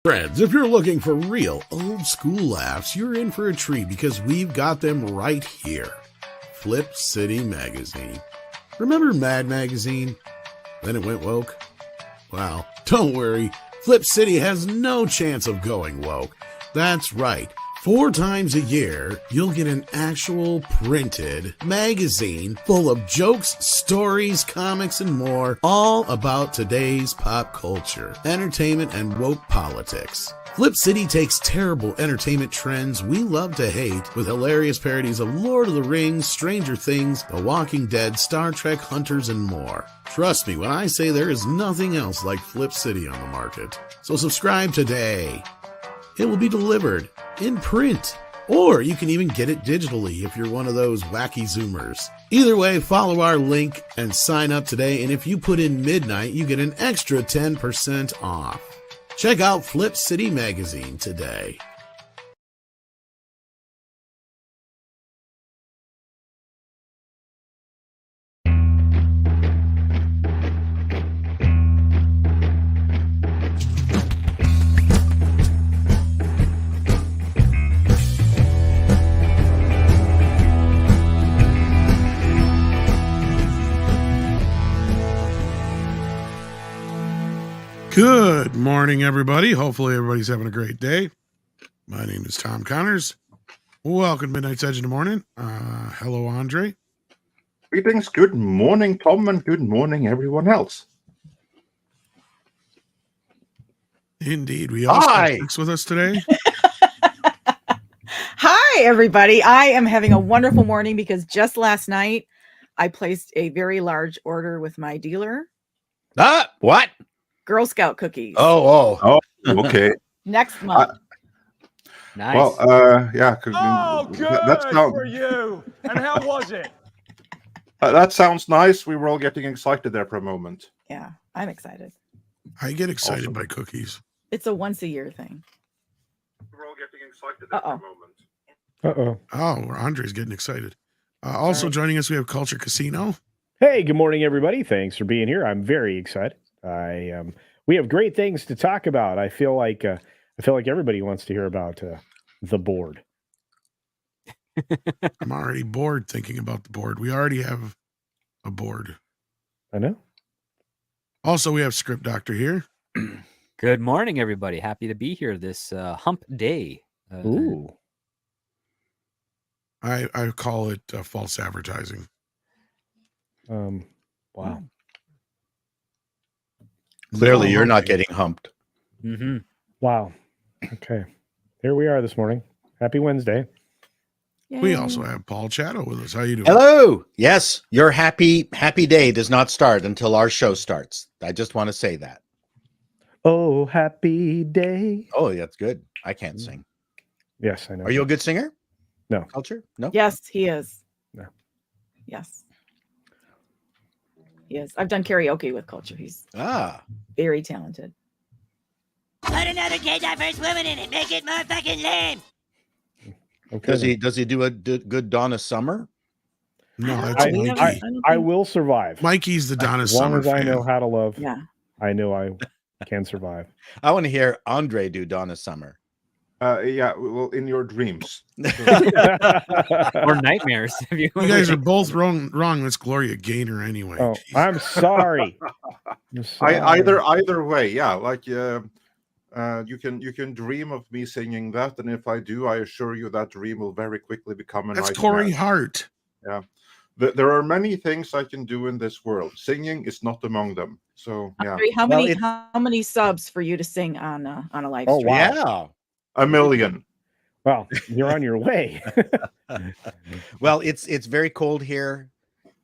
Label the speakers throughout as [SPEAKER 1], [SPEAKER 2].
[SPEAKER 1] Friends, if you're looking for real old school laughs, you're in for a treat because we've got them right here. Flip City Magazine. Remember Mad Magazine? Then it went woke? Well, don't worry. Flip City has no chance of going woke. That's right. 4 times a year, you'll get an actual printed magazine full of jokes, stories, comics, and more, all about today's pop culture, entertainment, and woke politics. Flip City takes terrible entertainment trends we love to hate with hilarious parodies of Lord of the Rings, Stranger Things, The Walking Dead, Star Trek, Hunters, and more. Trust me when I say there is nothing else like Flip City on the market. So subscribe today. It will be delivered in print, or you can even get it digitally if you're one of those wacky Zoomers. Either way, follow our link and sign up today, and if you put in midnight, you get an extra 10% off. Check out Flip City Magazine today. Good morning, everybody. Hopefully everybody's having a great day. My name is Tom Connors. Welcome to Midnight's Edge in the Morning. Hello, Andre.
[SPEAKER 2] Greetings. Good morning, Tom, and good morning, everyone else.
[SPEAKER 1] Indeed. We also have Six with us today.
[SPEAKER 3] Hi, everybody. I am having a wonderful morning because just last night I placed a very large order with my dealer.
[SPEAKER 4] What?
[SPEAKER 3] Girl Scout cookies.
[SPEAKER 2] Oh, okay.
[SPEAKER 3] Next month.
[SPEAKER 4] Nice.
[SPEAKER 2] Well, yeah.
[SPEAKER 5] Oh, good for you. And how was it?
[SPEAKER 2] That sounds nice. We were all getting excited there for a moment.
[SPEAKER 3] Yeah, I'm excited.
[SPEAKER 1] I get excited
[SPEAKER 2] Awesome.
[SPEAKER 1] by cookies.
[SPEAKER 3] It's a once a year thing.
[SPEAKER 2] We're all getting excited there for a moment.
[SPEAKER 1] Oh, Andre's getting excited. Also joining us, we have Culture Casino.
[SPEAKER 6] Hey, good morning, everybody. Thanks for being here. I'm very excited. We have great things to talk about. I feel like everybody wants to hear about the board.
[SPEAKER 1] I'm already bored thinking about the board. We already have a board.
[SPEAKER 6] I know.
[SPEAKER 1] Also, we have Script Doctor here.
[SPEAKER 4] Good morning, everybody. Happy to be here this hump day.
[SPEAKER 6] Ooh.
[SPEAKER 1] I call it false advertising.
[SPEAKER 6] Wow.
[SPEAKER 7] Clearly, you're not getting humped.
[SPEAKER 4] Mm-hmm.
[SPEAKER 6] Wow. Okay. Here we are this morning. Happy Wednesday.
[SPEAKER 1] We also have Paul Chato with us. How you doing?
[SPEAKER 7] Hello. Yes, your happy day does not start until our show starts. I just want to say that.
[SPEAKER 6] Oh, happy day.
[SPEAKER 7] Oh, that's good. I can't sing.
[SPEAKER 6] Yes, I know.
[SPEAKER 7] Are you a good singer?
[SPEAKER 6] No.
[SPEAKER 7] Culture? No?
[SPEAKER 3] Yes, he is.
[SPEAKER 6] No.
[SPEAKER 3] Yes. Yes. I've done karaoke with Culture. He's very talented.
[SPEAKER 8] Put another gay diverse woman in it. Make it more fucking lame.
[SPEAKER 6] Okay.
[SPEAKER 7] Does he do a good Donna Summer?
[SPEAKER 1] No, that's Mikey.
[SPEAKER 6] I will survive.
[SPEAKER 1] Mikey's the Donna
[SPEAKER 6] As long
[SPEAKER 1] Summer
[SPEAKER 6] as I
[SPEAKER 1] fan.
[SPEAKER 6] know how to love.
[SPEAKER 3] Yeah.
[SPEAKER 6] I know I can survive.
[SPEAKER 7] I want to hear Andre do Donna Summer.
[SPEAKER 2] Yeah, well, in your dreams.
[SPEAKER 4] Or nightmares.
[SPEAKER 1] You guys are both wrong. That's Gloria Gaynor anyway.
[SPEAKER 6] Oh,
[SPEAKER 1] Jeez.
[SPEAKER 6] I'm sorry.
[SPEAKER 2] Either way, yeah. Like you can dream of me singing that, and if I do, I assure you that dream will very quickly become a
[SPEAKER 1] That's
[SPEAKER 2] nightmare.
[SPEAKER 1] Corey Hart.
[SPEAKER 2] Yeah. There are many things I can do in this world. Singing is not among them. So yeah.
[SPEAKER 3] Andre, how many subs for you to sing on a live stream?
[SPEAKER 6] Wow.
[SPEAKER 7] Yeah.
[SPEAKER 2] 1 million.
[SPEAKER 6] Well, you're on your way.
[SPEAKER 7] Well, it's very cold here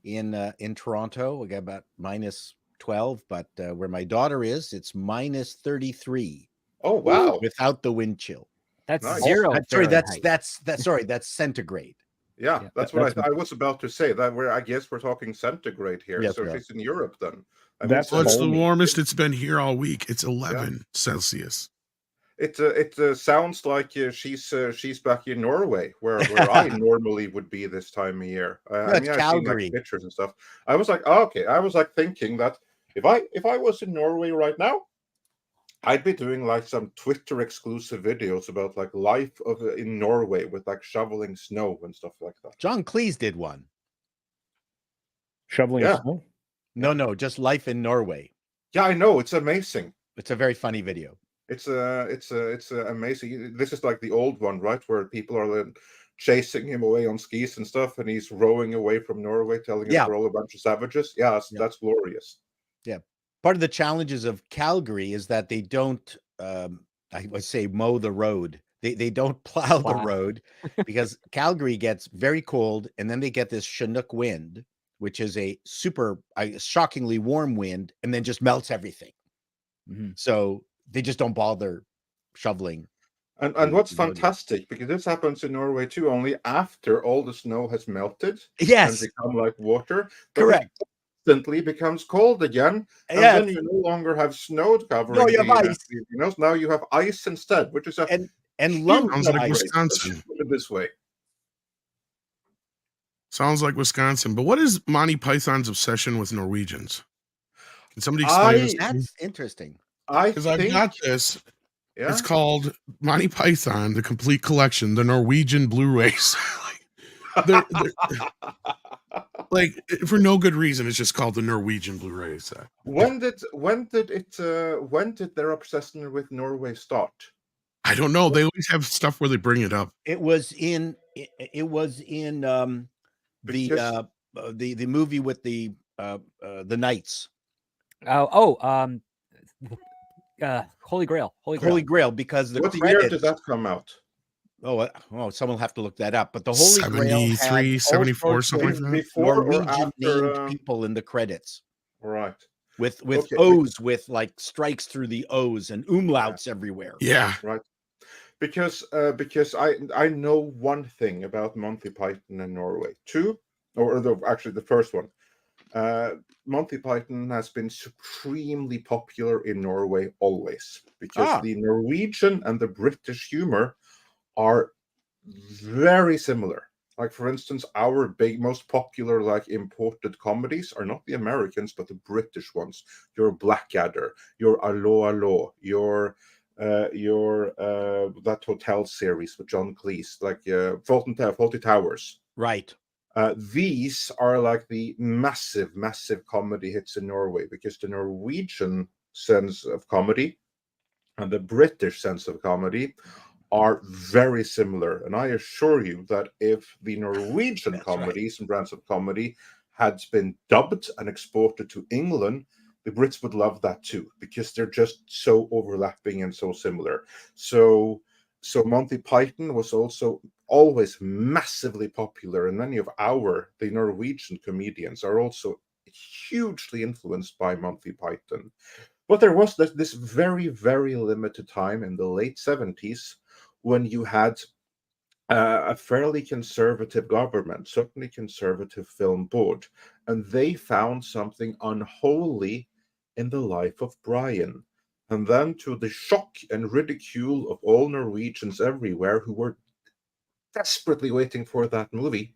[SPEAKER 7] in Toronto. We got about -12, but where my daughter is, it's -33.
[SPEAKER 2] Oh wow!
[SPEAKER 7] Without the wind chill.
[SPEAKER 4] That's
[SPEAKER 2] Nice.
[SPEAKER 4] zero.
[SPEAKER 7] Sorry,
[SPEAKER 4] Fahrenheit.
[SPEAKER 7] that's centigrade.
[SPEAKER 2] Yeah, that's what I was about to say. That I guess we're talking centigrade here.
[SPEAKER 7] Yes,
[SPEAKER 2] so
[SPEAKER 7] we
[SPEAKER 2] if
[SPEAKER 7] are.
[SPEAKER 2] it's in Europe, then
[SPEAKER 6] That's
[SPEAKER 1] Well, it's the
[SPEAKER 6] balmy.
[SPEAKER 1] warmest it's been here all week. It's 11 Celsius.
[SPEAKER 2] It sounds like she's back in Norway, where I normally would be this time of year.
[SPEAKER 7] That's
[SPEAKER 2] I've seen
[SPEAKER 7] Calgary.
[SPEAKER 2] like pictures and stuff. I was like, oh, okay. I was like thinking that if I was in Norway right now, I'd be doing like some Twitter exclusive videos about like life of in Norway with like shoveling snow and stuff like that.
[SPEAKER 7] John Cleese did one.
[SPEAKER 6] Shoveling
[SPEAKER 2] Yeah.
[SPEAKER 6] snow?
[SPEAKER 7] No, just life in Norway.
[SPEAKER 2] Yeah, I know. It's amazing.
[SPEAKER 7] It's a very funny video.
[SPEAKER 2] It's amazing. This is like the old one, right? Where people are chasing him away on skis and stuff, and he's rowing away from Norway, telling us we're all a bunch of savages. Yeah, that's glorious.
[SPEAKER 7] Yeah. Part of the challenges of Calgary is that they don't, I would say, mow the road. They don't plow the road because Calgary gets very cold, and then they get this Chinook wind, which is a shockingly warm wind, and then just melts everything.
[SPEAKER 4] Mm-hmm.
[SPEAKER 7] So they just don't bother shoveling.
[SPEAKER 2] And what's fantastic, because this happens in Norway too, only after all the snow has melted
[SPEAKER 7] Yes.
[SPEAKER 2] and become like water.
[SPEAKER 7] Correct.
[SPEAKER 2] It instantly becomes cold again, and then you no longer have snow covering.
[SPEAKER 7] No, you have ice.
[SPEAKER 2] Now you have ice instead, which is
[SPEAKER 7] and lump
[SPEAKER 1] Sounds like Wisconsin.
[SPEAKER 2] Put it this way.
[SPEAKER 1] Sounds like Wisconsin. But what is Monty Python's obsession with Norwegians? Can somebody explain this?
[SPEAKER 7] That's interesting.
[SPEAKER 1] Because I've got this.
[SPEAKER 2] Yeah?
[SPEAKER 1] It's called Monty Python, the complete collection, the Norwegian Blu-rays. Like for no good reason, it's just called the Norwegian Blu-rays.
[SPEAKER 2] When did their obsession with Norway start?
[SPEAKER 1] I don't know. They always have stuff where they bring it up.
[SPEAKER 7] It was in the movie with the knights.
[SPEAKER 4] Holy Grail.
[SPEAKER 7] Holy Grail, because the
[SPEAKER 2] what
[SPEAKER 7] credits,
[SPEAKER 2] year did that come out?
[SPEAKER 7] Someone will have to look that up. But the Holy Grail
[SPEAKER 1] 73,
[SPEAKER 7] had
[SPEAKER 1] 74, something like that.
[SPEAKER 2] Before or
[SPEAKER 7] Norwegian
[SPEAKER 2] after,
[SPEAKER 7] named people in the credits.
[SPEAKER 2] Right.
[SPEAKER 7] With
[SPEAKER 2] Okay.
[SPEAKER 7] O's, with like strikes through the O's and umlauts everywhere.
[SPEAKER 1] Yeah.
[SPEAKER 2] Right. Because I know one thing about Monty Python in Norway. Actually the first one. Monty Python has been supremely popular in Norway always, because the Norwegian and the British humor are very similar. Like, for instance, our most popular like imported comedies are not the Americans but the British ones. Your Blackadder, your Allo Allo, your that hotel series with John Cleese, like Fawlty Towers.
[SPEAKER 7] Right.
[SPEAKER 2] These are like the massive comedy hits in Norway, because the Norwegian sense of comedy and the British sense of comedy are very similar. And I assure you that if the Norwegian comedies and brands of comedy had been dubbed and exported to England, the Brits would love that too, because they're just so overlapping and so similar. So Monty Python was also always massively popular, and many of the Norwegian comedians are also hugely influenced by Monty Python. But there was this very, very limited time in the late 70s when you had a fairly conservative government, certainly conservative film board, and they found something unholy in the life of Brian. And then, to the shock and ridicule of all Norwegians everywhere who were desperately waiting for that movie,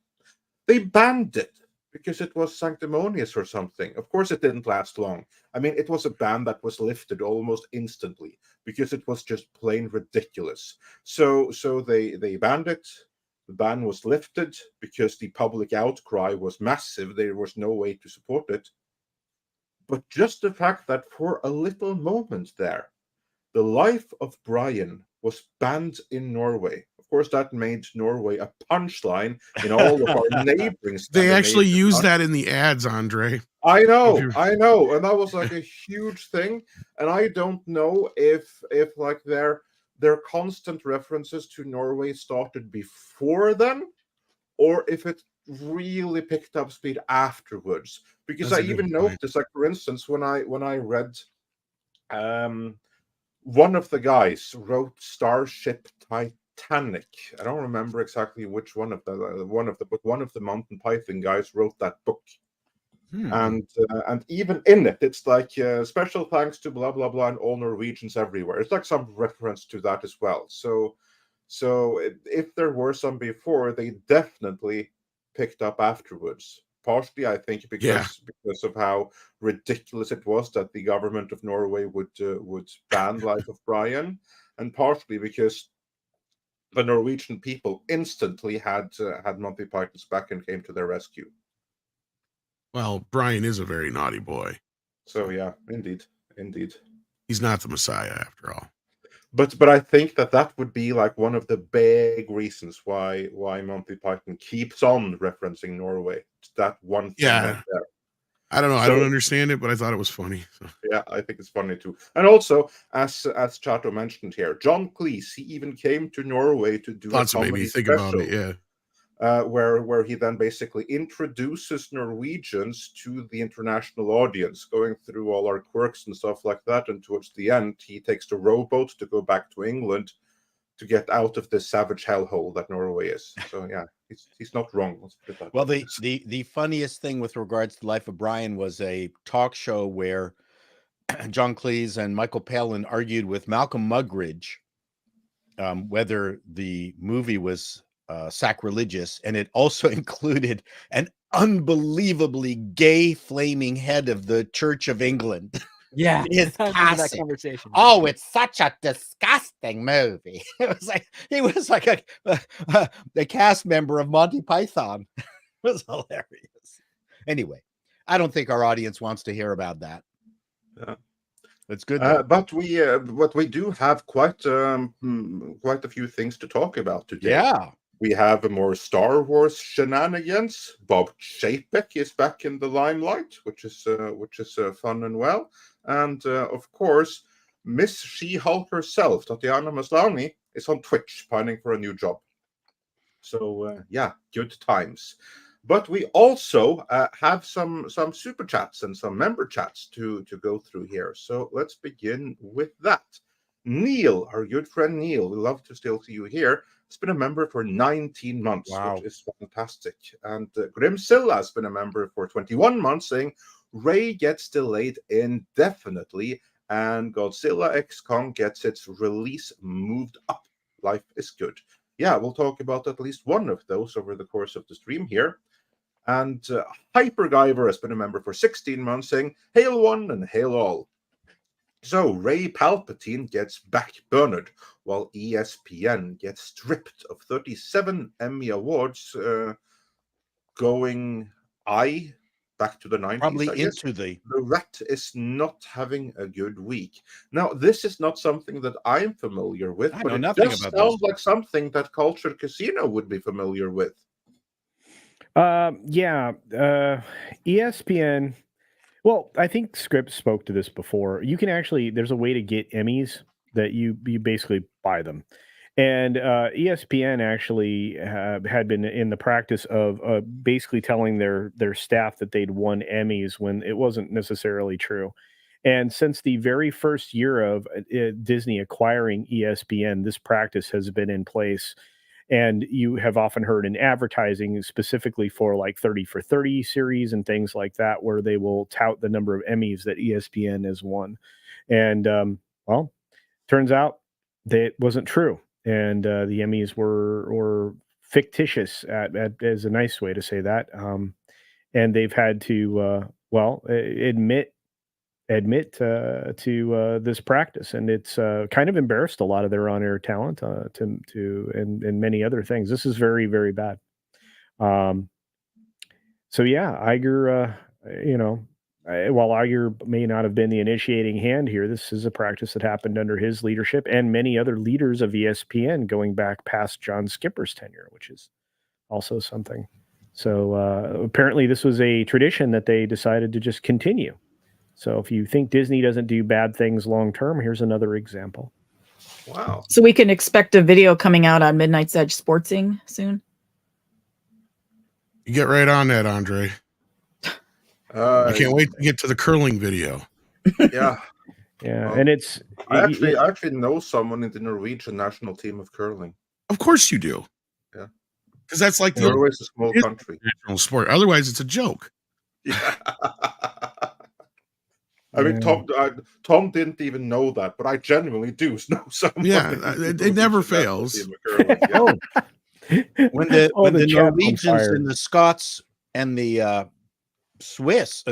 [SPEAKER 2] they banned it because it was sanctimonious or something. Of course, it didn't last long. I mean, it was a ban that was lifted almost instantly because it was just plain ridiculous. So they banned it. The ban was lifted because the public outcry was massive. There was no way to support it. But just the fact that for a little moment there, the life of Brian was banned in Norway. Of course, that made Norway a punchline in all of our neighboring.
[SPEAKER 1] They actually use that in the ads, Andre.
[SPEAKER 2] I know, and that was like a huge thing. And I don't know if like their constant references to Norway started before then, or if it really picked up speed afterwards. Because I even noticed, like, for instance, when I read, one of the guys wrote Starship Titanic. I don't remember exactly which one of the Mountain Python guys wrote that book. And even in it, it's like special thanks to blah blah blah and all Norwegians everywhere. It's like some reference to that as well. So if there were some before, they definitely picked up afterwards. Partially, I think, because of how ridiculous it was that the government of Norway would ban Life of Brian, and partially because the Norwegian people instantly had Monty Python's back and came to their rescue.
[SPEAKER 1] Well, Brian is a very naughty boy.
[SPEAKER 2] So yeah, indeed.
[SPEAKER 1] He's not the Messiah after all.
[SPEAKER 2] But I think that would be like one of the big reasons why Monty Python keeps on referencing Norway. It's that one thing right there.
[SPEAKER 1] I don't know. I don't understand it, but I thought it was funny. So.
[SPEAKER 2] Yeah, I think it's funny too. And also, as Chato mentioned here, John Cleese, he even came to Norway to do
[SPEAKER 1] Lots of made me think about it, yeah.
[SPEAKER 2] Where he then basically introduces Norwegians to the international audience, going through all our quirks and stuff like that. And towards the end, he takes the rowboat to go back to England to get out of this savage hellhole that Norway is. So yeah, he's not wrong. Let's put it that
[SPEAKER 7] Well,
[SPEAKER 2] way.
[SPEAKER 7] the funniest thing with regards to Life of Brian was a talk show where John Cleese and Michael Palin argued with Malcolm Muggeridge whether the movie was sacrilegious, and it also included an unbelievably gay flaming head of the Church of England.
[SPEAKER 4] Yeah,
[SPEAKER 7] His
[SPEAKER 4] I remember that
[SPEAKER 7] passing.
[SPEAKER 4] conversation.
[SPEAKER 7] Oh, it's such a disgusting movie. He was like a cast member of Monty Python. It was hilarious. Anyway, I don't think our audience wants to hear about that.
[SPEAKER 2] Yeah.
[SPEAKER 7] It's good.
[SPEAKER 2] But we do have quite a few things to talk about today.
[SPEAKER 7] Yeah.
[SPEAKER 2] We have more Star Wars shenanigans. Bob Chapek is back in the limelight, which is fun and well. And of course, Miss She-Hulk herself, Tatiana Maslany, is on Twitch pining for a new job. So yeah, good times. But we also have some super chats and some member chats to go through here. So let's begin with that. Neil, our good friend Neil, we love to still see you here. Has been a member for 19 months, which is fantastic. And Grimzilla has been a member for 21 months, saying Rey gets delayed indefinitely, and Godzilla X Kong gets its release moved up. Life is good. Yeah, we'll talk about at least one of those over the course of the stream here. And Hyperguyver has been a member for 16 months, saying hail one and hail all. So Rey Palpatine gets backburnered, while ESPN gets stripped of 37 Emmy Awards, going back to the 90s.
[SPEAKER 7] Probably
[SPEAKER 2] I guess.
[SPEAKER 7] into the
[SPEAKER 2] Rat is not having a good week. Now, this is not something that I'm familiar with, but it does sound like something that Culture Casino would be familiar with.
[SPEAKER 6] ESPN. Well, I think Script spoke to this before. You can actually, there's a way to get Emmys that you basically buy them. And ESPN actually had been in the practice of basically telling their staff that they'd won Emmys when it wasn't necessarily true. And since the very first year of Disney acquiring ESPN, this practice has been in place. And you have often heard in advertising, specifically for like 30 for 30 series and things like that, where they will tout the number of Emmys that ESPN has won. And well, turns out that wasn't true. And the Emmys were fictitious, as a nice way to say that. And they've had to, admit to this practice, and it's kind of embarrassed a lot of their on-air talent and many other things. This is very, very bad. So yeah, Iger, while Iger may not have been the initiating hand here, this is a practice that happened under his leadership and many other leaders of ESPN going back past John Skipper's tenure, which is also something. So apparently this was a tradition that they decided to just continue. So if you think Disney doesn't do bad things long term, here's another example.
[SPEAKER 2] Wow.
[SPEAKER 3] So we can expect a video coming out on Midnight's Edge Sportsing soon?
[SPEAKER 1] You get right on that, Andre. I can't wait to get to the curling video.
[SPEAKER 2] Yeah.
[SPEAKER 6] Yeah, and it's...
[SPEAKER 2] I actually know someone in the Norwegian national team of curling.
[SPEAKER 1] Of course you do.
[SPEAKER 2] Yeah.
[SPEAKER 1] Because that's like
[SPEAKER 2] Norway's a small country.
[SPEAKER 1] National sport. Otherwise, it's a joke.
[SPEAKER 2] Yeah. I mean, Tom didn't even know that, but I genuinely do know someone.
[SPEAKER 1] Yeah, it never fails.
[SPEAKER 7] When the Norwegians and the Scots and the Swiss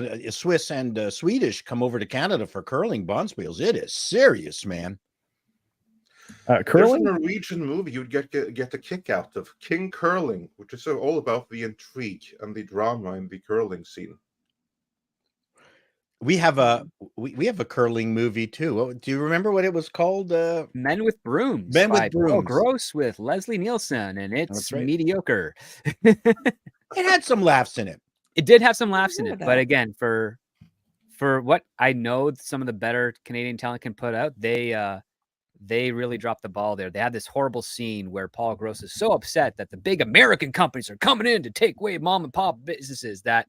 [SPEAKER 7] and Swedish come over to Canada for curling bonspiels. It is serious, man.
[SPEAKER 2] There's a
[SPEAKER 6] Curling?
[SPEAKER 2] Norwegian movie you'd get a kick out of, King Curling, which is all about the intrigue and the drama in the curling scene.
[SPEAKER 7] We have a curling movie too. Do you remember what it was called?
[SPEAKER 4] Men with Brooms.
[SPEAKER 7] Men with
[SPEAKER 4] by Paul
[SPEAKER 7] Brooms.
[SPEAKER 4] Gross with Leslie Nielsen, and it's
[SPEAKER 7] That's right.
[SPEAKER 4] mediocre.
[SPEAKER 7] It had some laughs in it.
[SPEAKER 4] It did have some laughs in it,
[SPEAKER 3] remember
[SPEAKER 4] but
[SPEAKER 3] that.
[SPEAKER 4] again, for what I know some of the better Canadian talent can put out, they really dropped the ball there. They had this horrible scene where Paul Gross is so upset that the big American companies are coming in to take away mom and pop businesses that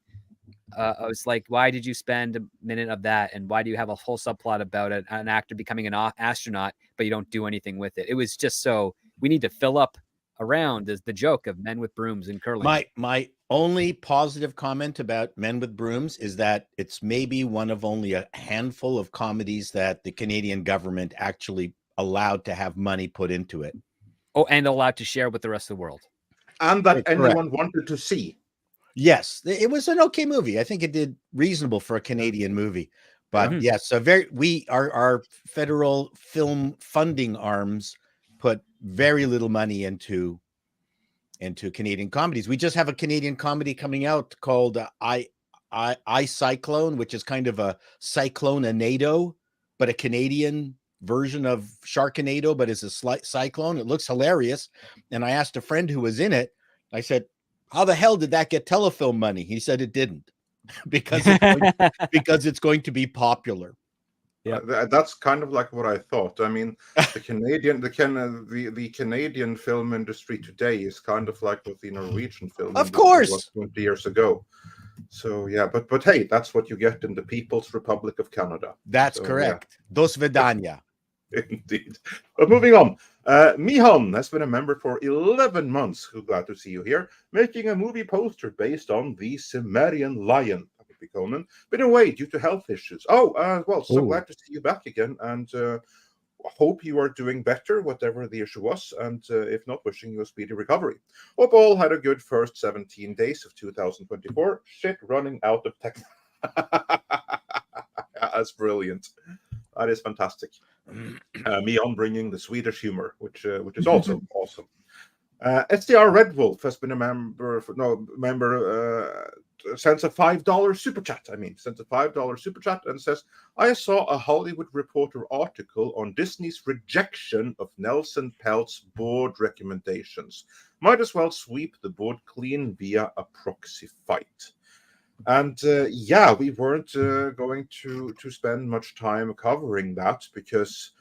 [SPEAKER 4] I was like, why did you spend a minute of that? And why do you have a whole subplot about an actor becoming an astronaut, but you don't do anything with it? It was just so we need to fill up around the joke of Men with Brooms and curling.
[SPEAKER 7] My only positive comment about Men with Brooms is that it's maybe one of only a handful of comedies that the Canadian government actually allowed to have money put into it.
[SPEAKER 4] Oh, and allowed to share with the rest of the world.
[SPEAKER 2] And that
[SPEAKER 7] Correct.
[SPEAKER 2] anyone wanted to see.
[SPEAKER 7] Yes, it was an okay movie. I think it did reasonable for a Canadian movie. But yes, our federal film funding arms put very little money into Canadian comedies. We just have a Canadian comedy coming out called I Cyclone, which is kind of a Cyclone-a-nado, but a Canadian version of Sharknado, but it's a slight cyclone. It looks hilarious. And I asked a friend who was in it, I said, how the hell did that get telefilm money? He said it didn't because it's going to be popular.
[SPEAKER 4] Yeah,
[SPEAKER 2] that's kind of like what I thought. I mean, the Canadian film industry today is kind of like what the Norwegian film
[SPEAKER 7] Of
[SPEAKER 2] industry
[SPEAKER 7] course.
[SPEAKER 2] was 20 years ago. So yeah, but hey, that's what you get in the People's Republic of Canada.
[SPEAKER 7] That's
[SPEAKER 2] So,
[SPEAKER 7] correct. Dos Vidania.
[SPEAKER 2] Indeed. But moving on, Mihan has been a member for 11 months. Glad to see you here, making a movie poster based on the Cimmerian lion. That would be Conan. Been away due to health issues. Well, so glad to see you back again, and hope you are doing better, whatever the issue was, and if not, wishing you a speedy recovery. Hope all had a good first 17 days of 2024. Shit running out of tech. That's brilliant. That is fantastic. Me on bringing the Swedish humor, which is also awesome. SDR Red Wolf has been a member sends a $5 super chat. Sends a $5 super chat and says, I saw a Hollywood Reporter article on Disney's rejection of Nelson Peltz's board recommendations. Might as well sweep the board clean via a proxy fight. And we weren't going to spend much time covering that because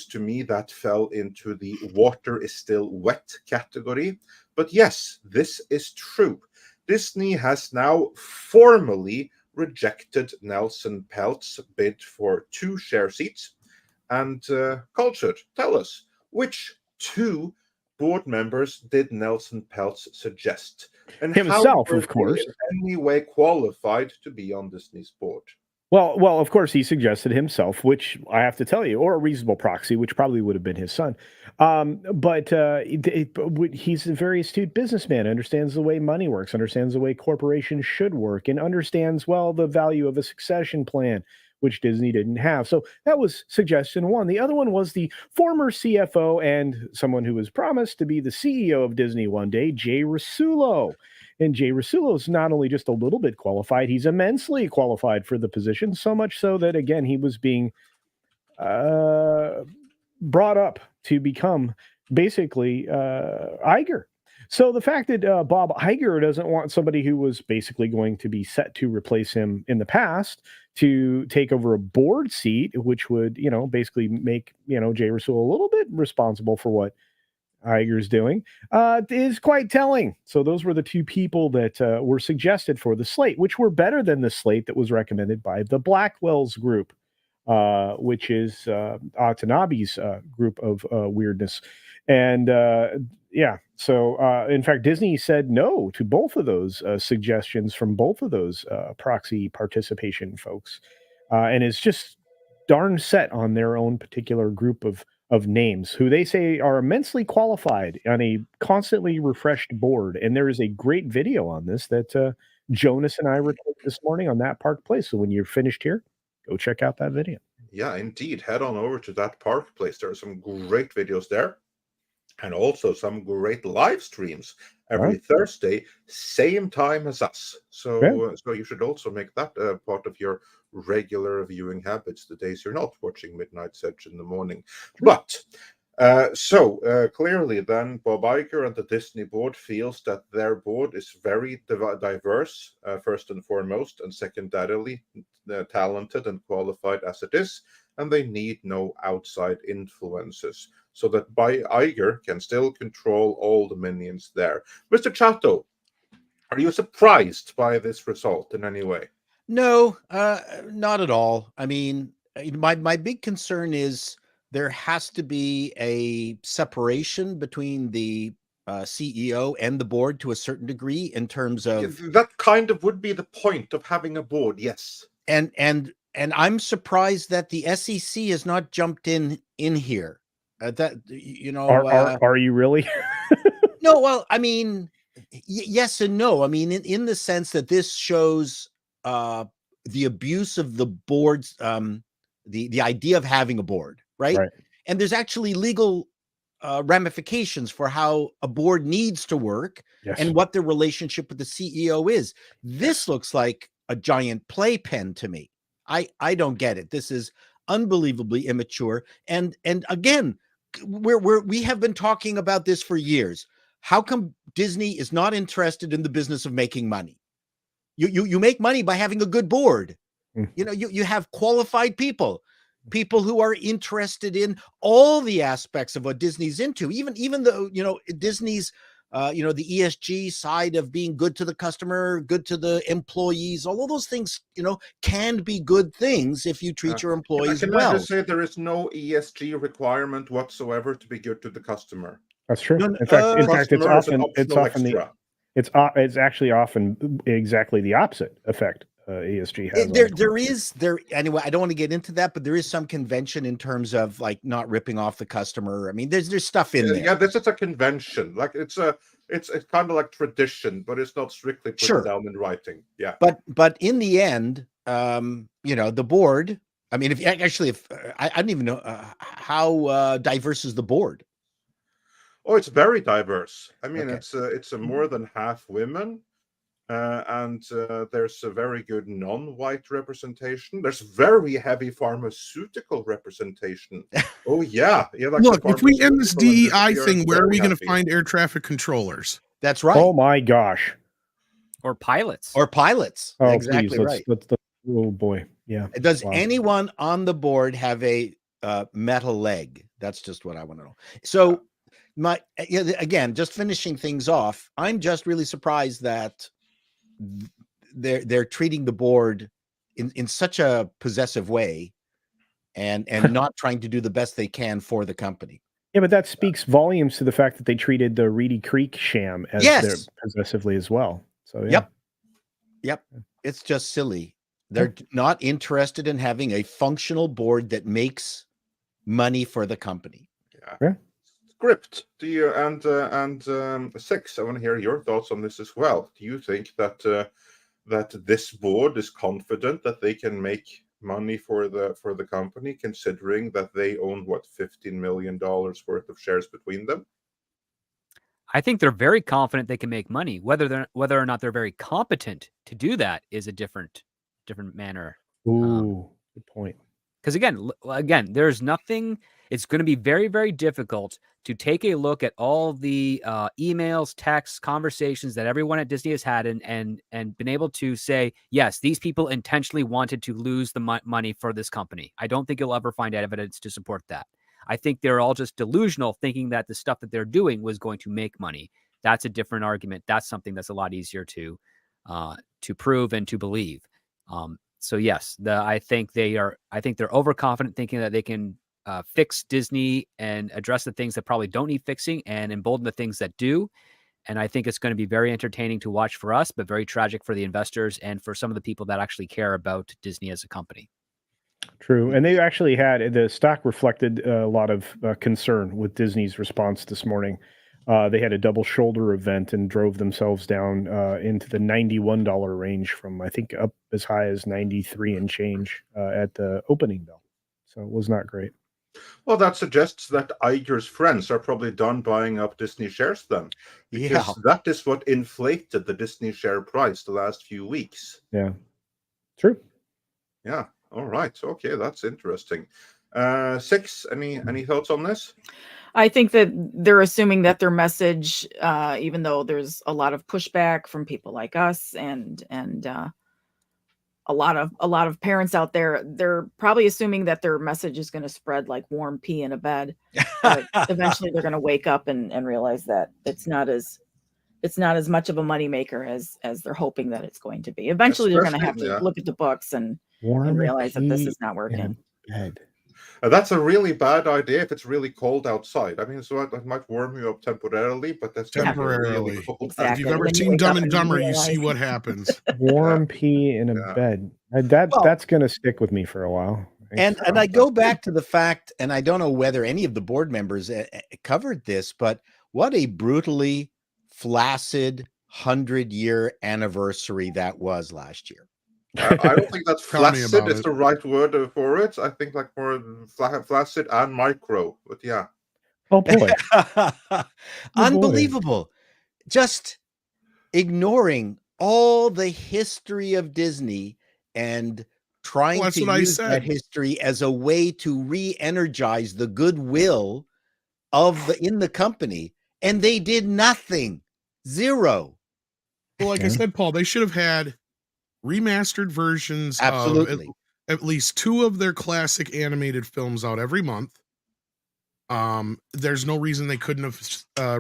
[SPEAKER 2] to me that fell into the water is still wet category. But yes, this is true. Disney has now formally rejected Nelson Peltz's bid for 2 share seats. And Cultured, tell us, which 2 board members did Nelson Peltz suggest? And
[SPEAKER 6] Himself,
[SPEAKER 2] how
[SPEAKER 6] of course.
[SPEAKER 2] in any way qualified to be on Disney's board?
[SPEAKER 6] Well, of course, he suggested himself, which I have to tell you, or a reasonable proxy, which probably would have been his son. But he's a very astute businessman, understands the way money works, understands the way corporations should work, and understands, well, the value of a succession plan, which Disney didn't have. So that was suggestion 1. The other one was the former CFO and someone who was promised to be the CEO of Disney one day, Jay Rasulo. And Jay Rasulo is not only just a little bit qualified, he's immensely qualified for the position, so much so that, again, he was being brought up to become basically Iger. So the fact that Bob Iger doesn't want somebody who was basically going to be set to replace him in the past to take over a board seat, which would, basically make, Jay Rasulo a little bit responsible for what Iger's doing, is quite telling. So those were the 2 people that were suggested for the slate, which were better than the slate that was recommended by the Blackwell's group, which is Watanabe's group of weirdness. And so in fact, Disney said no to both of those suggestions from both of those proxy participation folks, and is just darn set on their own particular group of of names who they say are immensely qualified on a constantly refreshed board. And there is a great video on this that Jonas and I recorded this morning on that Park Place. So when you're finished here, go check out that video.
[SPEAKER 2] Yeah, indeed. Head on over to that Park Place. There are some great videos there, and also some great live streams every Thursday, same time as us. So, so you should also make that part of your regular viewing habits the days you're not watching Midnight's Edge in the morning. But clearly then Bob Iger and the Disney board feels that their board is very diverse, first and foremost, and secondarily talented and qualified as it is, and they need no outside influences, so that Iger can still control all the minions there. Mr. Chato, are you surprised by this result in any way?
[SPEAKER 7] No, not at all. I mean, my big concern is there has to be a separation between the CEO and the board to a certain degree in terms of
[SPEAKER 2] that kind of would be the point of having a board. Yes,
[SPEAKER 7] and I'm surprised that the SEC has not jumped in here. That you know,
[SPEAKER 6] are you really?
[SPEAKER 7] No, well, I mean, yes and no. I mean, in the sense that this shows the abuse of the board's the idea of having a board, right? And there's actually legal ramifications for how a board needs to work and what the relationship with the CEO is. This looks like a giant playpen to me. I don't get it. This is unbelievably immature. And again, we have been talking about this for years. How come Disney is not interested in the business of making money? You make money by having a good board. You know, you have qualified people who are interested in all the aspects of what Disney's into, even though, you know, Disney's, you know, the ESG side of being good to the customer, good to the employees, all of those things, you know, can be good things if you treat your employees well.
[SPEAKER 2] I just say there is no ESG requirement whatsoever to be good to the customer.
[SPEAKER 6] That's true. In fact, it's actually often exactly the opposite effect. ESG has
[SPEAKER 7] anyway. I don't want to get into that, but there is some convention in terms of like not ripping off the customer. I mean, there's stuff in there.
[SPEAKER 2] Yeah, this is a convention. Like it's kind of like tradition, but it's not strictly put down in writing. Yeah,
[SPEAKER 7] but in the end, you know, the board. I mean, if I don't even know how diverse is the board.
[SPEAKER 2] Oh, it's very diverse. I mean, it's a more than half women. And there's a very good non-white representation. There's very heavy pharmaceutical representation. Oh yeah, like
[SPEAKER 1] look, if we end this DEI thing, where are we going to find air traffic controllers?
[SPEAKER 7] That's right.
[SPEAKER 6] Oh my gosh.
[SPEAKER 4] Or pilots.
[SPEAKER 7] Oh, exactly
[SPEAKER 6] please,
[SPEAKER 7] right.
[SPEAKER 6] Oh boy, yeah.
[SPEAKER 7] Does anyone on the board have a metal leg? That's just what I want to know. So, again, just finishing things off, I'm just really surprised that they're treating the board in such a possessive way and not trying to do the best they can for the company.
[SPEAKER 6] Yeah, but that speaks volumes to the fact that they treated the Reedy Creek sham as their possessively as well. So
[SPEAKER 7] Yep. It's just silly. They're not interested in having a functional board that makes money for the company.
[SPEAKER 6] Yeah.
[SPEAKER 2] Script, do you and Six? I want to hear your thoughts on this as well. Do you think that that this board is confident that they can make money for the company, considering that they own $15 million worth of shares between them?
[SPEAKER 4] I think they're very confident they can make money. Whether or not they're very competent to do that is a different manner.
[SPEAKER 6] Ooh, good point.
[SPEAKER 4] Because again, there's nothing. It's going to be very, very difficult to take a look at all the emails, texts, conversations that everyone at Disney has had and been able to say, yes, these people intentionally wanted to lose the money for this company. I don't think you'll ever find evidence to support that. I think they're all just delusional, thinking that the stuff that they're doing was going to make money. That's a different argument. That's something that's a lot easier to prove and to believe. So yes, I think they're overconfident, thinking that they can fix Disney and address the things that probably don't need fixing and embolden the things that do. And I think it's going to be very entertaining to watch for us, but very tragic for the investors and for some of the people that actually care about Disney as a company.
[SPEAKER 6] True. And they actually had the stock reflected a lot of concern with Disney's response this morning. They had a double shoulder event and drove themselves down into the $91 range from, I think, up as high as 93 and change at the opening bell. So it was not great.
[SPEAKER 2] Well, that suggests that Iger's friends are probably done buying up Disney shares then. Because that is what inflated the Disney share price the last few weeks.
[SPEAKER 6] Yeah. True.
[SPEAKER 2] Yeah. All right. Okay, that's interesting. Six, any thoughts on this?
[SPEAKER 3] I think that they're assuming that their message, even though there's a lot of pushback from people like us and a lot of parents out there, they're probably assuming that their message is going to spread like warm pee in a bed. But eventually, they're going to wake up and realize that it's not as much of a moneymaker as they're hoping that it's going to be. Eventually, they're going to have to look at the books and realize that this is not working.
[SPEAKER 2] That's a really bad idea if it's really cold outside. I mean, so that might warm you up temporarily, but that's
[SPEAKER 1] temporarily.
[SPEAKER 2] Really cold.
[SPEAKER 3] Exactly.
[SPEAKER 1] If you've ever seen Dumb and Dumber, you see what happens.
[SPEAKER 6] Warm pee in a bed. That's going to stick with me for a while.
[SPEAKER 7] And I go back to the fact, and I don't know whether any of the board members covered this, but what a brutally flaccid 100-year anniversary that was last year.
[SPEAKER 2] I don't think that's flaccid is the right word for it. I think like more flaccid and micro, but yeah.
[SPEAKER 6] Oh boy.
[SPEAKER 7] Unbelievable. Just ignoring all the history of Disney and trying to use that history as a way to re-energize the goodwill in the company. And they did nothing. Zero.
[SPEAKER 1] Well, like I said, Paul, they should have had remastered versions of at least 2 of their classic animated films out every month. There's no reason they couldn't have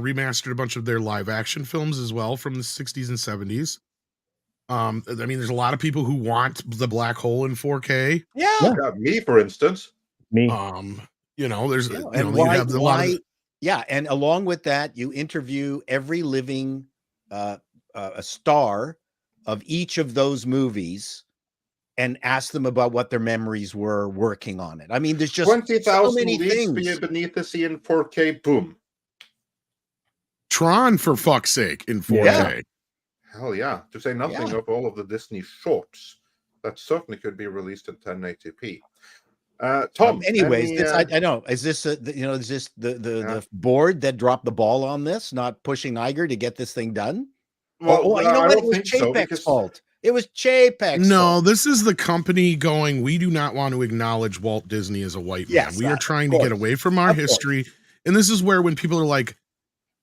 [SPEAKER 1] remastered a bunch of their live action films as well from the 60s and 70s. I mean, there's a lot of people who want the Black Hole in 4K.
[SPEAKER 2] Yeah, me, for instance.
[SPEAKER 6] Me.
[SPEAKER 2] There's
[SPEAKER 7] and along with that, you interview every living a star of each of those movies and ask them about what their memories were working on it. I mean, there's just
[SPEAKER 2] 20,000
[SPEAKER 7] so many
[SPEAKER 2] leagues
[SPEAKER 7] things
[SPEAKER 2] beneath the sea in 4K. Boom.
[SPEAKER 1] Tron, for fuck's sake, in 4K.
[SPEAKER 2] Yeah. Hell yeah. To say nothing of all of the Disney shorts that certainly could be released in 1080p. Tom.
[SPEAKER 7] Anyways, I know. Is this the board that dropped the ball on this, not pushing Iger to get this thing done?
[SPEAKER 2] Well,
[SPEAKER 7] you know what? It was Chapek's fault. It was Chapek's fault.
[SPEAKER 1] This is the company going, we do not want to acknowledge Walt Disney as a white man. We are trying to get away from our history. And this is where when people are like,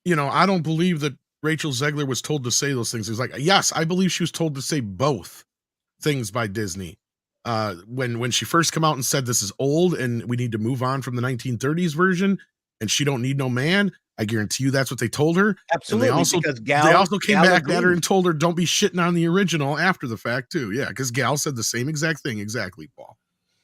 [SPEAKER 1] I don't believe that Rachel Zegler was told to say those things. It's like, yes, I believe she was told to say both things by Disney. When she first came out and said this is old and we need to move on from the 1930s version and she don't need no man, I guarantee you that's what they told her.
[SPEAKER 7] Absolutely.
[SPEAKER 1] And they also came back at her and told her don't be shitting on the original after the fact too. Yeah, because Gal said the same exact thing. Exactly, Paul.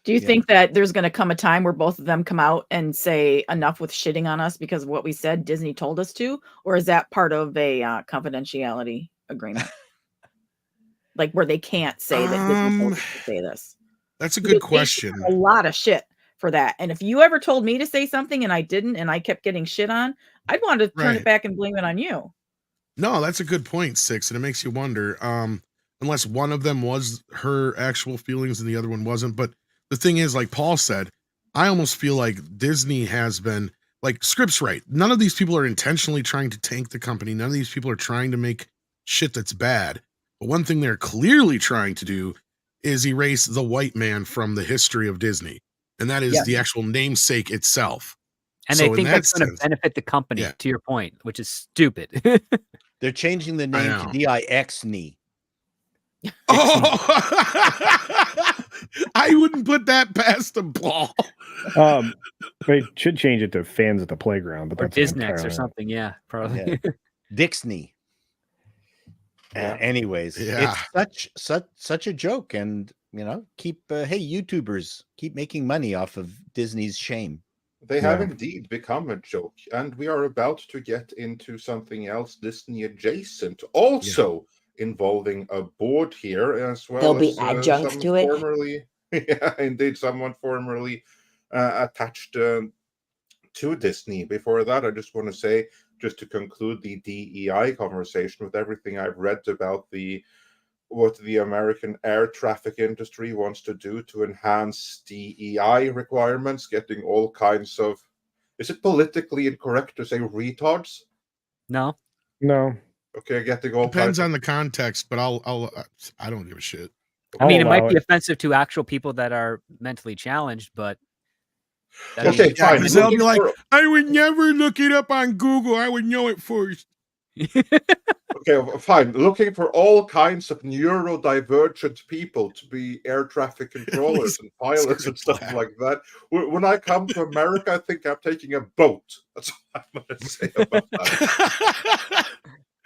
[SPEAKER 3] Do you think that there's going to come a time where both of them come out and say enough with shitting on us because of what we said Disney told us to? Or is that part of a confidentiality agreement? Like where they can't say that Disney told us to say this?
[SPEAKER 1] That's a good question.
[SPEAKER 3] A lot of shit for that. And if you ever told me to say something and I didn't and I kept getting shit on, I'd want to turn it back and blame it on you.
[SPEAKER 1] No, that's a good point, Six. And it makes you wonder, unless one of them was her actual feelings and the other one wasn't. But the thing is, like Paul said, I almost feel like Disney has been like Scripps right. None of these people are intentionally trying to tank the company. None of these people are trying to make shit that's bad. But one thing they're clearly trying to do is erase the white man from the history of Disney. And that is the actual namesake itself.
[SPEAKER 4] And they think that's going to benefit the company, to your point, which is stupid.
[SPEAKER 7] They're changing the name to DIXNY.
[SPEAKER 1] I wouldn't put that past them, Paul.
[SPEAKER 6] They should change it to Fans at the Playground, but
[SPEAKER 4] or Disnex or something. Yeah, probably.
[SPEAKER 7] Dixney. Anyways, it's such a joke, and keep hey YouTubers, keep making money off of Disney's shame.
[SPEAKER 2] They have indeed become a joke, and we are about to get into something else Disney adjacent, also involving a board here as well.
[SPEAKER 8] There'll be adjuncts to it.
[SPEAKER 2] Yeah, indeed, someone formerly attached to Disney. Before that, I just want to say, just to conclude the DEI conversation, with everything I've read about what the American air traffic industry wants to do to enhance DEI requirements, getting all kinds of, is it politically incorrect to say retards?
[SPEAKER 4] No.
[SPEAKER 2] Okay, getting all
[SPEAKER 1] Depends
[SPEAKER 2] kinds
[SPEAKER 1] on the context, but I don't give a shit.
[SPEAKER 4] I mean, it
[SPEAKER 6] I'll allow
[SPEAKER 4] might be offensive to actual people that are mentally challenged, but
[SPEAKER 2] Okay,
[SPEAKER 1] Yeah,
[SPEAKER 2] fine.
[SPEAKER 1] because they'll be
[SPEAKER 2] Looking
[SPEAKER 1] like,
[SPEAKER 2] for-
[SPEAKER 1] I would never look it up on Google. I would know it first.
[SPEAKER 2] Okay, fine. Looking for all kinds of neurodivergent people to be air traffic controllers and pilots and stuff like that. When I come to America, I think I'm taking a boat. That's what I'm going to say about that.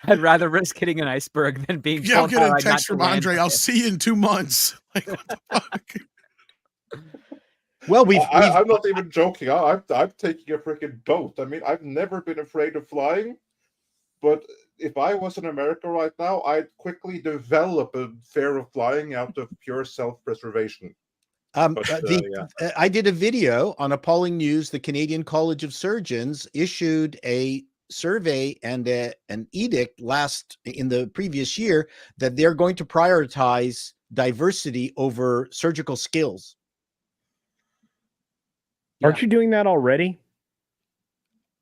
[SPEAKER 4] I'd rather risk hitting an iceberg than being
[SPEAKER 1] Yeah, I'll
[SPEAKER 4] told
[SPEAKER 1] get
[SPEAKER 4] how
[SPEAKER 1] a
[SPEAKER 4] I got
[SPEAKER 1] text
[SPEAKER 4] to
[SPEAKER 1] from
[SPEAKER 4] land
[SPEAKER 1] Andre.
[SPEAKER 4] on
[SPEAKER 1] I'll
[SPEAKER 4] it.
[SPEAKER 1] see you in 2 months. Like, what the fuck?
[SPEAKER 7] Well,
[SPEAKER 2] I'm not even joking. I'm taking a freaking boat. I mean, I've never been afraid of flying, but if I was in America right now, I'd quickly develop a fear of flying out of pure self-preservation.
[SPEAKER 7] I did a video on Appalling News. The Canadian College of Surgeons issued a survey and an edict in the previous year that they're going to prioritize diversity over surgical skills.
[SPEAKER 6] Aren't you doing that already?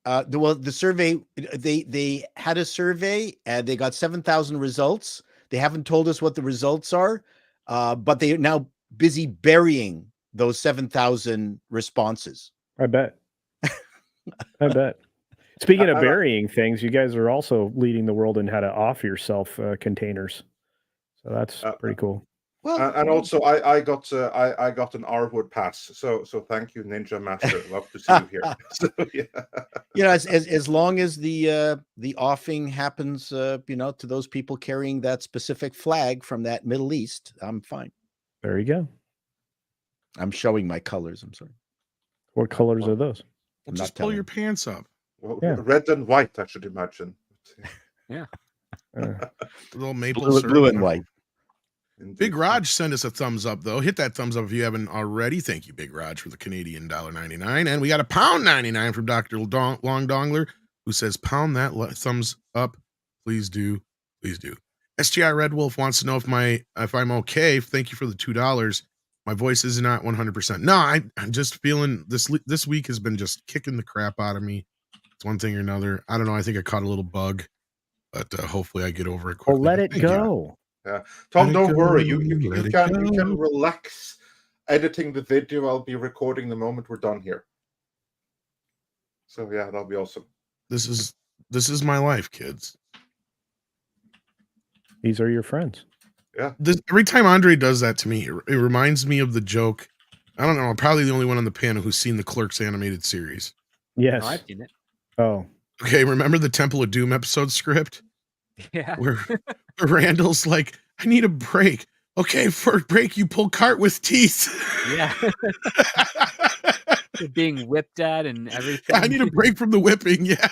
[SPEAKER 7] The survey, they had a survey and they got 7,000 results. They haven't told us what the results are, but they are now busy burying those 7,000 responses.
[SPEAKER 6] I bet. I bet. Speaking of burying things, you guys are also leading the world in how to off yourself containers. So that's pretty cool.
[SPEAKER 2] Well, and also I got an R-Wood pass, so thank you, Ninja Master. Love to see you here. So, yeah.
[SPEAKER 7] You know, as long as the offing happens, to those people carrying that specific flag from that Middle East, I'm fine.
[SPEAKER 6] There you go.
[SPEAKER 7] I'm showing my colors. I'm sorry.
[SPEAKER 6] What colors are those?
[SPEAKER 1] Well, just pull your pants up.
[SPEAKER 2] Well, yeah. Red and white, I should imagine.
[SPEAKER 4] Yeah.
[SPEAKER 1] Little maple
[SPEAKER 7] blue and white.
[SPEAKER 1] Big Raj sent us a thumbs up, though. Hit that thumbs up if you haven't already. Thank you, Big Raj, for the Canadian $1.99. And we got a £1.99 from Dr. Long Dongler, who says, pound that thumbs up. Please do. Please do. SGI Red Wolf wants to know if I'm okay. Thank you for the $2. My voice is not 100%. No, I'm just feeling this week has been just kicking the crap out of me. It's one thing or another. I don't know. I think I caught a little bug, but hopefully I get over it quickly.
[SPEAKER 6] Well, let it go.
[SPEAKER 2] Yeah, Tom, don't worry. You can relax editing the video. I'll be recording the moment we're done here. So yeah, that'll be awesome.
[SPEAKER 1] This is my life, kids.
[SPEAKER 6] These are your friends.
[SPEAKER 2] Yeah.
[SPEAKER 1] Every time Andre does that to me, it reminds me of the joke. I don't know. I'm probably the only one on the panel who's seen the Clerks animated series.
[SPEAKER 6] Yes.
[SPEAKER 4] No, I've seen it.
[SPEAKER 6] Oh.
[SPEAKER 1] Okay. Remember the Temple of Doom episode script?
[SPEAKER 4] Yeah.
[SPEAKER 1] Where Randall's like, I need a break. Okay, for a break, you pull cart with teeth.
[SPEAKER 4] Yeah. Being whipped at and everything.
[SPEAKER 1] I need a break from the whipping. Yeah.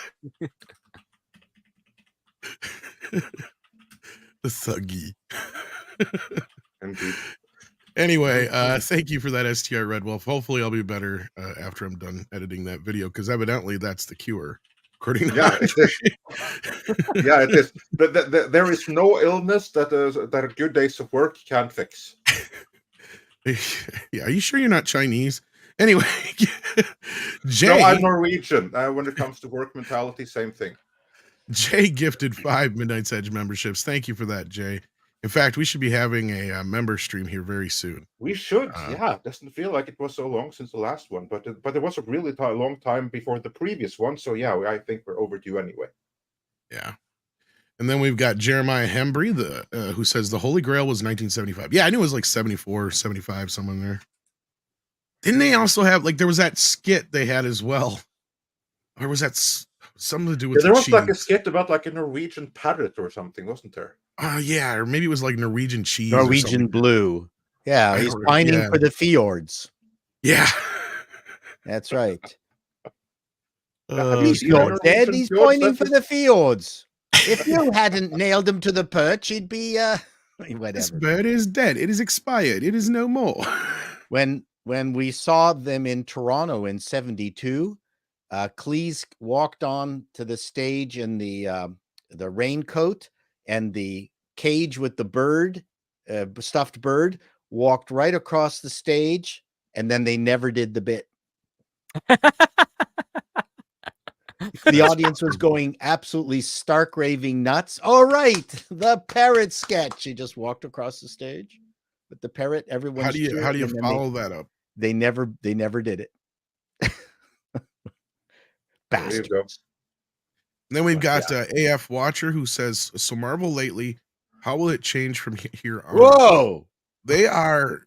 [SPEAKER 1] The thuggy.
[SPEAKER 2] Indeed.
[SPEAKER 1] Anyway, thank you for that, STR Red Wolf. Hopefully I'll be better after I'm done editing that video, because evidently that's the cure. According to
[SPEAKER 2] yeah, it is. There is no illness that a good days of work can't fix.
[SPEAKER 1] Yeah, are you sure you're not Chinese? Anyway, Jay.
[SPEAKER 2] No, I'm Norwegian. When it comes to work mentality, same thing.
[SPEAKER 1] Jay gifted 5 Midnight's Edge memberships. Thank you for that, Jay. In fact, we should be having a member stream here very soon.
[SPEAKER 2] We should. Yeah, it doesn't feel like it was so long since the last one, but it was a really long time before the previous one. So yeah, I think we're overdue anyway.
[SPEAKER 1] Yeah. And then we've got Jeremiah Hembry, who says the Holy Grail was 1975. Yeah, I knew it was like 74, 75, somewhere in there. Didn't they also have, like, there was that skit they had as well? Or was that something to do with
[SPEAKER 2] there was
[SPEAKER 1] cheese?
[SPEAKER 2] Like a skit about like a Norwegian parrot or something, wasn't there?
[SPEAKER 1] Yeah, or maybe it was like Norwegian cheese.
[SPEAKER 7] Norwegian blue. Yeah, he's pining for the fjords.
[SPEAKER 1] Yeah.
[SPEAKER 7] That's right.
[SPEAKER 2] He's
[SPEAKER 7] dead. He's pining for the fjords. If you hadn't nailed him to the perch, he'd be whatever.
[SPEAKER 1] This bird is dead. It is expired. It is no more.
[SPEAKER 7] when we saw them in Toronto in '72, Cleese walked on to the stage in the raincoat, and the cage with the bird, stuffed bird, walked right across the stage, and then they never did the bit. The audience was going absolutely stark raving nuts. All right, the parrot sketch. He just walked across the stage with the parrot. Everyone.
[SPEAKER 1] How do you follow that up?
[SPEAKER 7] They never did it. Bastards.
[SPEAKER 1] And then we've got AF Watcher who says, so Marvel lately, how will it change from here on?
[SPEAKER 7] Whoa.
[SPEAKER 1] They are,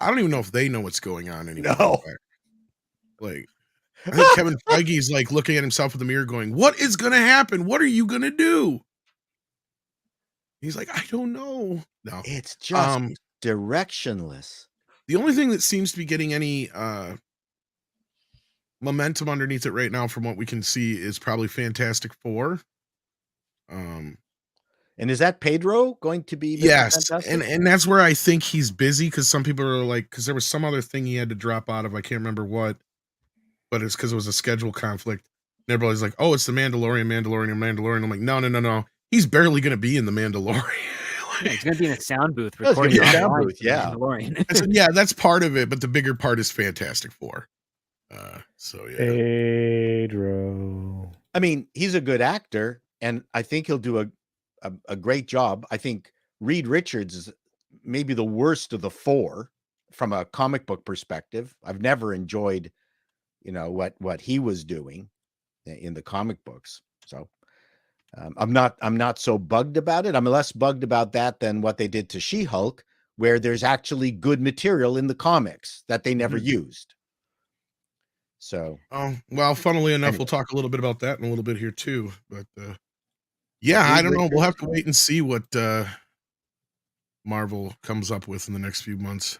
[SPEAKER 1] I don't even know if they know what's going on anymore.
[SPEAKER 7] No.
[SPEAKER 1] Like, I think Kevin Feige's like looking at himself in the mirror going, what is going to happen? What are you going to do? He's like, I don't know. No,
[SPEAKER 7] it's just directionless.
[SPEAKER 1] The only thing that seems to be getting any momentum underneath it right now, from what we can see, is probably Fantastic Four.
[SPEAKER 7] And is that Pedro going to be?
[SPEAKER 1] Yes, and that's where I think he's busy, because some people are like, because there was some other thing he had to drop out of. I can't remember what, but it's because it was a schedule conflict. And everybody's like, oh, it's the Mandalorian. I'm like, no. He's barely going to be in the Mandalorian.
[SPEAKER 4] He's going to be in a sound booth
[SPEAKER 7] It's gonna
[SPEAKER 4] recording.
[SPEAKER 7] be a sound booth, yeah.
[SPEAKER 1] I said, yeah, that's part of it, but the bigger part is Fantastic Four. So yeah,
[SPEAKER 6] Pedro.
[SPEAKER 7] I mean, he's a good actor, and I think he'll do a great job. I think Reed Richards is maybe the worst of the four from a comic book perspective. I've never enjoyed, what he was doing in the comic books. So I'm not so bugged about it. I'm less bugged about that than what they did to She-Hulk, where there's actually good material in the comics that they never used. So,
[SPEAKER 1] well, funnily enough, we'll talk a little bit about that in a little bit here too. But yeah, I don't know. We'll have to wait and see what Marvel comes up with in the next few months.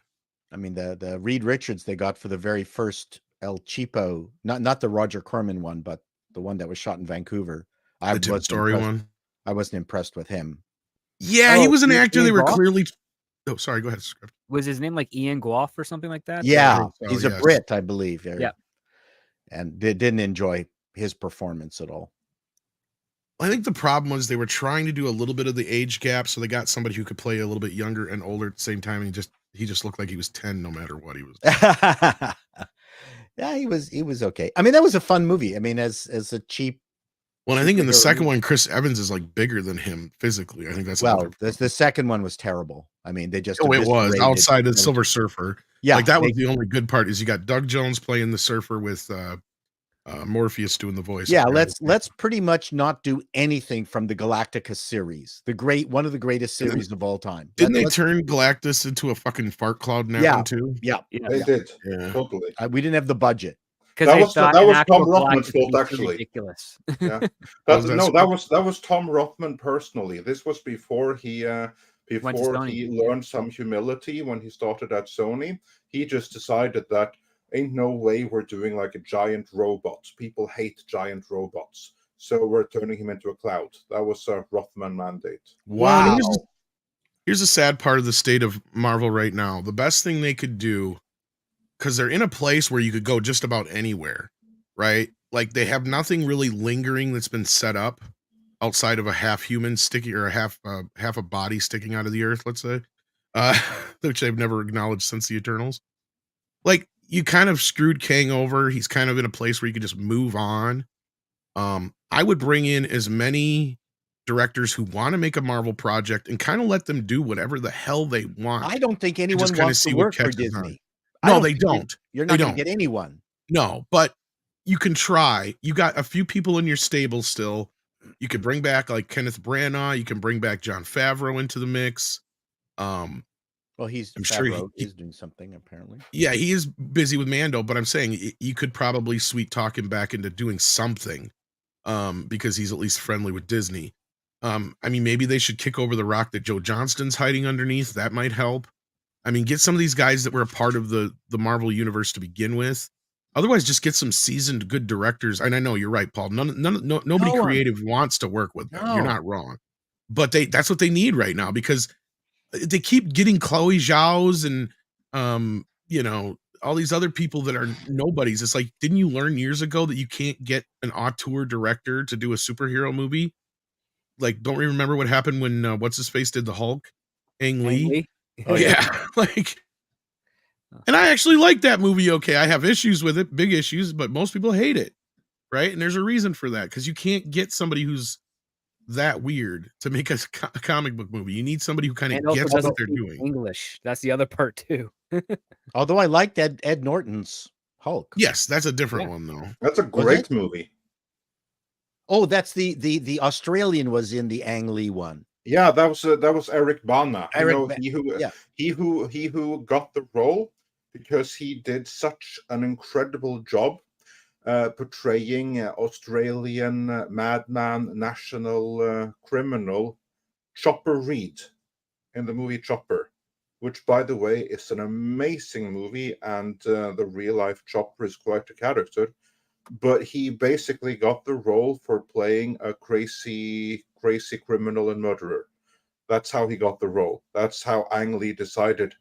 [SPEAKER 7] I mean, the Reed Richards they got for the very first El Cheapo, not the Roger Corman one, but the one that was shot in Vancouver.
[SPEAKER 1] The Tim Story one.
[SPEAKER 7] I wasn't impressed with him.
[SPEAKER 1] Yeah, he was an actor. They were clearly. Oh, sorry. Go ahead. Script.
[SPEAKER 4] Was his name like Ian Goff or something like that?
[SPEAKER 7] Yeah, he's a Brit, I believe.
[SPEAKER 4] Yeah,
[SPEAKER 7] and they didn't enjoy his performance at all.
[SPEAKER 1] I think the problem was they were trying to do a little bit of the age gap, so they got somebody who could play a little bit younger and older at the same time. And he just looked like he was 10 no matter what he was doing.
[SPEAKER 7] Yeah, he was okay. I mean, that was a fun movie. I mean, as a cheap.
[SPEAKER 1] Well, I think in the second one, Chris Evans is like bigger than him physically. I think that's
[SPEAKER 7] the second one was terrible. I mean, they just
[SPEAKER 1] it was outside of the Silver Surfer.
[SPEAKER 7] Yeah,
[SPEAKER 1] like that was the only good part. Is you got Doug Jones playing the Surfer with Morpheus doing the voice.
[SPEAKER 7] Yeah, let's pretty much not do anything from the Galactica series, one of the greatest series of all time.
[SPEAKER 1] Didn't they turn Galactus into a fucking fart cloud now too?
[SPEAKER 7] Yeah,
[SPEAKER 2] they did. Yeah. Totally.
[SPEAKER 7] We didn't have the budget.
[SPEAKER 2] That was Tom Rothman's fault, actually.
[SPEAKER 4] Ridiculous.
[SPEAKER 2] Yeah, that was Tom Rothman personally. This was before he learned some humility when he started at Sony. He just decided that ain't no way we're doing like a giant robot. People hate giant robots, so we're turning him into a cloud. That was a Rothman mandate.
[SPEAKER 7] Wow.
[SPEAKER 1] Here's a sad part of the state of Marvel right now. The best thing they could do, because they're in a place where you could go just about anywhere, right? Like they have nothing really lingering that's been set up outside of a half human sticking or a half a body sticking out of the earth, let's say, which I've never acknowledged since the Eternals. Like you kind of screwed Kang over. He's kind of in a place where you could just move on. I would bring in as many directors who want to make a Marvel project and kind of let them do whatever the hell they want.
[SPEAKER 7] I don't think anyone wants to work for Disney.
[SPEAKER 1] No, they don't.
[SPEAKER 7] You're not going to get anyone.
[SPEAKER 1] No, but you can try. You got a few people in your stable still. You could bring back like Kenneth Branagh. You can bring back Jon Favreau into the mix.
[SPEAKER 7] Well, I'm sure he's doing something apparently.
[SPEAKER 1] Yeah, he is busy with Mando, but I'm saying you could probably sweet talk him back into doing something, because he's at least friendly with Disney. I mean, maybe they should kick over the rock that Joe Johnston's hiding underneath. That might help. I mean, get some of these guys that were a part of the Marvel universe to begin with. Otherwise, just get some seasoned, good directors. And I know you're right, Paul. Nobody creative wants to work with them. No. You're not wrong. But that's what they need right now, because they keep getting Chloe Zhao's and you know, all these other people that are nobodies. It's like, didn't you learn years ago that you can't get an auteur director to do a superhero movie? Like, don't you remember what happened when what's his face did the Hulk? Ang Lee. Oh yeah, like. And I actually like that movie. Okay, I have issues with it, big issues, but most people hate it, right? And there's a reason for that, because you can't get somebody who's that weird to make a comic book movie. You need somebody who kind of gets what they're doing.
[SPEAKER 4] English. That's the other part too.
[SPEAKER 7] Although I liked Ed Norton's Hulk.
[SPEAKER 1] Yes, that's a different one though.
[SPEAKER 2] That's a great movie.
[SPEAKER 7] Oh, that's the Australian was in the Ang Lee one.
[SPEAKER 2] Yeah, that was Eric Bana.
[SPEAKER 7] Eric,
[SPEAKER 2] he who got the role because he did such an incredible job portraying Australian madman, national criminal Chopper Reed in the movie Chopper, which, by the way, is an amazing movie, and the real life Chopper is quite a character. But he basically got the role for playing a crazy criminal and murderer. That's how he got the role. That's how Ang Lee decided,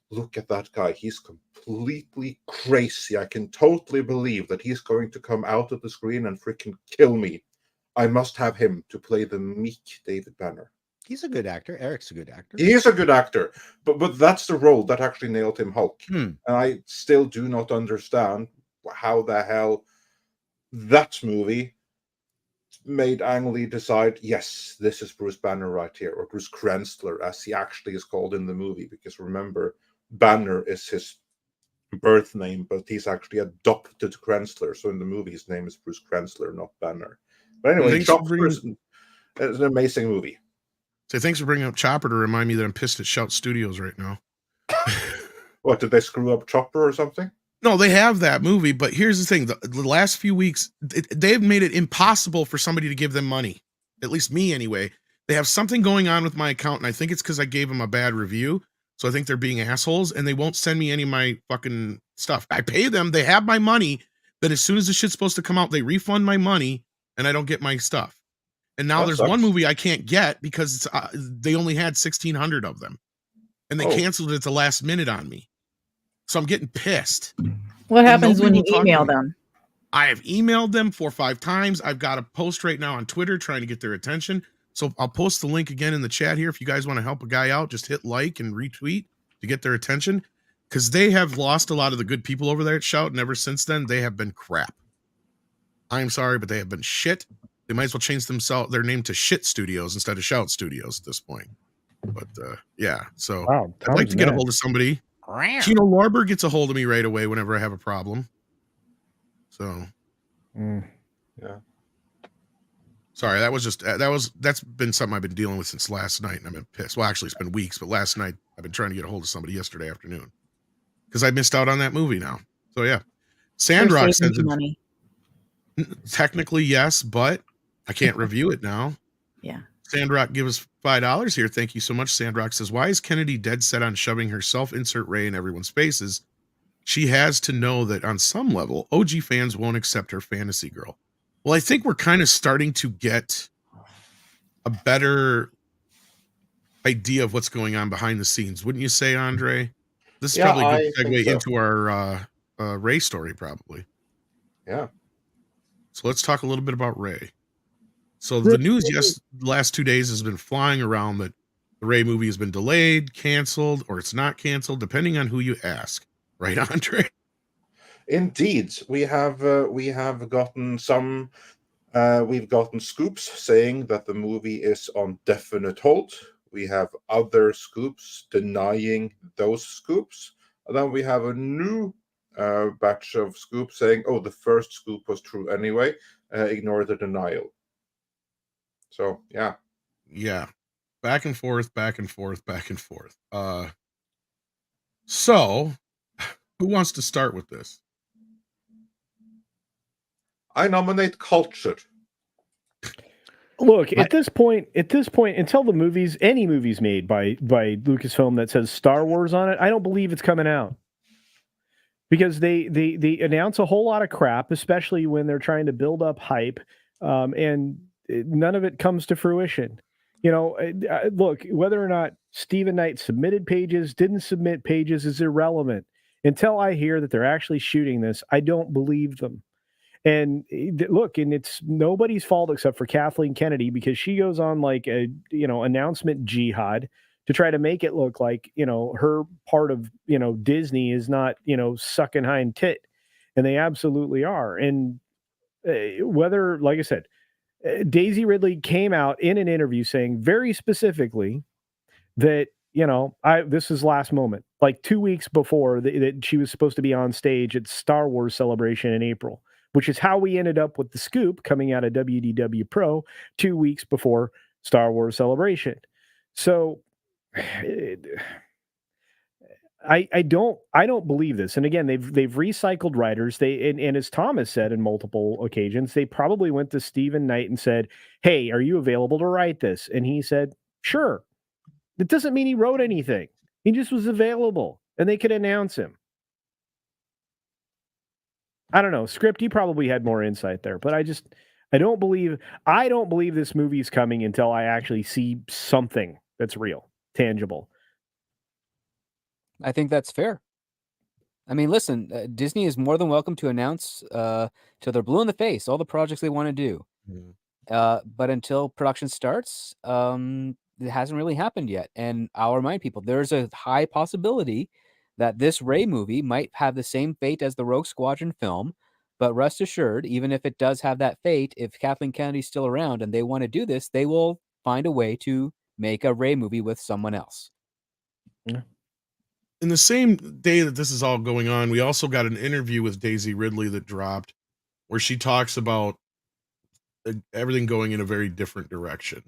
[SPEAKER 2] look at that guy. He's completely crazy. I can totally believe that he's going to come out of the screen and freaking kill me. I must have him to play the meek David Banner.
[SPEAKER 7] He's a good actor. Eric's a good actor.
[SPEAKER 2] He is a good actor. But that's the role that actually nailed him Hulk. And I still do not understand how the hell that movie made Ang Lee decide, yes, this is Bruce Banner right here, or Bruce Krensler, as he actually is called in the movie. Because remember, Banner is his birth name, but he's actually adopted Krensler. So in the movie, his name is Bruce Krensler, not Banner. But anyway, Chopper is an amazing movie.
[SPEAKER 1] So thanks for bringing up Chopper to remind me that I'm pissed at Shout Studios right now.
[SPEAKER 2] What, did they screw up Chopper or something?
[SPEAKER 1] No, they have that movie, but here's the thing. The last few weeks, they've made it impossible for somebody to give them money. At least me, anyway. They have something going on with my account, and I think it's because I gave them a bad review. So I think they're being assholes, and they won't send me any of my fucking stuff. I pay them. They have my money. Then as soon as the shit's supposed to come out, they refund my money, and I don't get my stuff. And now there's one movie I can't get because it's, they only had 1,600 of them. And they canceled it at the last minute on me. So I'm getting pissed.
[SPEAKER 3] What happens when you email them?
[SPEAKER 1] I have emailed them 4 or 5 times. I've got a post right now on Twitter trying to get their attention. So I'll post the link again in the chat here. If you guys want to help a guy out, just hit like and retweet to get their attention. Because they have lost a lot of the good people over there at Shout. And ever since then, they have been crap. I'm sorry, but they have been shit. They might as well change their name to Shit Studios instead of Shout Studios at this point. But yeah, so
[SPEAKER 6] wow,
[SPEAKER 1] I'd like to get a hold of somebody. Tino Lorber gets a hold of me right away whenever I have a problem. So,
[SPEAKER 2] yeah.
[SPEAKER 1] Sorry, that's been something I've been dealing with since last night, and I've been pissed. Well, actually, it's been weeks, but last night I've been trying to get a hold of somebody yesterday afternoon because I missed out on that movie now. So yeah, Sandrock sends money. Technically, yes, but I can't review it now.
[SPEAKER 3] Yeah.
[SPEAKER 1] Sandrock give us $5 here. Thank you so much. Sandrock says, why is Kennedy dead set on shoving her self-insert Rey in everyone's faces? She has to know that on some level, OG fans won't accept her fantasy girl. Well, I think we're kind of starting to get a better idea of what's going on behind the scenes. Wouldn't you say, Andre? This is probably a good segue into our Rey story, probably.
[SPEAKER 2] Yeah.
[SPEAKER 1] So let's talk a little bit about Rey. So the news, the last 2 days has been flying around that the Rey movie has been delayed, canceled, or it's not canceled, depending on who you ask. Right, Andre?
[SPEAKER 2] Indeed, we have gotten some. We've gotten scoops saying that the movie is on definite hold. We have other scoops denying those scoops. And then we have a new batch of scoops saying, "Oh, the first scoop was true anyway. Ignore the denial." So yeah, back and forth, back and forth, back and forth.
[SPEAKER 1] So who wants to start with this?
[SPEAKER 2] I nominate Cultured.
[SPEAKER 6] Look, at this point, until the movies, any movies made by Lucasfilm that says Star Wars on it, I don't believe it's coming out. Because they announce a whole lot of crap, especially when they're trying to build up hype, and none of it comes to fruition. You know, look, whether or not Stephen Knight submitted pages, didn't submit pages is irrelevant. Until I hear that they're actually shooting this, I don't believe them. And look, and it's nobody's fault except for Kathleen Kennedy, because she goes on like a announcement jihad to try to make it look like her part of Disney is not sucking hind tit, and they absolutely are. And whether, like I said, Daisy Ridley came out in an interview saying very specifically that this is last moment, like 2 weeks before that she was supposed to be on stage at Star Wars Celebration in April, which is how we ended up with the scoop coming out of WDW Pro 2 weeks before Star Wars Celebration. So I don't believe this. And again, they've recycled writers. And as Thomas said in multiple occasions, they probably went to Stephen Knight and said, "Hey, are you available to write this?" And he said, "Sure." That doesn't mean he wrote anything. He just was available, and they could announce him. I don't know. Script, you probably had more insight there, but I don't believe this movie's coming until I actually see something that's real, tangible.
[SPEAKER 4] I think that's fair. I mean, listen, Disney is more than welcome to announce till they're blue in the face all the projects they want to do. But until production starts, it hasn't really happened yet. And I'll remind people, there's a high possibility that this Rey movie might have the same fate as the Rogue Squadron film. But rest assured, even if it does have that fate, if Kathleen Kennedy's still around and they want to do this, they will find a way to make a Rey movie with someone else.
[SPEAKER 6] Yeah.
[SPEAKER 1] In the same day that this is all going on, we also got an interview with Daisy Ridley that dropped where she talks about everything going in a very different direction.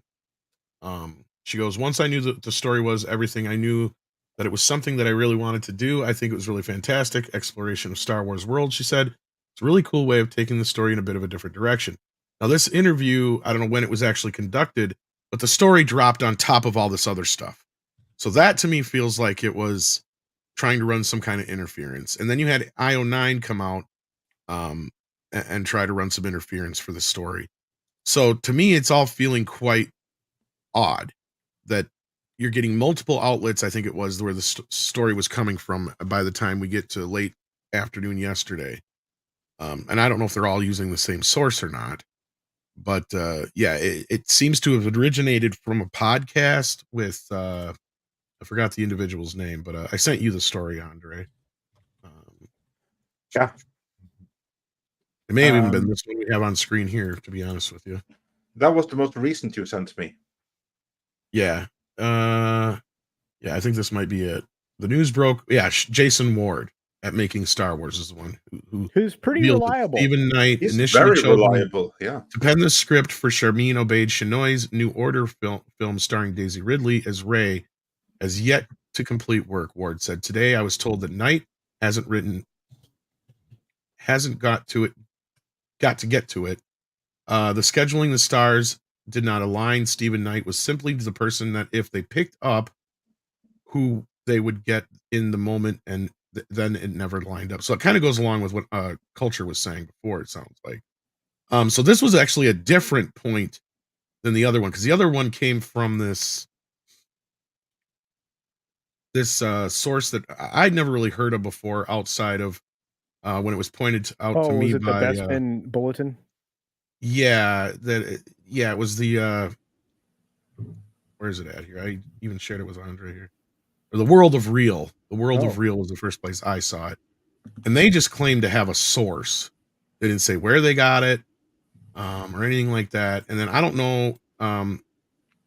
[SPEAKER 1] She goes, "Once I knew that the story was everything, I knew that it was something that I really wanted to do. I think it was really fantastic exploration of Star Wars world." She said, "It's a really cool way of taking the story in a bit of a different direction." Now, this interview, I don't know when it was actually conducted, but the story dropped on top of all this other stuff. So that to me feels like it was trying to run some kind of interference. And then you had IO9 come out and try to run some interference for the story. So to me, it's all feeling quite odd that you're getting multiple outlets. I think it was where the story was coming from by the time we get to late afternoon yesterday. And I don't know if they're all using the same source or not, but yeah, it seems to have originated from a podcast with, I forgot the individual's name, but I sent you the story, Andre.
[SPEAKER 2] Yeah.
[SPEAKER 1] It may have even been this one we have on screen here, to be honest with you.
[SPEAKER 2] That was the most recent you sent me.
[SPEAKER 1] Yeah. Yeah, I think this might be it. The news broke. Yeah, Jason Ward at Making Star Wars is the one
[SPEAKER 6] who's pretty reliable.
[SPEAKER 1] Stephen Knight
[SPEAKER 2] He's
[SPEAKER 1] initially
[SPEAKER 2] very reliable, yeah.
[SPEAKER 1] to pen the script for Sharmeen Obaid-Chinoy's New Order film starring Daisy Ridley as Rey has yet to complete work, Ward said. "Today I was told that Knight hasn't got to get to it. The scheduling the stars did not align. Stephen Knight was simply the person that if they picked up who they would get in the moment, and then it never lined up." So it kind of goes along with what Culture was saying before, it sounds like. So this was actually a different point than the other one, because the other one came from this source that I'd never really heard of before outside of when it was pointed out to me
[SPEAKER 6] was it
[SPEAKER 1] by
[SPEAKER 6] the Bestman Bulletin?
[SPEAKER 1] Yeah, it was the where is it at here? I even shared it with Andre here. Or the World of Real. The World of Real was the first place I saw it. And they just claimed to have a source. They didn't say where they got it, or anything like that. And then I don't know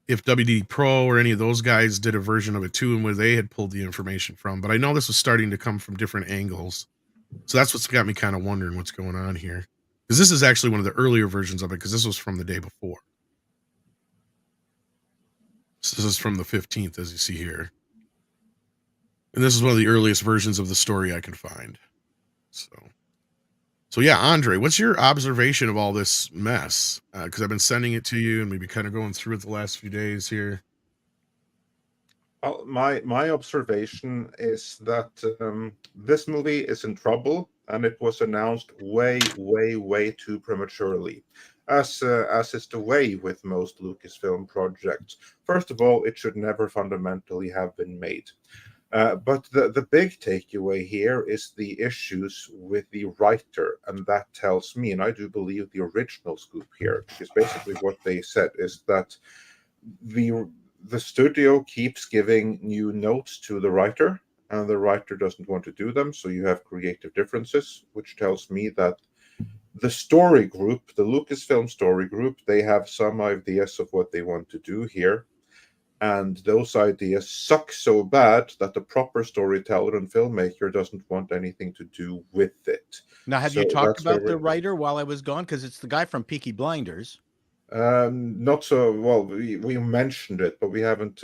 [SPEAKER 1] if WD Pro or any of those guys did a version of it too, and where they had pulled the information from. But I know this was starting to come from different angles. So that's what's got me kind of wondering what's going on here. Because this is actually one of the earlier versions of it, because this was from the day before. So this is from the 15th, as you see here. And this is one of the earliest versions of the story I can find. So yeah, Andre, what's your observation of all this mess? Because I've been sending it to you, and we've been kind of going through it the last few days here.
[SPEAKER 2] Well, my observation is that this movie is in trouble, and it was announced way too prematurely, as is the way with most Lucasfilm projects. First of all, it should never fundamentally have been made. But the big takeaway here is the issues with the writer, and that tells me, and I do believe the original scoop here, because basically what they said is that the studio keeps giving new notes to the writer, and the writer doesn't want to do them, so you have creative differences, which tells me that the story group, the Lucasfilm story group, they have some ideas of what they want to do here, and those ideas suck so bad that the proper storyteller and filmmaker doesn't want anything to do with it.
[SPEAKER 7] Now, have you talked about the writer while I was gone? Because it's the guy from Peaky Blinders.
[SPEAKER 2] Not so well. We mentioned it, but we haven't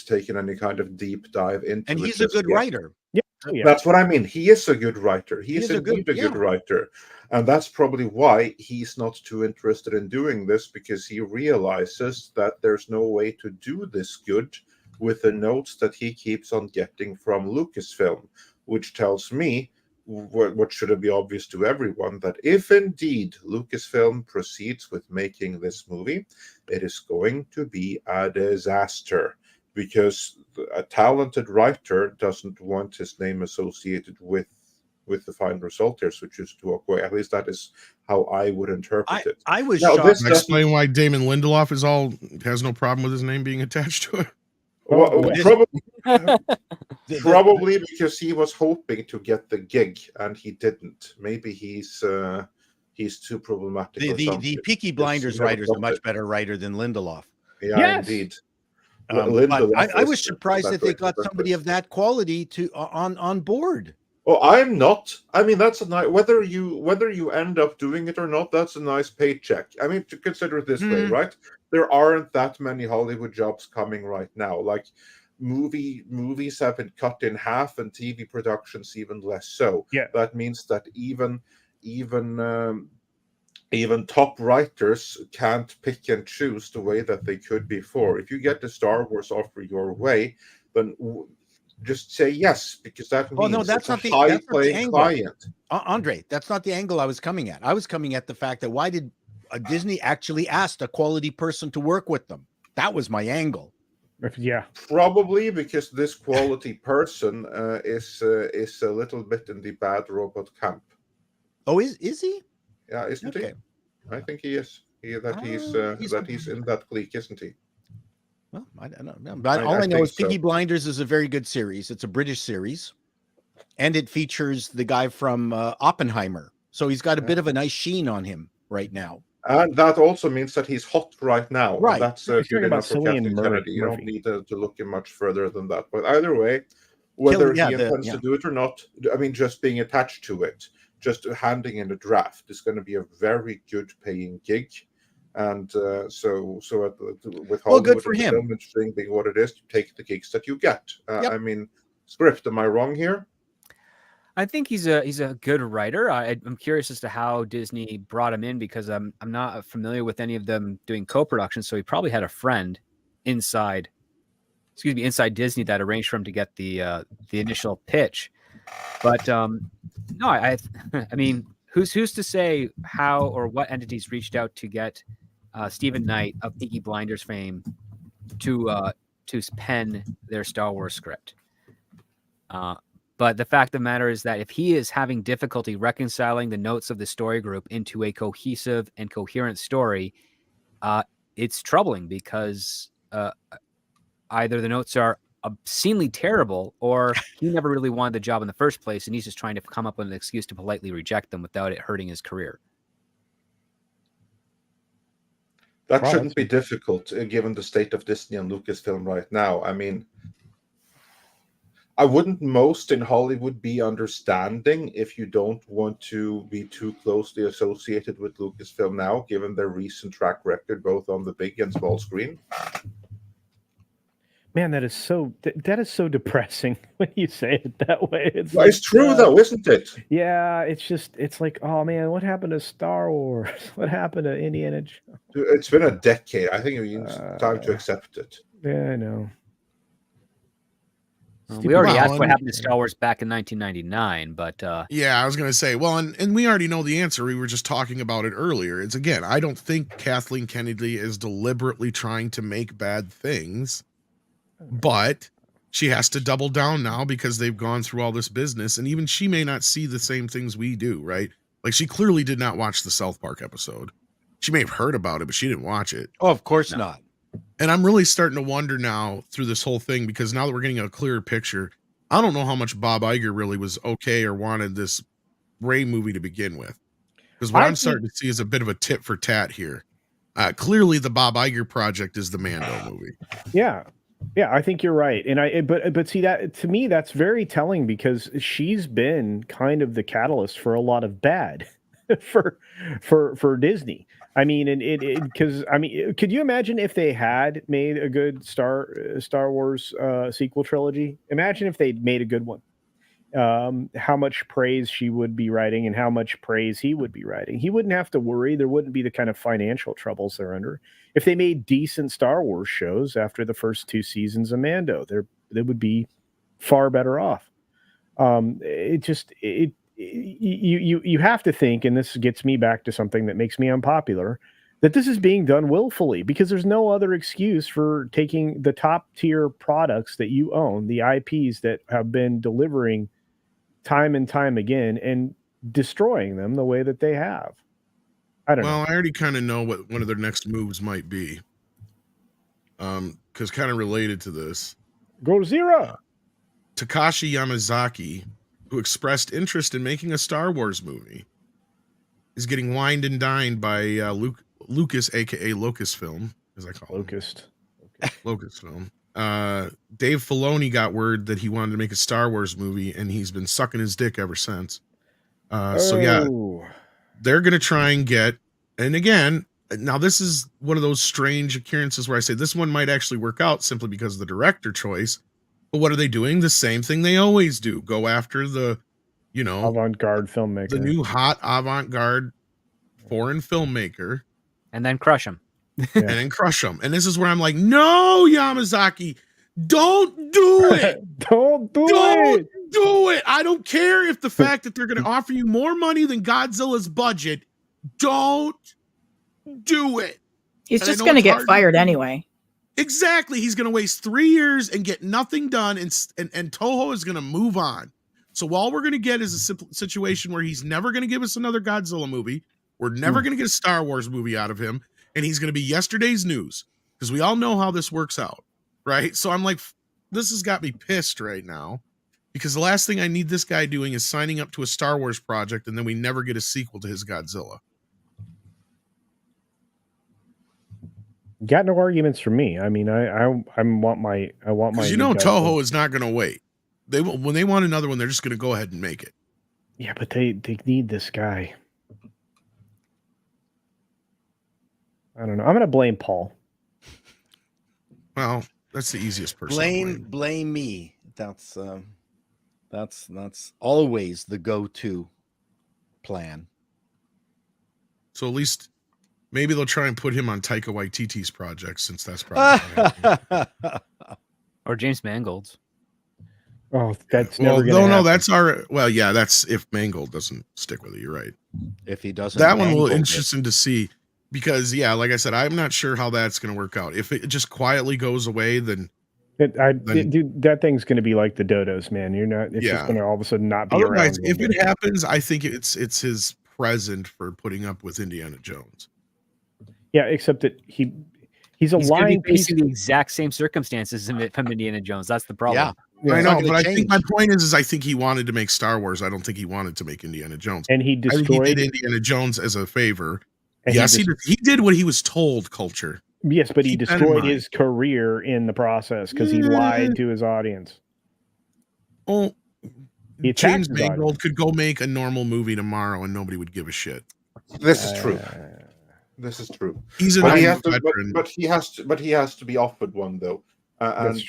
[SPEAKER 2] taken any kind of deep dive into it.
[SPEAKER 7] And he's a good writer.
[SPEAKER 6] Yeah.
[SPEAKER 2] That's what I mean. He is a good writer. He is indeed a good writer. And that's probably why he's not too interested in doing this, because he realizes that there's no way to do this good with the notes that he keeps on getting from Lucasfilm, which tells me what should be obvious to everyone, that if indeed Lucasfilm proceeds with making this movie, it is going to be a disaster, because a talented writer doesn't want his name associated with the final result here, which is to walk away. At least that is how I would interpret it.
[SPEAKER 7] I was
[SPEAKER 2] now,
[SPEAKER 7] shocked.
[SPEAKER 9] Explain why Damon Lindelof has no problem with his name being attached to it.
[SPEAKER 2] Well, probably because he was hoping to get the gig and he didn't. Maybe he's too problematic.
[SPEAKER 7] The Peaky Blinders writer is a much better writer than Lindelof.
[SPEAKER 2] Yeah,
[SPEAKER 6] yes.
[SPEAKER 2] Indeed.
[SPEAKER 7] But I was surprised that they got somebody of that quality on board.
[SPEAKER 2] Oh, I'm not. I mean, that's a nice, whether you end up doing it or not, that's a nice paycheck. I mean, to consider it this way, right? There aren't that many Hollywood jobs coming right now. Like movies have been cut in half, and TV productions even less so.
[SPEAKER 6] Yeah.
[SPEAKER 2] That means that even top writers can't pick and choose the way that they could before. If you get the Star Wars offer your way, then just say yes, because that means
[SPEAKER 7] that's not the
[SPEAKER 2] high-paying client.
[SPEAKER 7] Andre, that's not the angle I was coming at. I was coming at the fact that why did Disney actually ask a quality person to work with them? That was my angle.
[SPEAKER 6] Yeah,
[SPEAKER 2] probably because this quality person is a little bit in the bad robot camp.
[SPEAKER 7] Oh, is he?
[SPEAKER 2] Yeah, isn't he? I think he is. He's in that clique, isn't he?
[SPEAKER 7] Well, I don't know. But all I know is Peaky Blinders is a very good series. It's a British series, and it features the guy from Oppenheimer. So he's got a bit of a nice sheen on him right now.
[SPEAKER 2] And that also means that he's hot right now.
[SPEAKER 7] Right.
[SPEAKER 2] That's good enough for Kathleen Kennedy. You don't need to look much further than that. But either way, whether he intends to do it or not, I mean, just being attached to it, just handing in a draft is going to be a very good paying gig. And so with Hollywood,
[SPEAKER 7] good for him.
[SPEAKER 2] Film industry being what it is, you take the gigs that you get. I mean, script, am I wrong here?
[SPEAKER 4] I think he's a good writer. I'm curious as to how Disney brought him in, because I'm not familiar with any of them doing co-production. So he probably had a friend inside Disney that arranged for him to get the initial pitch. But no, I mean, who's to say how or what entities reached out to get Stephen Knight of Peaky Blinders fame to pen their Star Wars script? But the fact of the matter is that if he is having difficulty reconciling the notes of the story group into a cohesive and coherent story, it's troubling, because either the notes are obscenely terrible, or he never really wanted the job in the first place, and he's just trying to come up with an excuse to politely reject them without it hurting his career.
[SPEAKER 2] That shouldn't be difficult, given the state of Disney and Lucasfilm right now. I mean, I wouldn't most in Hollywood be understanding if you don't want to be too closely associated with Lucasfilm now, given their recent track record, both on the big and small screen.
[SPEAKER 6] Man, that is so depressing when you say it that way.
[SPEAKER 2] It's true, though, isn't it?
[SPEAKER 6] Yeah, it's like, oh man, what happened to Star Wars? What happened to Indiana Jones?
[SPEAKER 2] It's been a decade. I think it's time to accept it.
[SPEAKER 6] Yeah, I know.
[SPEAKER 4] We already asked what happened to Star Wars back in 1999, but
[SPEAKER 9] yeah, I was going to say, well, and we already know the answer. We were just talking about it earlier. It's, again, I don't think Kathleen Kennedy is deliberately trying to make bad things, but she has to double down now because they've gone through all this business, and even she may not see the same things we do, right? Like, she clearly did not watch the South Park episode. She may have heard about it, but she didn't watch it.
[SPEAKER 7] Oh, of course not.
[SPEAKER 9] And I'm really starting to wonder now through this whole thing, because now that we're getting a clearer picture, I don't know how much Bob Iger really was okay or wanted this Rey movie to begin with. Because what I'm starting to see is a bit of a tit for tat here. Clearly, the Bob Iger project is the Mando movie.
[SPEAKER 6] Yeah, I think you're right. And but see, that to me, that's very telling, because she's been kind of the catalyst for a lot of bad for Disney. I mean, and because I mean, could you imagine if they had made a good Star Wars sequel trilogy? Imagine if they'd made a good one. How much praise she would be writing and how much praise he would be writing. He wouldn't have to worry. There wouldn't be the kind of financial troubles they're under. If they made decent Star Wars shows after the first 2 seasons of Mando, they would be far better off. You have to think, and this gets me back to something that makes me unpopular, that this is being done willfully, because there's no other excuse for taking the top tier products that you own, the IPs that have been delivering time and time again, and destroying them the way that they have. I don't know.
[SPEAKER 9] Well, I already kind of know what one of their next moves might be. Because kind of related to this.
[SPEAKER 6] Gojira!
[SPEAKER 9] Takashi Yamazaki, who expressed interest in making a Star Wars movie, is getting wined and dined by Lucas, aka Lucasfilm, as I call him. Lucasfilm. Dave Filoni got word that he wanted to make a Star Wars movie, and he's been sucking his dick ever since. So yeah, they're gonna try and get. And again, now this is one of those strange occurrences where I say this one might actually work out simply because of the director choice. But what are they doing? The same thing they always do: go after the,
[SPEAKER 6] avant-garde filmmaker,
[SPEAKER 9] the new hot avant-garde foreign filmmaker,
[SPEAKER 4] and then crush them.
[SPEAKER 9] And then crush them. And this is where I'm like, no, Yamazaki, don't do it.
[SPEAKER 6] Don't do
[SPEAKER 9] it. I don't care if the fact that they're going to offer you more money than Godzilla's budget. Don't do it.
[SPEAKER 3] He's just going to get fired anyway.
[SPEAKER 9] Exactly. He's going to waste 3 years and get nothing done, and Toho is going to move on. So all we're going to get is a simple situation where he's never going to give us another Godzilla movie. We're never going to get a Star Wars movie out of him, and he's going to be yesterday's news, because we all know how this works out, right? So I'm like, this has got me pissed right now, because the last thing I need this guy doing is signing up to a Star Wars project, and then we never get a sequel to his Godzilla.
[SPEAKER 6] Got no arguments from me. I mean, I want my.
[SPEAKER 9] Because Toho is not going to wait. When they want another one, they're just going to go ahead and make it.
[SPEAKER 6] Yeah, but they need this guy. I don't know. I'm going to blame Paul.
[SPEAKER 9] Well, that's the easiest person.
[SPEAKER 7] Blame me. That's always the go-to plan.
[SPEAKER 9] So at least maybe they'll try and put him on Taika Waititi's project, since that's probably
[SPEAKER 4] or James Mangold's.
[SPEAKER 6] Oh, that's never gonna happen.
[SPEAKER 9] No, that's our. Well, yeah, that's if Mangold doesn't stick with it. You're right.
[SPEAKER 7] If he doesn't,
[SPEAKER 9] that one will be interesting to see, because yeah, like I said, I'm not sure how that's going to work out. If it just quietly goes away, then
[SPEAKER 6] dude, that thing's going to be like the Dodos, man. You're not. It's just going to all of a sudden not be
[SPEAKER 9] Otherwise,
[SPEAKER 6] around.
[SPEAKER 9] If it happens, I think it's his present for putting up with Indiana Jones.
[SPEAKER 6] Yeah, except that he's a lying piece.
[SPEAKER 4] Facing the exact same circumstances from Indiana Jones. That's the problem.
[SPEAKER 9] Yeah, I know, but I think my point is I think he wanted to make Star Wars. I don't think he wanted to make Indiana Jones.
[SPEAKER 6] And he destroyed.
[SPEAKER 9] He did Indiana Jones as a favor. Yes, he did what he was told. Culture.
[SPEAKER 6] Yes, but he destroyed his career in the process because he lied to his audience.
[SPEAKER 9] Oh, James Mangold could go make a normal movie tomorrow and nobody would give a shit.
[SPEAKER 2] This is true. This is true.
[SPEAKER 9] He's a veteran.
[SPEAKER 2] But he has to be offered one though. And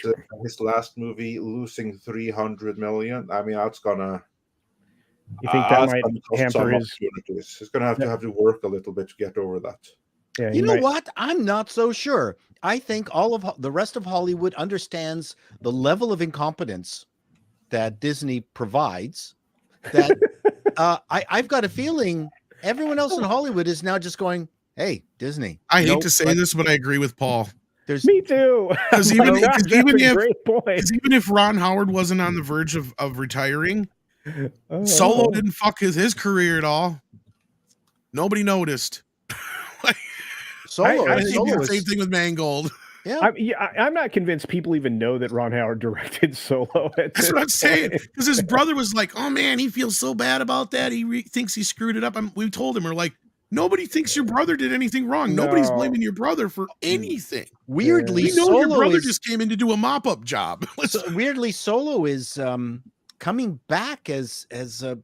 [SPEAKER 2] his last movie losing 300 million. I mean, that's gonna.
[SPEAKER 6] You think that might hamper his?
[SPEAKER 2] He's gonna have to work a little bit to get over that.
[SPEAKER 7] Yeah, you know what? I'm not so sure. I think all of the rest of Hollywood understands the level of incompetence that Disney provides. That I've got a feeling everyone else in Hollywood is now just going, "Hey, Disney."
[SPEAKER 9] I hate to say this, but I agree with Paul.
[SPEAKER 7] There's
[SPEAKER 6] Me too.
[SPEAKER 9] Because
[SPEAKER 6] My
[SPEAKER 9] even,
[SPEAKER 6] gosh,
[SPEAKER 9] cause
[SPEAKER 6] that's
[SPEAKER 9] even
[SPEAKER 6] a
[SPEAKER 9] if
[SPEAKER 6] great point.
[SPEAKER 9] 'cause even if Ron Howard wasn't on the verge of retiring, Solo didn't fuck his career at all. Nobody noticed. Like,
[SPEAKER 7] Solo.
[SPEAKER 9] I think
[SPEAKER 7] Solo
[SPEAKER 9] the same
[SPEAKER 7] is,
[SPEAKER 9] thing with Mangold.
[SPEAKER 7] yeah.
[SPEAKER 6] I'm not convinced people even know that Ron Howard directed Solo.
[SPEAKER 9] That's what I'm saying. Because his brother was like, "Oh man, he feels so bad about that. He thinks he screwed it up." We told him, we're like, nobody thinks your brother did anything wrong. Nobody's
[SPEAKER 6] No.
[SPEAKER 9] blaming your brother for anything.
[SPEAKER 7] Weirdly,
[SPEAKER 9] We know your
[SPEAKER 7] Solo
[SPEAKER 9] brother
[SPEAKER 7] is
[SPEAKER 9] just came in to do a mop up job.
[SPEAKER 7] weirdly Solo is coming back as a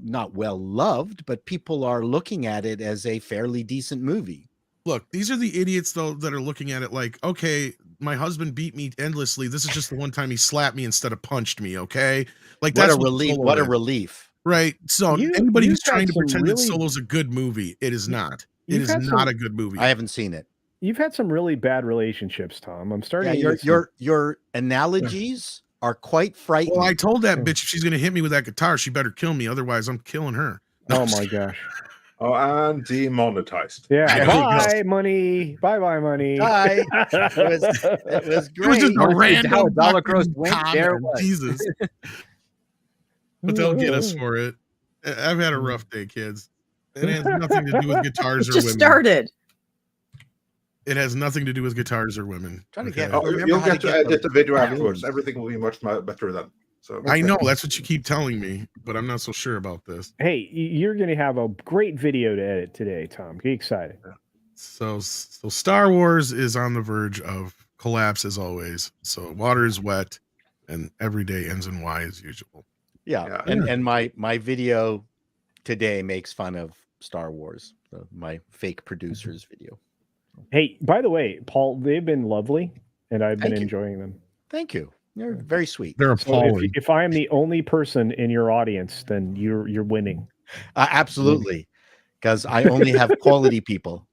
[SPEAKER 7] not well loved, but people are looking at it as a fairly decent movie.
[SPEAKER 9] Look, these are the idiots though that are looking at it like, okay, my husband beat me endlessly. This is just the one time he slapped me instead of punched me. Okay, like
[SPEAKER 7] What
[SPEAKER 9] that's
[SPEAKER 7] a relief!
[SPEAKER 9] Solo
[SPEAKER 7] What a
[SPEAKER 9] is.
[SPEAKER 7] relief!
[SPEAKER 9] Right. So anybody who's
[SPEAKER 6] you've had
[SPEAKER 9] trying to
[SPEAKER 6] some
[SPEAKER 9] pretend that
[SPEAKER 6] really-
[SPEAKER 9] Solo's a good movie, it is not. It
[SPEAKER 6] You've
[SPEAKER 9] is
[SPEAKER 6] had
[SPEAKER 9] not
[SPEAKER 6] some-
[SPEAKER 9] a good movie.
[SPEAKER 7] I haven't seen it.
[SPEAKER 6] You've had some really bad relationships, Tom. I'm starting.
[SPEAKER 7] Yeah,
[SPEAKER 6] to get
[SPEAKER 7] your analogies are quite frightening.
[SPEAKER 9] Well, I told that bitch if she's gonna hit me with that guitar, she better kill me. Otherwise, I'm killing her.
[SPEAKER 6] Oh my gosh.
[SPEAKER 2] Oh, and demonetized.
[SPEAKER 6] Yeah.
[SPEAKER 9] There you go.
[SPEAKER 6] Bye, money. Bye, money.
[SPEAKER 7] Bye. It was
[SPEAKER 9] It was
[SPEAKER 7] great.
[SPEAKER 9] just a
[SPEAKER 4] How
[SPEAKER 9] random
[SPEAKER 4] dollar
[SPEAKER 9] fucking
[SPEAKER 4] gross wink there
[SPEAKER 9] comment.
[SPEAKER 4] was.
[SPEAKER 9] Jesus. But they'll get us for it. I've had a rough day, kids. It has nothing to do with guitars
[SPEAKER 3] It
[SPEAKER 9] or
[SPEAKER 3] just
[SPEAKER 9] women.
[SPEAKER 3] started.
[SPEAKER 9] It has nothing to do with guitars or women.
[SPEAKER 7] Trying to
[SPEAKER 9] okay?
[SPEAKER 7] get-
[SPEAKER 2] Oh,
[SPEAKER 7] Remember
[SPEAKER 2] you'll
[SPEAKER 7] how to
[SPEAKER 2] get to
[SPEAKER 7] get
[SPEAKER 2] edit
[SPEAKER 7] the
[SPEAKER 2] the video
[SPEAKER 7] balloons.
[SPEAKER 2] afterwards. Everything will be much better then. So
[SPEAKER 9] I know that's what you keep telling me, but I'm not so sure about this.
[SPEAKER 6] Hey, you're going to have a great video to edit today, Tom. Get excited.
[SPEAKER 9] So Star Wars is on the verge of collapse as always. So water is wet, and every day ends in Y as usual.
[SPEAKER 7] Yeah,
[SPEAKER 2] Yeah.
[SPEAKER 7] and my video today makes fun of Star Wars, my fake producers video.
[SPEAKER 6] Hey, by the way, Paul, they've been lovely, and I've been
[SPEAKER 7] Thank you.
[SPEAKER 6] enjoying them.
[SPEAKER 7] Thank you. You're very sweet.
[SPEAKER 9] They're
[SPEAKER 6] So
[SPEAKER 9] appalling.
[SPEAKER 6] if I am the only person in your audience, then you're winning.
[SPEAKER 7] Absolutely, because I only have quality people.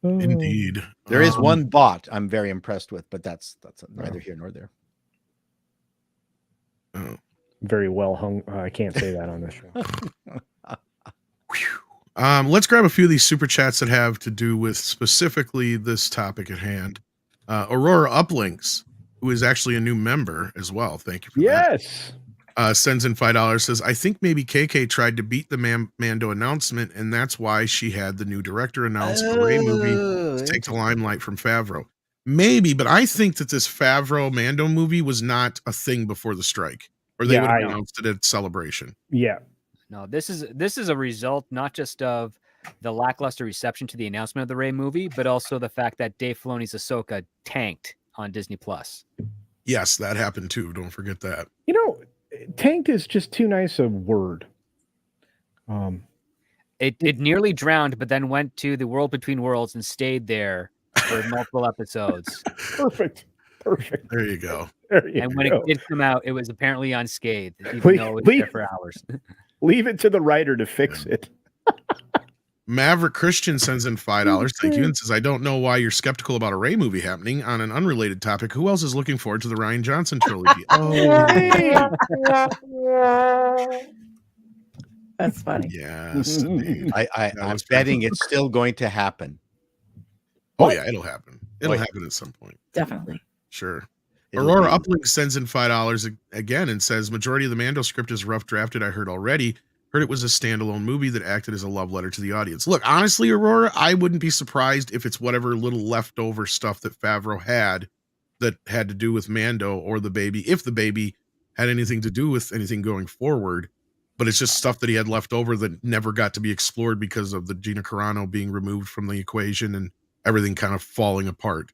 [SPEAKER 9] Indeed.
[SPEAKER 7] There is one bot I'm very impressed with, but that's neither here nor there.
[SPEAKER 9] Oh.
[SPEAKER 6] Very well hung. I can't say that on this show.
[SPEAKER 9] Let's grab a few of these super chats that have to do with specifically this topic at hand. Aurora Uplinks, who is actually a new member as well. Thank you for
[SPEAKER 6] Yes.
[SPEAKER 9] that. Sends in $5, says, I think maybe KK tried to beat the Mando announcement, and that's why she had the new director announce a Rey movie to take the limelight from Favreau. Maybe, but I think that this Favreau Mando movie was not a thing before the strike, or they
[SPEAKER 6] Yeah,
[SPEAKER 9] would have
[SPEAKER 6] I-
[SPEAKER 9] announced it at Celebration.
[SPEAKER 6] Yeah.
[SPEAKER 4] No, this is a result not just of the lackluster reception to the announcement of the Rey movie, but also the fact that Dave Filoni's Ahsoka tanked on Disney Plus.
[SPEAKER 9] Yes, that happened too. Don't forget that.
[SPEAKER 6] You know, tanked is just too nice a word.
[SPEAKER 4] It nearly drowned, but then went to the World Between Worlds and stayed there for multiple episodes.
[SPEAKER 6] Perfect.
[SPEAKER 9] There you go.
[SPEAKER 6] There you
[SPEAKER 4] And when
[SPEAKER 6] go.
[SPEAKER 4] it did come out, it was apparently unscathed, even though it was
[SPEAKER 6] Leave-
[SPEAKER 4] there for hours.
[SPEAKER 6] Leave it to the writer to fix it.
[SPEAKER 9] Maverick Christian sends in $5. Thank you. And says, I don't know why you're skeptical about a Rey movie happening on an unrelated topic. Who else is looking forward to the Rian Johnson trilogy?
[SPEAKER 3] That's funny.
[SPEAKER 9] Yes. Indeed.
[SPEAKER 7] I'm
[SPEAKER 9] was
[SPEAKER 7] betting it's still going to happen.
[SPEAKER 9] Oh, yeah, it'll happen. It'll
[SPEAKER 7] Oh, yeah.
[SPEAKER 9] happen at some point.
[SPEAKER 3] Definitely.
[SPEAKER 9] Sure.
[SPEAKER 7] It'll
[SPEAKER 9] Aurora
[SPEAKER 7] be-
[SPEAKER 9] Uplink sends in $5 again and says, majority of the Mando script is rough drafted. I heard already. Heard it was a standalone movie that acted as a love letter to the audience. Look, honestly, Aurora, I wouldn't be surprised if it's whatever little leftover stuff that Favreau had that had to do with Mando or the baby, if the baby had anything to do with anything going forward. But it's just stuff that he had left over that never got to be explored because of the Gina Carano being removed from the equation and everything kind of falling apart.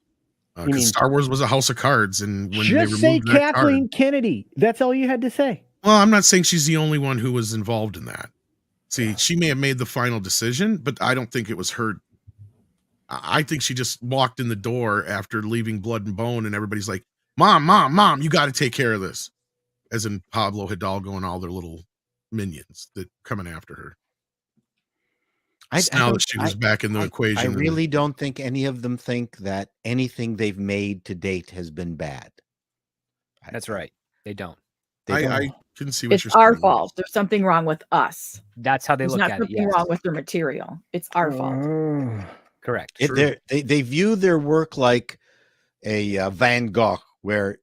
[SPEAKER 6] You
[SPEAKER 9] Because
[SPEAKER 6] mean-
[SPEAKER 9] Star Wars was a house of cards, and when they
[SPEAKER 6] Just say
[SPEAKER 9] removed that
[SPEAKER 6] Kathleen
[SPEAKER 9] card,
[SPEAKER 6] Kennedy. That's all you had to say.
[SPEAKER 9] well, I'm not saying she's the only one who was involved in that. See, she may have made the final decision, but I don't think it was her. I think she just walked in the door after leaving Blood and Bone, and everybody's like, Mom, you got to take care of this. As in Pablo Hidalgo and all their little minions that coming after her. Now that she was back in the equation.
[SPEAKER 7] I
[SPEAKER 9] and-
[SPEAKER 7] really don't think any of them think that anything they've made to date has been bad.
[SPEAKER 4] That's right. They don't.
[SPEAKER 9] I can see what
[SPEAKER 3] It's
[SPEAKER 9] you're
[SPEAKER 3] our
[SPEAKER 9] saying.
[SPEAKER 3] fault. There's something wrong with us.
[SPEAKER 4] That's how they
[SPEAKER 3] There's
[SPEAKER 4] look
[SPEAKER 3] not
[SPEAKER 4] at it.
[SPEAKER 3] something
[SPEAKER 4] Yes.
[SPEAKER 3] wrong with their material. It's our fault.
[SPEAKER 4] Correct.
[SPEAKER 7] They view their work like a Van Gogh, where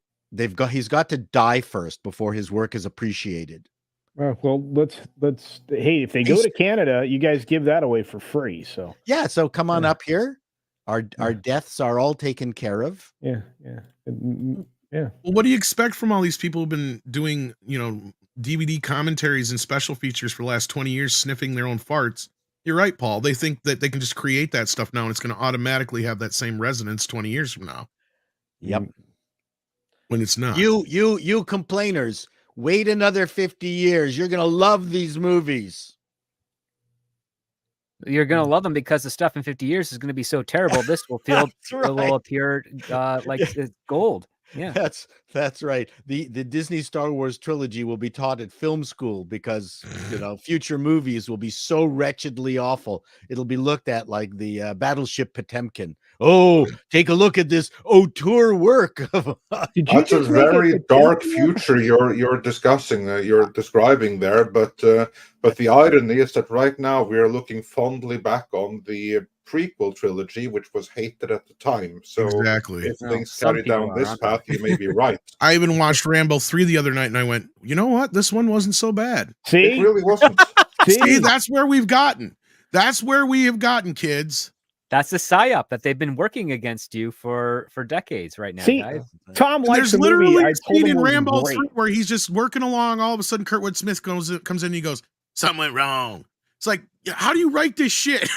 [SPEAKER 7] he's got to die first before his work is appreciated.
[SPEAKER 6] Well, let's. Hey, if they go to Canada, you guys give that away for free. So
[SPEAKER 7] yeah, so come on up here. Our deaths are all taken care of.
[SPEAKER 6] Yeah.
[SPEAKER 9] Well, what do you expect from all these people who've been doing, DVD commentaries and special features for the last 20 years, sniffing their own farts? You're right, Paul. They think that they can just create that stuff now and it's going to automatically have that same resonance 20 years from now.
[SPEAKER 7] Yep.
[SPEAKER 9] When it's not.
[SPEAKER 7] You complainers, wait another 50 years. You're going to love these movies.
[SPEAKER 4] You're going to love them because the stuff in 50 years is going to be so terrible. This will feel,
[SPEAKER 7] right.
[SPEAKER 4] it will appear like it's gold. Yeah,
[SPEAKER 7] that's right. The Disney Star Wars trilogy will be taught at film school because future movies will be so wretchedly awful. It'll be looked at like the Battleship Potemkin. Oh, take a look at this auteur work.
[SPEAKER 2] That's a very dark future you're discussing. You're describing there, but the irony is that right now we are looking fondly back on the prequel trilogy, which was hated at the time. So
[SPEAKER 9] exactly.
[SPEAKER 2] If things carry down this path, you may be right.
[SPEAKER 9] I even watched Rambo 3 the other night, and I went, you know what? This one wasn't so bad.
[SPEAKER 6] See,
[SPEAKER 2] it really wasn't.
[SPEAKER 9] See, that's where we've gotten. That's where we have gotten, kids.
[SPEAKER 4] That's the psyop that they've been working against you for decades right now.
[SPEAKER 6] See,
[SPEAKER 4] guys.
[SPEAKER 6] Tom likes
[SPEAKER 9] There's
[SPEAKER 6] the
[SPEAKER 9] literally
[SPEAKER 6] movie. I
[SPEAKER 9] a
[SPEAKER 6] told
[SPEAKER 9] scene
[SPEAKER 6] him
[SPEAKER 9] in
[SPEAKER 6] was
[SPEAKER 9] Rambo
[SPEAKER 6] great.
[SPEAKER 9] 3 where he's just working along. All of a sudden, Kurtwood Smith comes in, and he goes, "Something went wrong." It's like, how do you write this shit?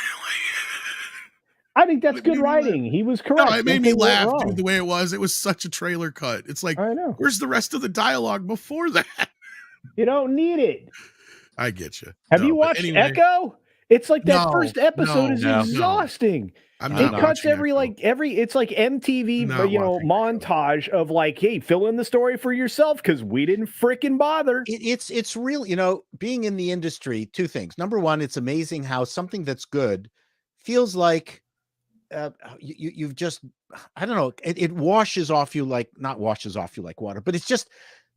[SPEAKER 6] I think that's good writing. He was correct.
[SPEAKER 9] No, it made me laugh, dude, the way it was. It was such a trailer cut. It's like,
[SPEAKER 6] I know.
[SPEAKER 9] Where's the rest of the dialogue before that?
[SPEAKER 6] You don't need it.
[SPEAKER 9] I get you.
[SPEAKER 6] Have you watched Echo? It's like that first episode is exhausting. It cuts every it's like MTV, montage of like, hey, fill in the story for yourself because we didn't freaking bother.
[SPEAKER 7] It's real, being in the industry. Two things. Number one, it's amazing how something that's good feels like you've just, I don't know, it washes off you like, not washes off you like water, but it's just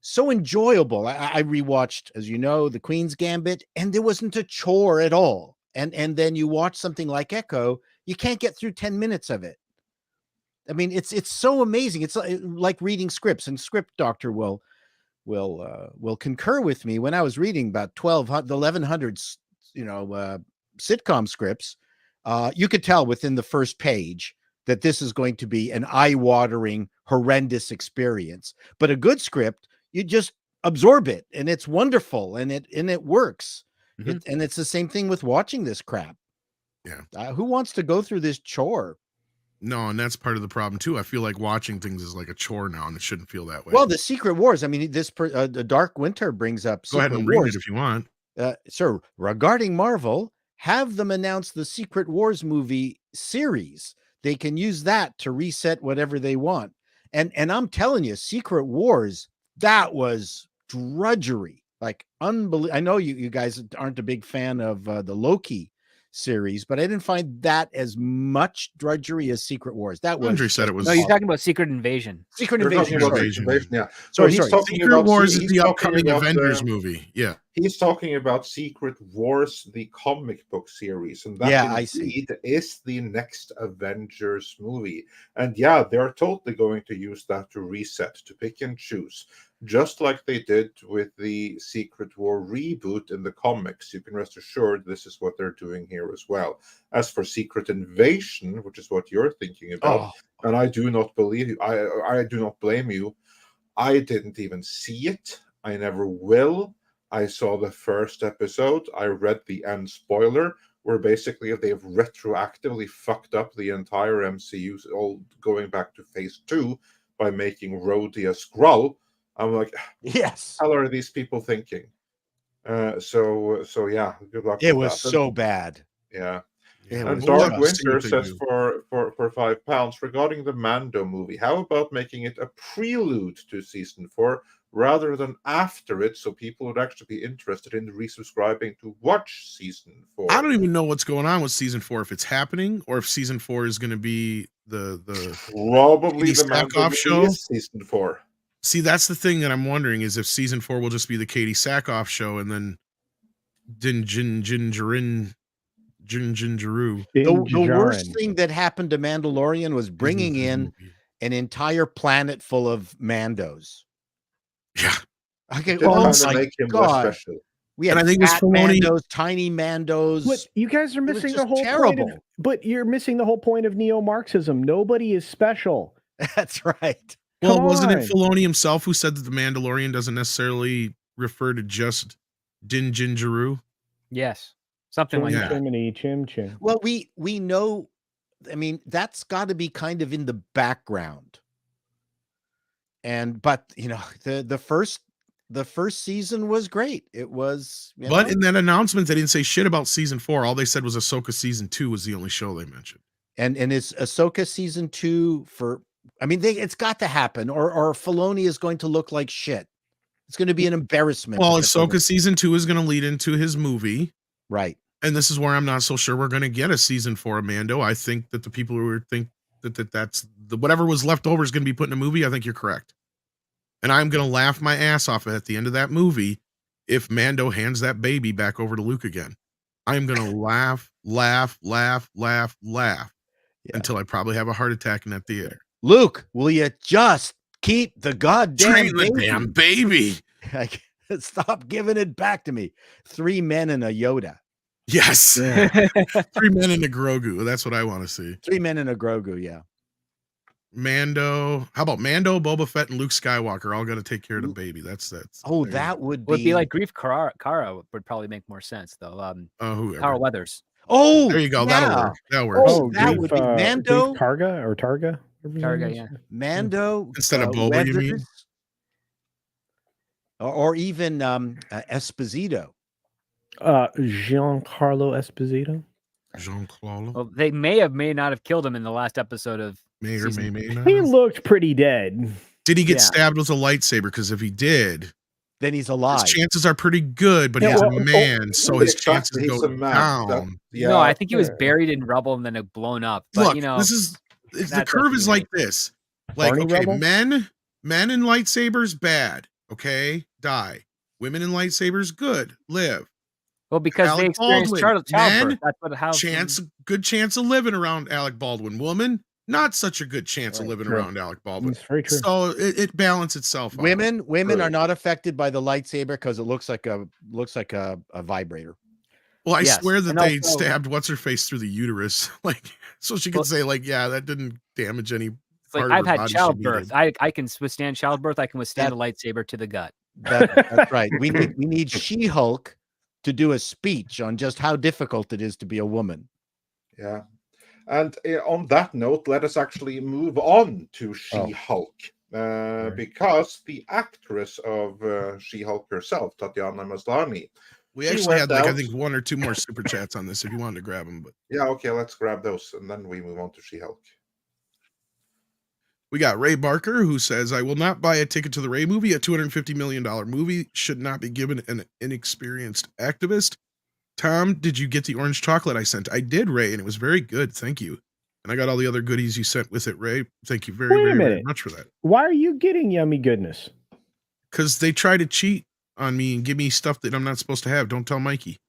[SPEAKER 7] so enjoyable. I rewatched, as you know, The Queen's Gambit, and there wasn't a chore at all. And then you watch something like Echo, you can't get through 10 minutes of it. I mean, it's so amazing. It's like reading scripts, and Script Doctor will concur with me. When I was reading about 1100 sitcom scripts, you could tell within the first page that this is going to be an eye-watering, horrendous experience. But a good script, you just absorb it, and it's wonderful, and it works.
[SPEAKER 9] Mm-hmm.
[SPEAKER 7] And it's the same thing with watching this crap.
[SPEAKER 9] Yeah.
[SPEAKER 7] Who wants to go through this chore?
[SPEAKER 9] No, and that's part of the problem too. I feel like watching things is like a chore now, and it shouldn't feel that way.
[SPEAKER 7] Well, the Secret Wars. I mean, the Dark Winter brings up.
[SPEAKER 9] Go ahead and read it if you want.
[SPEAKER 7] Sir, regarding Marvel, have them announce the Secret Wars movie series. They can use that to reset whatever they want. And I'm telling you, Secret Wars, that was drudgery, like unbelievable. I know you guys aren't a big fan of the Loki series, but I didn't find that as much drudgery as Secret Wars. That was.
[SPEAKER 9] Andrew said it was.
[SPEAKER 4] No, you're talking about Secret Invasion.
[SPEAKER 7] Secret Invasion.
[SPEAKER 2] Yeah.
[SPEAKER 7] Sorry.
[SPEAKER 9] Secret Wars is the upcoming Avengers movie. Yeah.
[SPEAKER 2] He's talking about Secret Wars, the comic book series, and that
[SPEAKER 7] I see.
[SPEAKER 2] Is the next Avengers movie. And yeah, they're totally going to use that to reset, to pick and choose, just like they did with the Secret War reboot in the comics. You can rest assured this is what they're doing here as well. As for Secret Invasion, which is what you're thinking about, and I do not believe you, I do not blame you. I didn't even see it. I never will. I saw the first episode. I read the end spoiler, where basically they've retroactively fucked up the entire MCU, all going back to phase 2 by making Rhodey a Skrull. I'm like,
[SPEAKER 7] yes.
[SPEAKER 2] What the hell are these people thinking? So yeah, good luck.
[SPEAKER 7] It was so bad.
[SPEAKER 2] Yeah.
[SPEAKER 7] It
[SPEAKER 2] And
[SPEAKER 7] was
[SPEAKER 2] Dark
[SPEAKER 7] bad.
[SPEAKER 2] Winter says for £5 regarding the Mando movie, how about making it a prelude to season 4 rather than after it, so people would actually be interested in resubscribing to watch season 4?
[SPEAKER 9] I don't even know what's going on with season 4, if it's happening or if season 4 is going to be the
[SPEAKER 2] probably the
[SPEAKER 9] Mando
[SPEAKER 2] Mando
[SPEAKER 9] show
[SPEAKER 2] movie is season 4.
[SPEAKER 9] See, that's the thing that I'm wondering is if season 4 will just be the Katie Sackhoff show and then Din Jin Jin Jirin Jin Jin Jiru.
[SPEAKER 7] The worst thing that happened to Mandalorian was bringing in an entire planet full of Mandos.
[SPEAKER 9] Yeah.
[SPEAKER 7] Okay.
[SPEAKER 2] Didn't
[SPEAKER 7] Oh
[SPEAKER 2] kinda
[SPEAKER 7] my
[SPEAKER 2] make him less
[SPEAKER 7] God.
[SPEAKER 2] special.
[SPEAKER 7] We had
[SPEAKER 9] And I think it was
[SPEAKER 7] fat
[SPEAKER 9] Filoni-
[SPEAKER 7] Mandos, tiny Mandos.
[SPEAKER 6] But you guys are
[SPEAKER 7] It was
[SPEAKER 6] missing the
[SPEAKER 7] just
[SPEAKER 6] whole point
[SPEAKER 7] terrible.
[SPEAKER 6] of, but you're missing the whole point of neo-Marxism. Nobody is special.
[SPEAKER 7] That's right.
[SPEAKER 9] Well,
[SPEAKER 6] Come
[SPEAKER 9] wasn't it
[SPEAKER 6] on.
[SPEAKER 9] Filoni himself who said that the Mandalorian doesn't necessarily refer to just Din Jin Jiru?
[SPEAKER 4] Yes, something like
[SPEAKER 6] Chim,
[SPEAKER 4] that.
[SPEAKER 6] chimney, chim, chim.
[SPEAKER 7] Well, we know. I mean, that's got to be kind of in the background. But you know, the first season was great. It was,
[SPEAKER 9] But in that announcement, they didn't say shit about season 4. All they said was Ahsoka season 2 was the only show they mentioned.
[SPEAKER 7] and it's Ahsoka season 2 for. I mean, it's got to happen, or Filoni is going to look like shit. It's going to be an embarrassment.
[SPEAKER 9] Well, Ahsoka season 2 is going to lead into his movie,
[SPEAKER 7] right?
[SPEAKER 9] And this is where I'm not so sure we're going to get a season 4 of Mando. I think that the people who think that's the whatever was left over is going to be put in a movie. I think you're correct, and I'm going to laugh my ass off at the end of that movie if Mando hands that baby back over to Luke again. I'm going to laugh until I probably have a heart attack in that theater.
[SPEAKER 7] Luke, will you just keep the goddamn
[SPEAKER 9] Train the
[SPEAKER 7] baby?
[SPEAKER 9] damn baby.
[SPEAKER 7] Stop giving it back to me. 3 men and a Yoda.
[SPEAKER 9] Yes. 3 men and a Grogu. That's what I want to see.
[SPEAKER 7] 3 men and a Grogu, yeah.
[SPEAKER 9] Mando. How about Mando, Boba Fett, and Luke Skywalker all got to take care of the baby? That's.
[SPEAKER 7] Oh, that would
[SPEAKER 4] be like Grief Kara would probably make more sense though.
[SPEAKER 9] Whoever.
[SPEAKER 4] Carl Weathers.
[SPEAKER 7] Oh,
[SPEAKER 9] there you go.
[SPEAKER 7] yeah.
[SPEAKER 9] That'll work. That works.
[SPEAKER 7] Oh, that would be Mando.
[SPEAKER 6] Karga or Targa.
[SPEAKER 4] Targa, yeah.
[SPEAKER 7] Mando
[SPEAKER 9] instead of Boba, you mean?
[SPEAKER 7] Or even Esposito.
[SPEAKER 6] Giancarlo Esposito.
[SPEAKER 9] Giancarlo.
[SPEAKER 4] Well, they may not have killed him in the last episode of.
[SPEAKER 9] May or may not.
[SPEAKER 6] He looked pretty dead.
[SPEAKER 9] Did he get stabbed with a lightsaber? Because if he did,
[SPEAKER 7] then he's alive.
[SPEAKER 9] His chances are pretty good, but he's a man, so his chances go down.
[SPEAKER 4] No, I think he was buried in rubble and then it blown up. But
[SPEAKER 9] Look,
[SPEAKER 4] you know,
[SPEAKER 9] the curve is like this. Like,
[SPEAKER 6] Barney
[SPEAKER 9] okay,
[SPEAKER 6] Rubble?
[SPEAKER 9] men in lightsabers, bad. Okay, die. Women in lightsabers, good, live.
[SPEAKER 4] Well, because
[SPEAKER 9] Alec
[SPEAKER 4] they experienced
[SPEAKER 9] Baldwin,
[SPEAKER 4] childbirth. That's what how
[SPEAKER 9] good chance of living around Alec Baldwin. Woman, not such a good chance of living around Alec Baldwin.
[SPEAKER 6] That's very true.
[SPEAKER 9] So it balances itself out.
[SPEAKER 7] Women are not affected by the lightsaber because it looks like a vibrator.
[SPEAKER 9] Well, I swear that they stabbed what's her face through the uterus, like so she could say, like, yeah, that didn't damage any.
[SPEAKER 4] It's like I've had childbirth. I can withstand childbirth. I can withstand a lightsaber to the gut.
[SPEAKER 7] That's right. We need She-Hulk to do a speech on just how difficult it is to be a woman.
[SPEAKER 2] Yeah. And on that note, let us actually move on to She-Hulk. Because the actress of She-Hulk herself, Tatiana Maslany,
[SPEAKER 9] we actually had I think 1 or 2 more super chats on this if you wanted to grab them. But
[SPEAKER 2] yeah, okay, let's grab those and then we move on to She-Hulk.
[SPEAKER 9] We got Ray Barker who says, I will not buy a ticket to the Ray movie. A $250 million movie should not be given an inexperienced activist. Tom, did you get the orange chocolate I sent? I did, Ray, and it was very good. Thank you. And I got all the other goodies you sent with it, Ray. Thank you very much for that.
[SPEAKER 6] Why are you getting yummy goodness?
[SPEAKER 9] Because they try to cheat on me and give me stuff that I'm not supposed to have. Don't tell Mikey.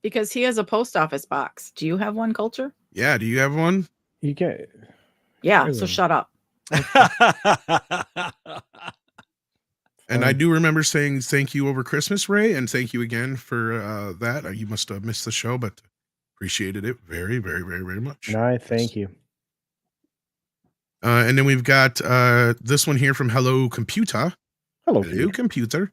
[SPEAKER 3] Because he has a post office box. Do you have one, Culture?
[SPEAKER 9] Yeah, do you have one?
[SPEAKER 6] You get.
[SPEAKER 3] Yeah, so shut up.
[SPEAKER 9] And I do remember saying thank you over Christmas, Ray, and thank you again for that. You must have missed the show, but appreciated it very, very, very, very much.
[SPEAKER 6] And I thank you.
[SPEAKER 9] And then we've got this one here from Hello Computer.
[SPEAKER 6] Hello
[SPEAKER 9] Computer.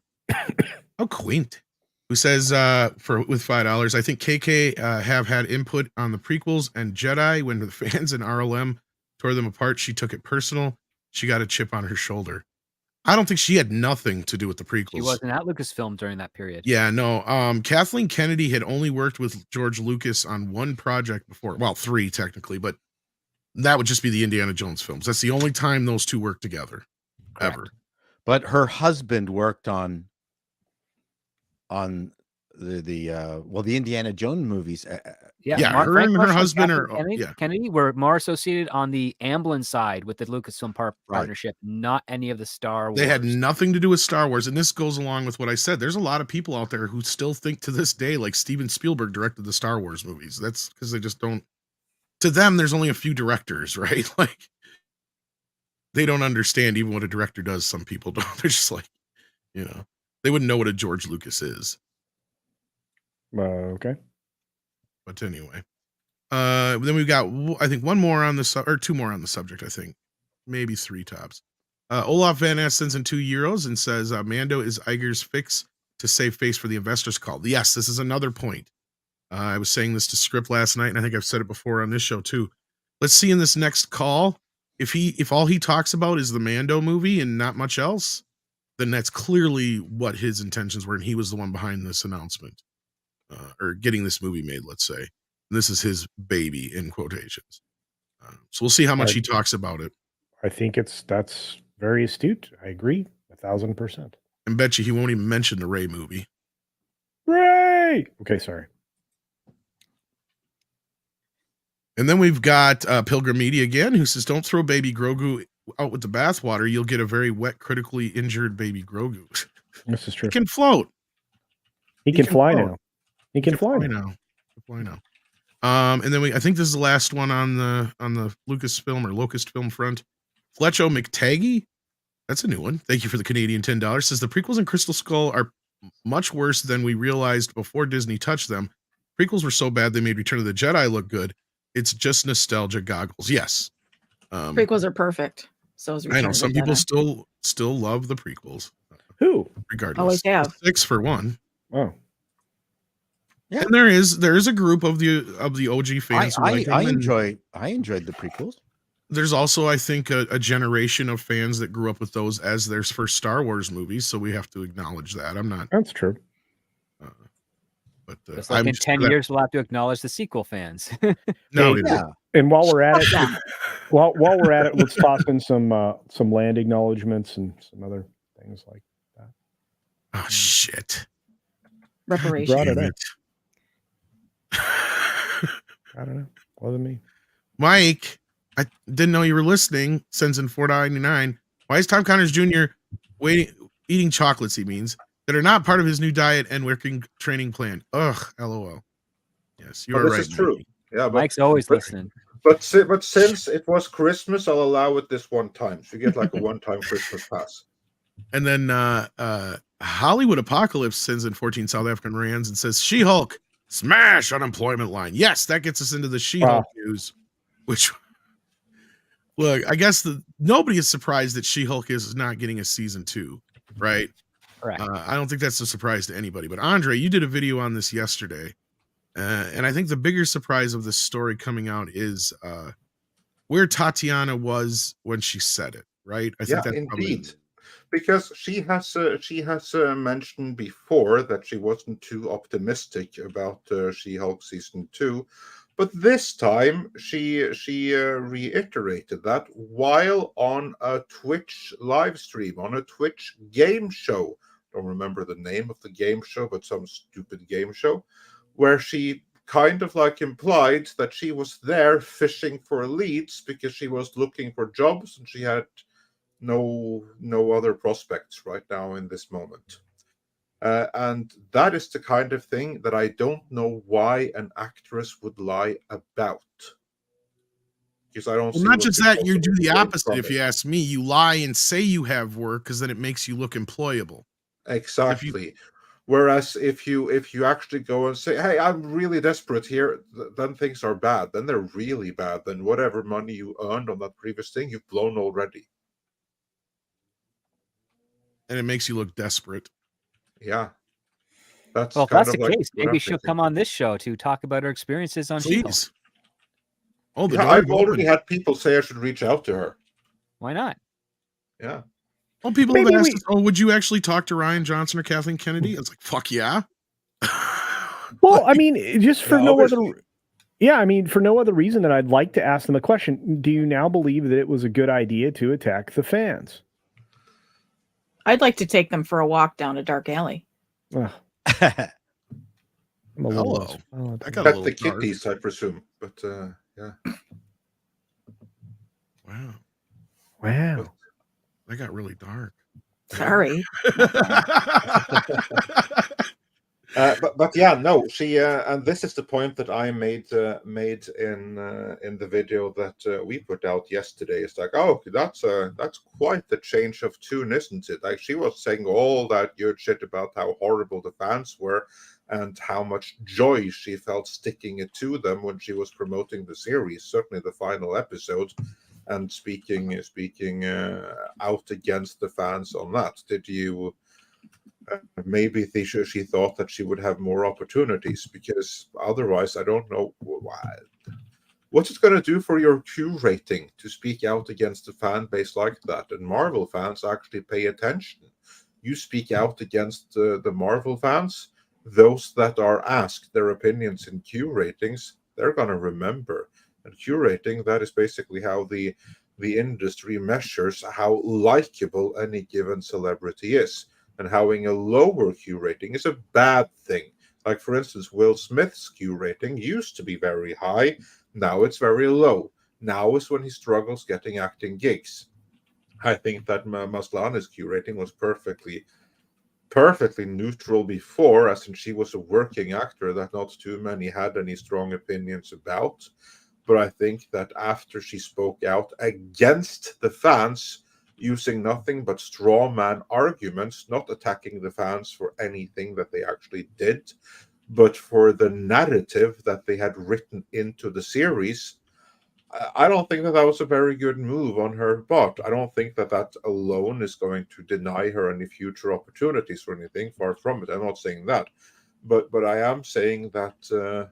[SPEAKER 9] How quaint. Who says with $5, I think KK have had input on the prequels and Jedi. When the fans in RLM tore them apart, she took it personal. She got a chip on her shoulder. I don't think she had nothing to do with the prequels.
[SPEAKER 4] She wasn't at Lucasfilm during that period.
[SPEAKER 9] Yeah, no. Kathleen Kennedy had only worked with George Lucas on 1 project before. Well, 3 technically, but that would just be the Indiana Jones films. That's the only time those 2 worked together.
[SPEAKER 4] Correct.
[SPEAKER 9] Ever.
[SPEAKER 7] But her husband worked on the Indiana Jones movies
[SPEAKER 9] Yeah,
[SPEAKER 4] Frank
[SPEAKER 9] her and her
[SPEAKER 4] Marshall
[SPEAKER 9] husband
[SPEAKER 4] Kathleen
[SPEAKER 9] are
[SPEAKER 4] Kennedy,
[SPEAKER 9] yeah.
[SPEAKER 4] Kennedy were more associated on the Amblin side with the Lucasfilm
[SPEAKER 7] Right.
[SPEAKER 4] partnership, not any of the Star Wars.
[SPEAKER 9] They had nothing to do with Star Wars, and this goes along with what I said. There's a lot of people out there who still think to this day like Steven Spielberg directed the Star Wars movies. That's because they just don't. To them, there's only a few directors, right? Like they don't understand even what a director does. Some people don't. They're just like, they wouldn't know what a George Lucas is.
[SPEAKER 6] Okay.
[SPEAKER 9] But anyway, then we've got I think one more on the or two more on the subject. I think maybe three tops. Olaf Van Ness sends in €2 and says Mando is Iger's fix to save face for the investors call. Yes, this is another point. I was saying this to Script last night, and I think I've said it before on this show too. Let's see in this next call if all he talks about is the Mando movie and not much else, then that's clearly what his intentions were, and he was the one behind this announcement or getting this movie made. Let's say and this is his baby in quotations. So we'll see how much he talks about it.
[SPEAKER 6] I think that's very astute. I agree 1,000%.
[SPEAKER 9] And bet you he won't even mention the Rey movie.
[SPEAKER 6] Rey! Okay, sorry.
[SPEAKER 9] And then we've got Pilgrim Media again, who says, don't throw baby Grogu out with the bathwater. You'll get a very wet, critically injured baby Grogu.
[SPEAKER 6] This is true.
[SPEAKER 9] He can float.
[SPEAKER 6] He can fly now. He can fly
[SPEAKER 9] now. And then I think this is the last one on the Lucasfilm or Locust Film front. Fletcho McTaggy. That's a new one. Thank you for the Canadian $10. Says the prequels in Crystal Skull are much worse than we realized before Disney touched them. Prequels were so bad they made Return of the Jedi look good. It's just nostalgia goggles. Yes.
[SPEAKER 3] Prequels are perfect. So is Return
[SPEAKER 9] I know
[SPEAKER 3] of the
[SPEAKER 9] some people
[SPEAKER 3] Jedi.
[SPEAKER 9] still love the prequels.
[SPEAKER 6] Who?
[SPEAKER 9] Regardless.
[SPEAKER 3] Always have.
[SPEAKER 9] 6 for 1.
[SPEAKER 6] Oh.
[SPEAKER 7] Yeah.
[SPEAKER 9] And there is a group of the OG fans who like them,
[SPEAKER 7] I
[SPEAKER 9] and
[SPEAKER 7] enjoyed the prequels.
[SPEAKER 9] there's also, I think, a generation of fans that grew up with those as their first Star Wars movies, so we have to acknowledge that. I'm not.
[SPEAKER 6] That's true.
[SPEAKER 9] But
[SPEAKER 4] Just like in 10 years, we'll have to acknowledge the sequel fans.
[SPEAKER 9] No,
[SPEAKER 6] Hey,
[SPEAKER 7] Yeah.
[SPEAKER 6] And while we're at it, while we're at it, let's toss in some land acknowledgments and some other things like that.
[SPEAKER 9] Oh shit!
[SPEAKER 3] Reparations.
[SPEAKER 6] Brought it
[SPEAKER 9] Damn
[SPEAKER 6] up. I don't know. Wasn't me.
[SPEAKER 9] Mike, I didn't know you were listening. Sends in $4.99. Why is Tom Connors Jr. eating chocolates? He means that are not part of his new diet and working training plan. Ugh, lol. Yes, you are
[SPEAKER 2] This
[SPEAKER 9] right.
[SPEAKER 2] is true.
[SPEAKER 9] Mikey.
[SPEAKER 2] Yeah,
[SPEAKER 4] Mike's always listening.
[SPEAKER 2] But since it was Christmas, I'll allow it this one time. So you get like a one-time Christmas pass.
[SPEAKER 9] And then Hollywood Apocalypse sends in 14 South African rands and says, She-Hulk, smash unemployment line. Yes, that gets us into the She-Hulk news, which, look, I guess nobody is surprised that She-Hulk is not getting a season 2, right?
[SPEAKER 4] Correct.
[SPEAKER 9] I don't think that's a surprise to anybody. But Andre, you did a video on this yesterday. And I think the bigger surprise of this story coming out is where Tatiana was when she said it, right? I think that's
[SPEAKER 2] indeed. Because she has mentioned before that she wasn't too optimistic about She-Hulk season 2, but this time she reiterated that while on a Twitch live stream, on a Twitch game show. Don't remember the name of the game show, but some stupid game show, where she kind of like implied that she was there fishing for leads because she was looking for jobs and she had no other prospects right now in this moment. And that is the kind of thing that I don't know why an actress would lie about. Because I don't see
[SPEAKER 9] not just that, you do the
[SPEAKER 2] gain
[SPEAKER 9] opposite.
[SPEAKER 2] from
[SPEAKER 9] If
[SPEAKER 2] it.
[SPEAKER 9] you ask me, you lie and say you have work because then it makes you look employable.
[SPEAKER 2] Exactly. Whereas if you actually go and say, hey, I'm really desperate here, then things are bad. Then they're really bad. Then whatever money you earned on that previous thing, you've blown already.
[SPEAKER 9] And it makes you look desperate.
[SPEAKER 2] Yeah. That's
[SPEAKER 4] Well, if
[SPEAKER 2] kind
[SPEAKER 4] that's
[SPEAKER 2] of
[SPEAKER 4] the
[SPEAKER 2] like
[SPEAKER 4] case,
[SPEAKER 2] what
[SPEAKER 4] maybe
[SPEAKER 2] I'm
[SPEAKER 4] she'll
[SPEAKER 2] thinking.
[SPEAKER 4] come on this show to talk about her experiences on She-Hulk.
[SPEAKER 9] Please. Oh, the
[SPEAKER 2] Yeah,
[SPEAKER 9] door
[SPEAKER 2] I've already
[SPEAKER 9] opened.
[SPEAKER 2] had people say I should reach out to her.
[SPEAKER 4] Why not?
[SPEAKER 2] Yeah.
[SPEAKER 9] Well, people
[SPEAKER 6] Maybe
[SPEAKER 9] have asked us, would you actually talk to Ryan Johnson or Kathleen Kennedy? It's like, fuck yeah.
[SPEAKER 6] Well, I mean, just for
[SPEAKER 2] Yeah,
[SPEAKER 6] no
[SPEAKER 2] obviously.
[SPEAKER 6] other. Yeah, I mean, for no other reason than I'd like to ask them a question. Do you now believe that it was a good idea to attack the fans?
[SPEAKER 3] I'd like to take them for a walk down a dark alley.
[SPEAKER 6] Ugh. I'm a little
[SPEAKER 9] Hello.
[SPEAKER 6] less. Oh,
[SPEAKER 9] I got a
[SPEAKER 2] Pet
[SPEAKER 9] little
[SPEAKER 2] the
[SPEAKER 9] dark.
[SPEAKER 2] kitties, I presume. But yeah.
[SPEAKER 9] Wow.
[SPEAKER 6] wow.
[SPEAKER 9] That got really dark.
[SPEAKER 3] Sorry.
[SPEAKER 2] But yeah, no, she and this is the point that I made in the video that we put out yesterday. It's like, oh, that's quite the change of tune, isn't it? Like, she was saying all that good shit about how horrible the fans were and how much joy she felt sticking it to them when she was promoting the series, certainly the final episode, and speaking out against the fans on that. Did you? Maybe she thought that she would have more opportunities, because otherwise I don't know what's it going to do for your Q rating to speak out against a fan base like that. And Marvel fans actually pay attention. You speak out against the Marvel fans, those that are asked their opinions in Q ratings, they're going to remember. And Q rating, that is basically how the industry measures how likable any given celebrity is. And having a lower Q rating is a bad thing. Like, for instance, Will Smith's Q rating used to be very high. Now it's very low. Now is when he struggles getting acting gigs. I think that Maslany's Q rating was perfectly neutral before, as in she was a working actor that not too many had any strong opinions about. But I think that after she spoke out against the fans, using nothing but straw man arguments, not attacking the fans for anything that they actually did, but for the narrative that they had written into the series, I don't think that was a very good move on her part. I don't think that alone is going to deny her any future opportunities or anything. Far from it. I'm not saying that, but I am saying that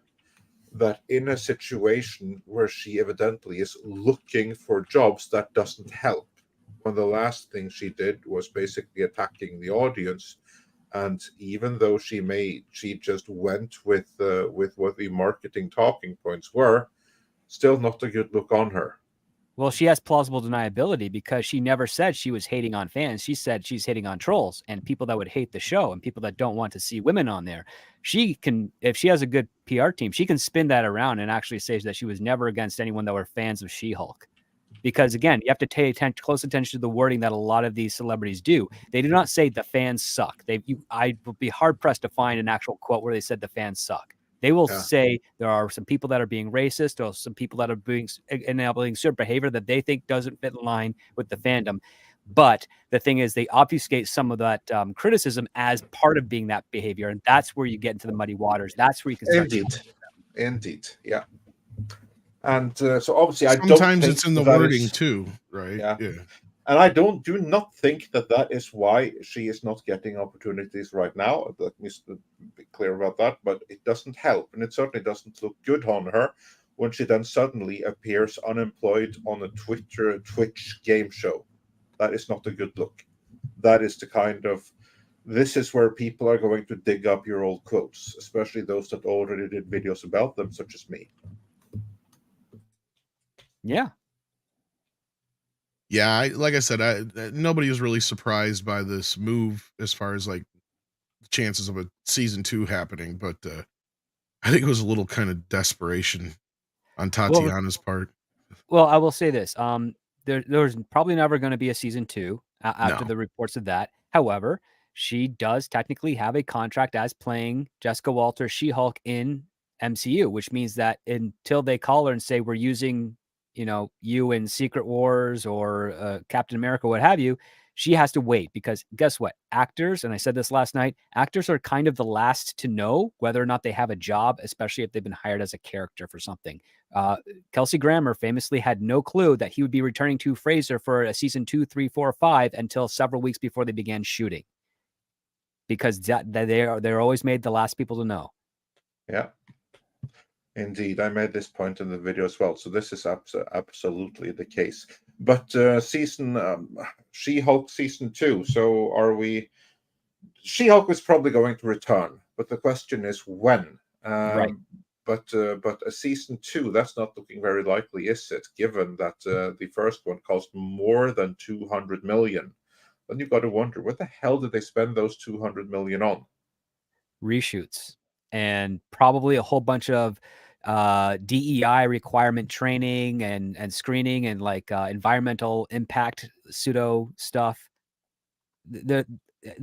[SPEAKER 2] that in a situation where she evidently is looking for jobs, that doesn't help. When the last thing she did was basically attacking the audience, and even though she just went with what the marketing talking points were, still not a good look on her.
[SPEAKER 4] Well, she has plausible deniability because she never said she was hating on fans. She said she's hating on trolls and people that would hate the show and people that don't want to see women on there. She can, if she has a good PR team, she can spin that around and actually say that she was never against anyone that were fans of She-Hulk. Because again, you have to pay close attention to the wording that a lot of these celebrities do. They do not say the fans suck. I would be hard pressed to find an actual quote where they said the fans suck. They will say there are some people that are being racist, or some people that are enabling certain behavior that they think doesn't fit in line with the fandom. But the thing is, they obfuscate some of that criticism as part of being that behavior, and that's where you get into the muddy waters. That's where you can start.
[SPEAKER 2] Indeed, yeah. And so obviously,
[SPEAKER 9] sometimes it's in the wording too, right?
[SPEAKER 2] Yeah. And I do not think that is why she is not getting opportunities right now. Let me be clear about that. But it doesn't help, and it certainly doesn't look good on her when she then suddenly appears unemployed on a Twitch game show. That is not a good look. That is the kind of, this is where people are going to dig up your old quotes, especially those that already did videos about them, such as me.
[SPEAKER 4] Yeah.
[SPEAKER 9] Yeah, like I said, nobody was really surprised by this move as far as like the chances of a season 2 happening, but I think it was a little kind of desperation on Tatiana's part.
[SPEAKER 4] Well, I will say this: there's probably never going to be a season 2 after the reports of that. However, she does technically have a contract as playing Jessica Walter She-Hulk in MCU, which means that until they call her and say we're using, you in Secret Wars or Captain America, what have you, she has to wait, because guess what? Actors, and I said this last night, actors are kind of the last to know whether or not they have a job, especially if they've been hired as a character for something. Kelsey Grammer famously had no clue that he would be returning to Fraser for a season 2, 3, 4, 5 until several weeks before they began shooting, because they're always made the last people to know.
[SPEAKER 2] Yeah. Indeed, I made this point in the video as well. So this is absolutely the case. But She-Hulk season 2. So are we? She-Hulk is probably going to return, but the question is when.
[SPEAKER 4] Right.
[SPEAKER 2] But a season 2, that's not looking very likely, is it? Given that the first one cost more than 200 million, then you've got to wonder, what the hell did they spend those 200 million on?
[SPEAKER 4] Reshoots. and probably a whole bunch of DEI requirement training and screening and like environmental impact pseudo stuff. The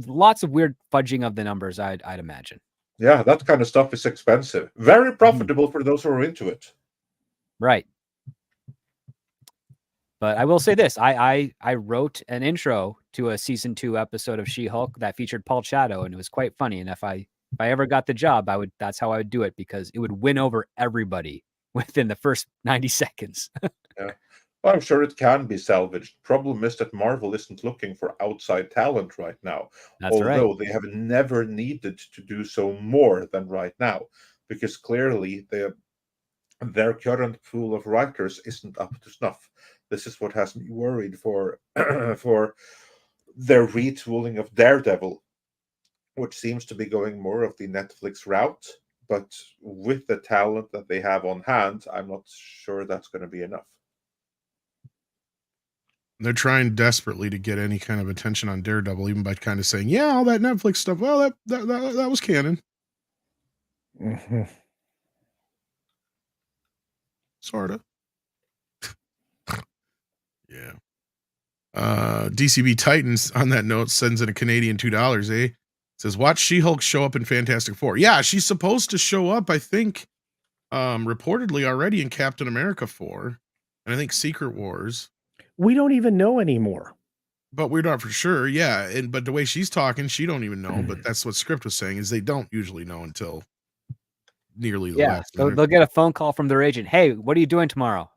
[SPEAKER 4] lots of weird fudging of the numbers, I'd imagine.
[SPEAKER 2] Yeah, that kind of stuff is expensive. Very profitable for those who are into it.
[SPEAKER 4] Right. But I will say this: I wrote an intro to a season 2 episode of She-Hulk that featured Paul Chato, and it was quite funny. And if I ever got the job, that's how I would do it, because it would win over everybody within the first 90 seconds.
[SPEAKER 2] Yeah. Well, I'm sure it can be salvaged. Problem is that Marvel isn't looking for outside talent right now.
[SPEAKER 4] That's right.
[SPEAKER 2] Although they have never needed to do so more than right now, because clearly their current pool of writers isn't up to snuff. This is what has me worried for for their retooling of Daredevil, which seems to be going more of the Netflix route. But with the talent that they have on hand, I'm not sure that's going to be enough.
[SPEAKER 9] They're trying desperately to get any kind of attention on Daredevil, even by kind of saying, "Yeah, all that Netflix stuff. Well, that was canon."
[SPEAKER 6] Mm-hmm.
[SPEAKER 9] Sorta. Yeah. DCB Titans, on that note, sends in a Canadian $2, says, watch She-Hulk show up in Fantastic Four. Yeah, she's supposed to show up, I think, reportedly already in Captain America 4, and I think Secret Wars.
[SPEAKER 6] We don't even know anymore.
[SPEAKER 9] But we're not for sure, yeah. But the way she's talking, she don't even know. But that's what Script was saying, is they don't usually know until nearly the last minute.
[SPEAKER 4] They'll get a phone call from their agent. Hey, what are you doing tomorrow?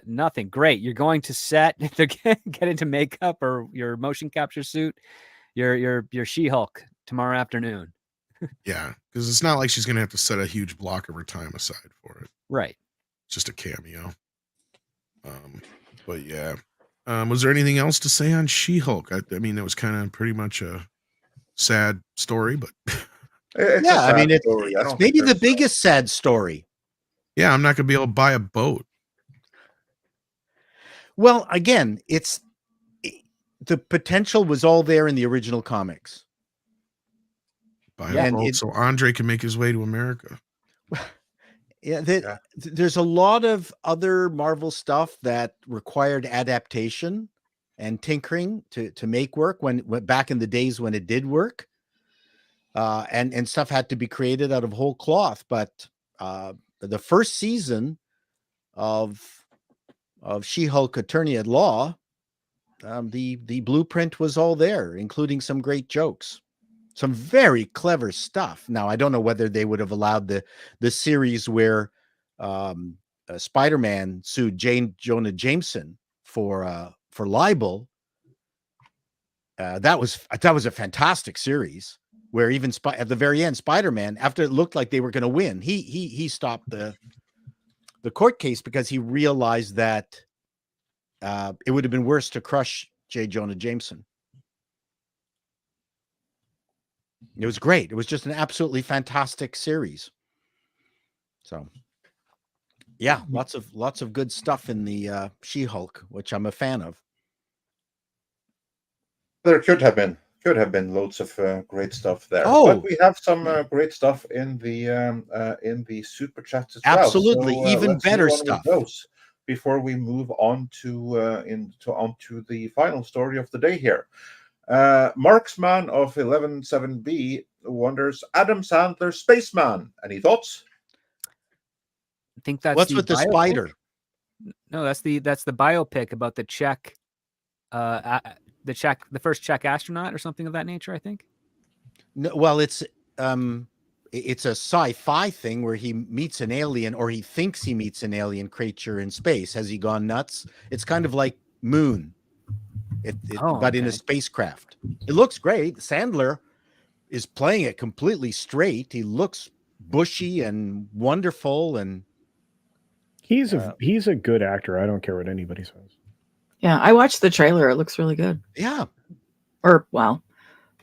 [SPEAKER 4] Nothing. Great. You're going to set. They're get into makeup or your motion capture suit. Your She-Hulk tomorrow afternoon.
[SPEAKER 9] Yeah, because it's not like she's gonna have to set a huge block of her time aside for it.
[SPEAKER 4] Right.
[SPEAKER 9] It's just a cameo. But yeah. Was there anything else to say on She-Hulk? I mean, it was kind of pretty much a sad story, but
[SPEAKER 7] yeah, I mean, it's maybe the biggest sad story.
[SPEAKER 9] Yeah, I'm not gonna be able to buy a boat.
[SPEAKER 7] Well, again, the potential was all there in the original comics.
[SPEAKER 9] Buy a boat so Andre can make his way to America.
[SPEAKER 7] There's a lot of other Marvel stuff that required adaptation and tinkering to make work when back in the days when it did work, and stuff had to be created out of whole cloth. But the first season of She-Hulk Attorney at Law, the blueprint was all there, including some great jokes. Some very clever stuff. Now, I don't know whether they would have allowed the series where Spider-Man sued J. Jonah Jameson for libel. That was a fantastic series where even at the very end, Spider-Man, after it looked like they were going to win, he stopped the court case because he realized that it would have been worse to crush J. Jonah Jameson. It was great. It was just an absolutely fantastic series. So, yeah, lots of good stuff in the She-Hulk, which I'm a fan of.
[SPEAKER 2] There could have been loads of great stuff there.
[SPEAKER 7] Oh,
[SPEAKER 2] but we have some great stuff in the super chats as
[SPEAKER 7] absolutely,
[SPEAKER 2] well. So,
[SPEAKER 7] even
[SPEAKER 2] let's
[SPEAKER 7] better
[SPEAKER 2] move on with
[SPEAKER 7] stuff.
[SPEAKER 2] those before we move on to onto the final story of the day here. Marksman of 117B wonders, Adam Sandler Spaceman. Any thoughts?
[SPEAKER 4] I think that's
[SPEAKER 7] what's with the
[SPEAKER 4] biopic?
[SPEAKER 7] spider.
[SPEAKER 4] No, that's the biopic about the Czech, the first Czech astronaut or something of that nature. I think.
[SPEAKER 7] No, well, it's a sci-fi thing where he meets an alien, or he thinks he meets an alien creature in space. Has he gone nuts? It's kind of like Moon. But in a spacecraft. It looks great. Sandler is playing it completely straight. He looks bushy and wonderful, and
[SPEAKER 6] he's a good actor. I don't care what anybody says.
[SPEAKER 3] Yeah, I watched the trailer. It looks really good.
[SPEAKER 7] Yeah.
[SPEAKER 3] Or well,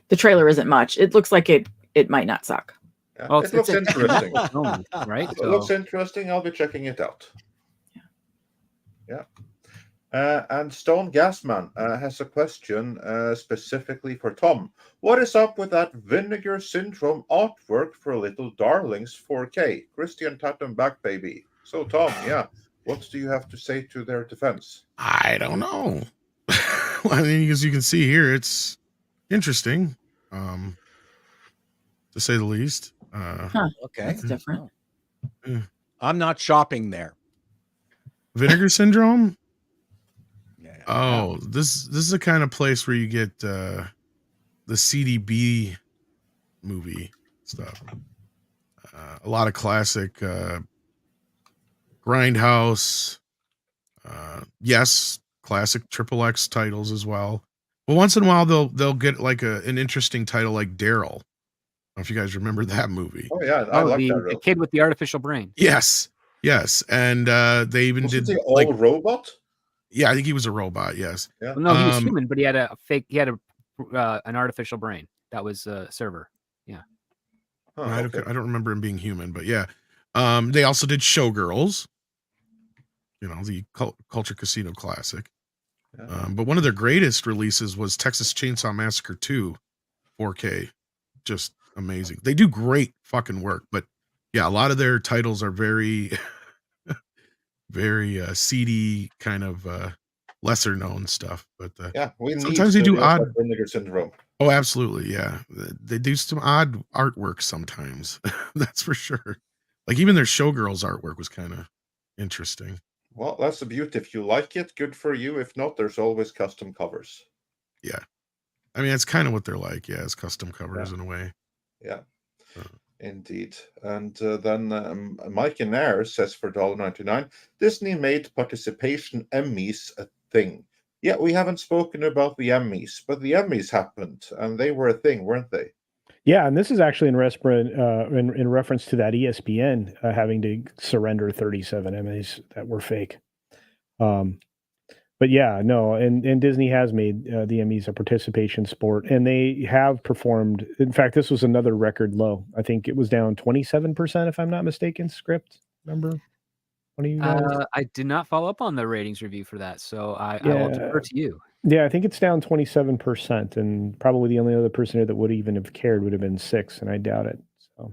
[SPEAKER 3] the trailer isn't much. It looks like it might not suck.
[SPEAKER 2] Yeah, well, it looks interesting,
[SPEAKER 4] right?
[SPEAKER 2] It looks interesting. I'll be checking it out. Yeah. And Stone Gasman has a question specifically for Tom. What is up with that Vinegar Syndrome artwork for Little Darlings 4K? Christian Tatum back, baby. So, Tom, yeah, what do you have to say to their defense?
[SPEAKER 9] I don't know. I mean, as you can see here, it's interesting, to say the least.
[SPEAKER 7] Okay,
[SPEAKER 3] That's different.
[SPEAKER 7] I'm not shopping there.
[SPEAKER 9] Vinegar Syndrome.
[SPEAKER 7] Yeah.
[SPEAKER 9] Oh, this is the kind of place where you get the CDB movie stuff. A lot of classic Grindhouse. Yes, classic XXX titles as well. But once in a while, they'll get like an interesting title like Daryl. I don't know if you guys remember that movie.
[SPEAKER 2] Oh yeah, I like that.
[SPEAKER 4] The kid with the artificial brain.
[SPEAKER 9] Yes, and they even
[SPEAKER 2] Wasn't
[SPEAKER 9] did
[SPEAKER 2] he all
[SPEAKER 9] like
[SPEAKER 2] robot?
[SPEAKER 9] Yeah, I think he was a robot. Yes.
[SPEAKER 2] Yeah.
[SPEAKER 4] Well, no, he was human, but he had a fake. He had an artificial brain. That was a server. Yeah.
[SPEAKER 2] Huh,
[SPEAKER 9] I
[SPEAKER 2] okay.
[SPEAKER 9] don't remember him being human, but yeah. They also did Showgirls. You know, the Culture Casino classic.
[SPEAKER 2] Yeah.
[SPEAKER 9] But one of their greatest releases was Texas Chainsaw Massacre 2 4K. Just amazing. They do great fucking work, but yeah, a lot of their titles are very very seedy kind of lesser known stuff, but
[SPEAKER 2] yeah, we
[SPEAKER 9] sometimes they do odd
[SPEAKER 2] like Vinegar Syndrome.
[SPEAKER 9] Oh, absolutely, yeah. They do some odd artwork sometimes. That's for sure. Like even their Showgirls artwork was kind of interesting.
[SPEAKER 2] Well, that's the beauty. If you like it, good for you. If not, there's always custom covers.
[SPEAKER 9] Yeah. I mean, that's kind of what they're like. Yeah, it's custom covers in a way.
[SPEAKER 2] Yeah, indeed. And then Mike Nair says for $1.99, Disney made participation Emmys a thing. Yeah, we haven't spoken about the Emmys, but the Emmys happened, and they were a thing, weren't they?
[SPEAKER 6] Yeah, and this is actually in reference to that ESPN having to surrender 37 Emmys that were fake. But yeah, no, and Disney has made the Emmys a participation sport, and they have performed. In fact, this was another record low. I think it was down 27%, if I'm not mistaken. Script, remember? One of you guys?
[SPEAKER 4] I did not follow up on the ratings review for that, so I will defer to you.
[SPEAKER 6] Yeah, I think it's down 27%, and probably the only other person here that would even have cared would have been 6, and I doubt it. So,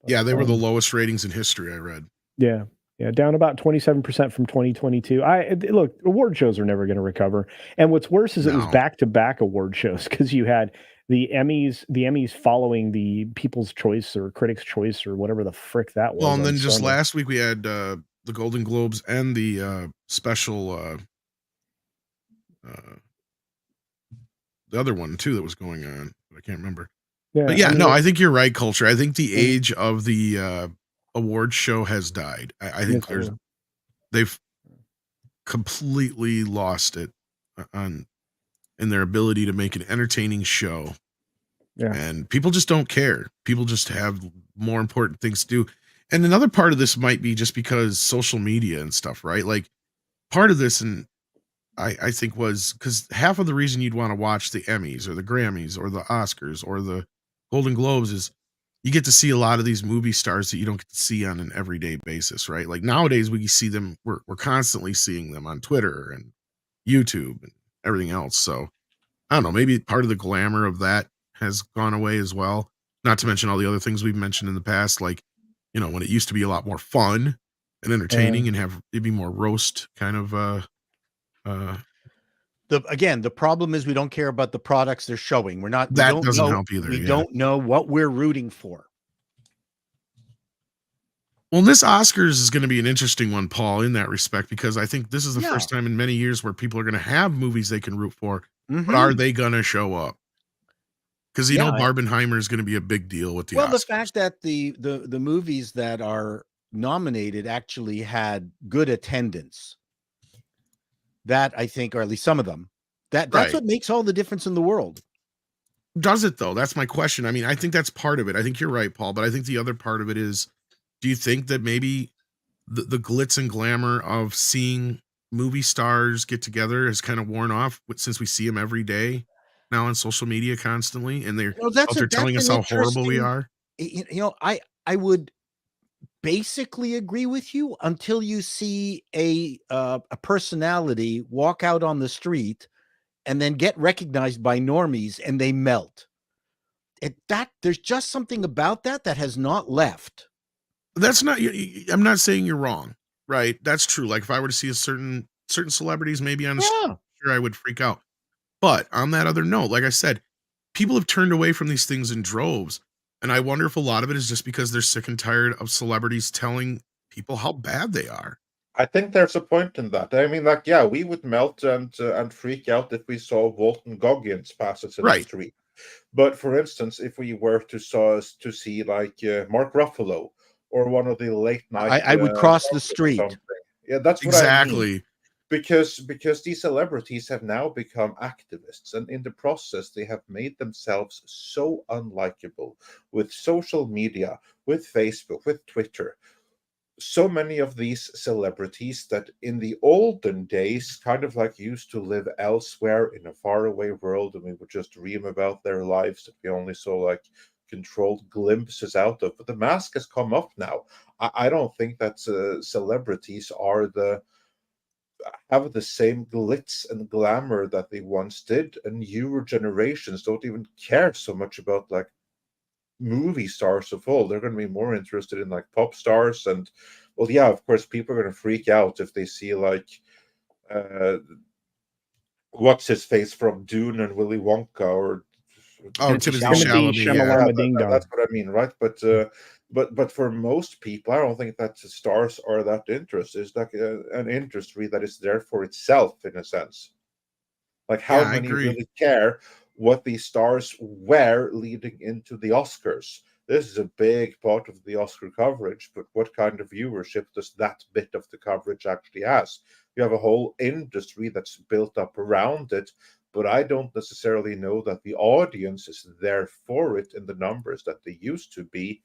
[SPEAKER 9] yeah, they were the lowest ratings in history, I read.
[SPEAKER 6] Yeah, down about 27% from 2022. Look, award shows are never going to recover, and what's worse is it was back-to-back award shows because you had the Emmys following the People's Choice or Critics' Choice or whatever the frick that was.
[SPEAKER 9] Well, and then just last week we had the Golden Globes and the special. The other one too that was going on, but I can't remember. Yeah, but yeah, I think you're right, Culture. I think the age of the award show has died. I think they've completely lost it in their ability to make an entertaining show. Yeah, and people just don't care. People just have more important things to do. And another part of this might be just because social media and stuff, right? Like part of this, and I think was because half of the reason you'd want to watch the Emmys or the Grammys or the Oscars or the Golden Globes is you get to see a lot of these movie stars that you don't get to see on an everyday basis, right? Like nowadays we see them, we're constantly seeing them on Twitter and YouTube and everything else. So I don't know, maybe part of the glamour of that has gone away as well. Not to mention all the other things we've mentioned in the past, like, you know, when it used to be a lot more fun and entertaining and have it'd be more roast kind of
[SPEAKER 7] the problem is we don't care about the products they're showing. We
[SPEAKER 9] doesn't help either.
[SPEAKER 7] We don't know what we're rooting for.
[SPEAKER 9] Well, this Oscars is going to be an interesting one, Paul, in that respect, because I think this is the first time in many years where people are going to have movies they can root for, but are they going to show up? Because you know Barbenheimer is going to be a big deal with the Oscars.
[SPEAKER 7] The fact that the movies that are nominated actually had good attendance. That I think, or at least some of them, that's what makes all the difference in the world.
[SPEAKER 9] Does it though? That's my question. I mean, I think that's part of it. I think you're right, Paul, but I think the other part of it is, do you think that maybe the glitz and glamour of seeing movie stars get together has kind of worn off since we see them every day now on social media constantly, and they're telling us how horrible we are?
[SPEAKER 7] You know, I would basically agree with you until you see a personality walk out on the street and then get recognized by normies and they melt. There's just something about that has not left.
[SPEAKER 9] That's not. I'm not saying you're wrong, right? That's true. Like if I were to see a certain celebrities, maybe on the street, sure I would freak out. But on that other note, like I said, people have turned away from these things in droves, and I wonder if a lot of it is just because they're sick and tired of celebrities telling people how bad they are.
[SPEAKER 2] I think there's a point in that. I mean, like, yeah, we would melt and freak out if we saw Walton Goggins pass us in the street. But for instance, if we were to see like Mark Ruffalo or one of the late night,
[SPEAKER 7] I would cross the street.
[SPEAKER 2] Yeah, that's what I mean. Because these celebrities have now become activists, and in the process, they have made themselves so unlikable with social media, with Facebook, with Twitter. So many of these celebrities that in the olden days kind of like used to live elsewhere in a faraway world, and we would just dream about their lives that we only saw like controlled glimpses out of. But the mask has come off now. I don't think that celebrities have the same glitz and glamour that they once did, and newer generations don't even care so much about like movie stars of old. They're going to be more interested in like pop stars, and well, yeah, of course, people are going to freak out if they see like what's his face from Dune and Willy Wonka, or
[SPEAKER 9] Timothy Chalamet.
[SPEAKER 2] That's what I mean, right? But for most people, I don't think that the stars are that interested. It's like an industry that is there for itself, in a sense. Like, how many really care what these stars wear leading into the Oscars? This is a big part of the Oscar coverage, but what kind of viewership does that bit of the coverage actually has? You have a whole industry that's built up around it, but I don't necessarily know that the audience is there for it in the numbers that they used to be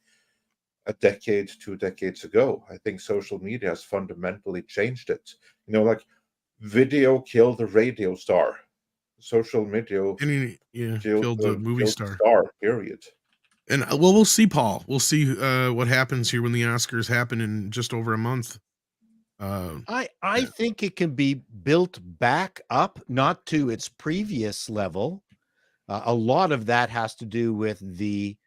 [SPEAKER 2] a decade, 2 decades ago. I think social media has fundamentally changed it. You know, like video killed the radio star. Social media
[SPEAKER 9] killed the movie star.
[SPEAKER 2] Period.
[SPEAKER 9] And well, we'll see, Paul. We'll see what happens here when the Oscars happen in just over a month.
[SPEAKER 7] I think it can be built back up, not to its previous level. A lot of that has to do with the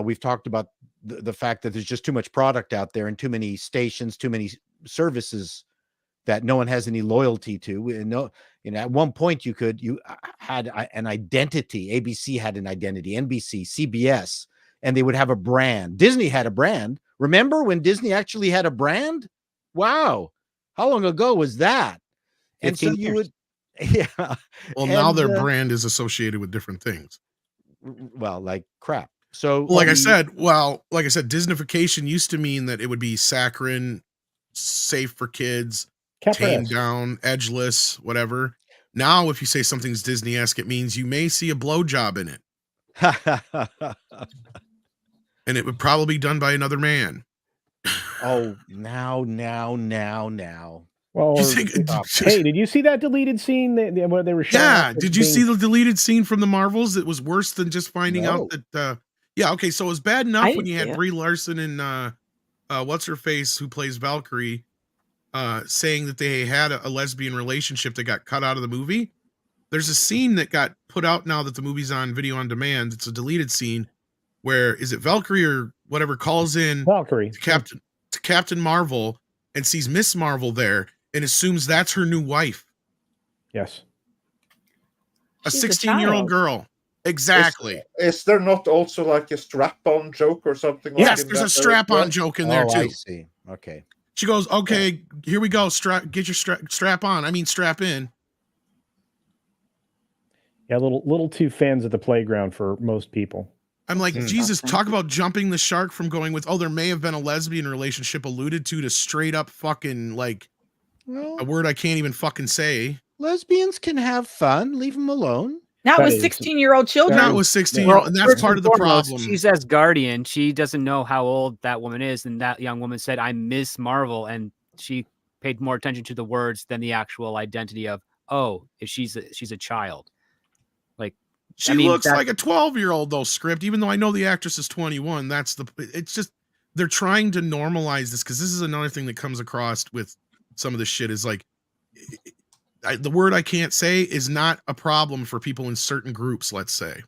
[SPEAKER 7] we've talked about the fact that there's just too much product out there and too many stations, too many services that no one has any loyalty to. At one point you had an identity. ABC had an identity, NBC, CBS, and they would have a brand. Disney had a brand. Remember when Disney actually had a brand? Wow. How long ago was that? And so you would, yeah.
[SPEAKER 9] Well, now their brand is associated with different things.
[SPEAKER 7] Well, like crap. So
[SPEAKER 9] like I said, Disneyfication used to mean that it would be saccharine, safe for kids, tamed down, edgeless, whatever. Now, if you say something's Disney-esque, it means you may see a blowjob in it. And it would probably be done by another man.
[SPEAKER 7] Oh, now.
[SPEAKER 6] Well, hey, did you see that deleted scene where they were showing?
[SPEAKER 9] Yeah, did you see the deleted scene from the Marvels? It was worse than just finding out that. Yeah, okay, so it was bad enough when you had Brie Larson and what's her face who plays Valkyrie saying that they had a lesbian relationship that got cut out of the movie. There's a scene that got put out now that the movie's on video on demand. It's a deleted scene where is it Valkyrie or whatever calls in
[SPEAKER 6] Valkyrie
[SPEAKER 9] to Captain Marvel and sees Miss Marvel there and assumes that's her new wife.
[SPEAKER 6] Yes.
[SPEAKER 9] A 16-year-old girl. Exactly.
[SPEAKER 2] Is there not also like a strap-on joke or something like that?
[SPEAKER 9] Yes, there's a strap-on joke in there too.
[SPEAKER 7] I see. Okay.
[SPEAKER 9] She goes, okay, here we go. Get your strap on. I mean, strap in.
[SPEAKER 6] Yeah, little too fans of the playground for most people.
[SPEAKER 9] I'm like, Jesus, talk about jumping the shark from going with, there may have been a lesbian relationship alluded to straight up fucking like a word I can't even fucking say.
[SPEAKER 7] Lesbians can have fun. Leave them alone.
[SPEAKER 3] Not with 16-year-old children.
[SPEAKER 9] Not with 16-year-old, and that's part of the problem.
[SPEAKER 4] She says guardian. She doesn't know how old that woman is, and that young woman said, "I'm Miss Marvel," and she paid more attention to the words than the actual identity of, she's a child. Like
[SPEAKER 9] she looks like a 12-year-old though. Script, even though I know the actress is 21. It's just they're trying to normalize this, because this is another thing that comes across with some of this shit is like, the word I can't say is not a problem for people in certain groups, let's say.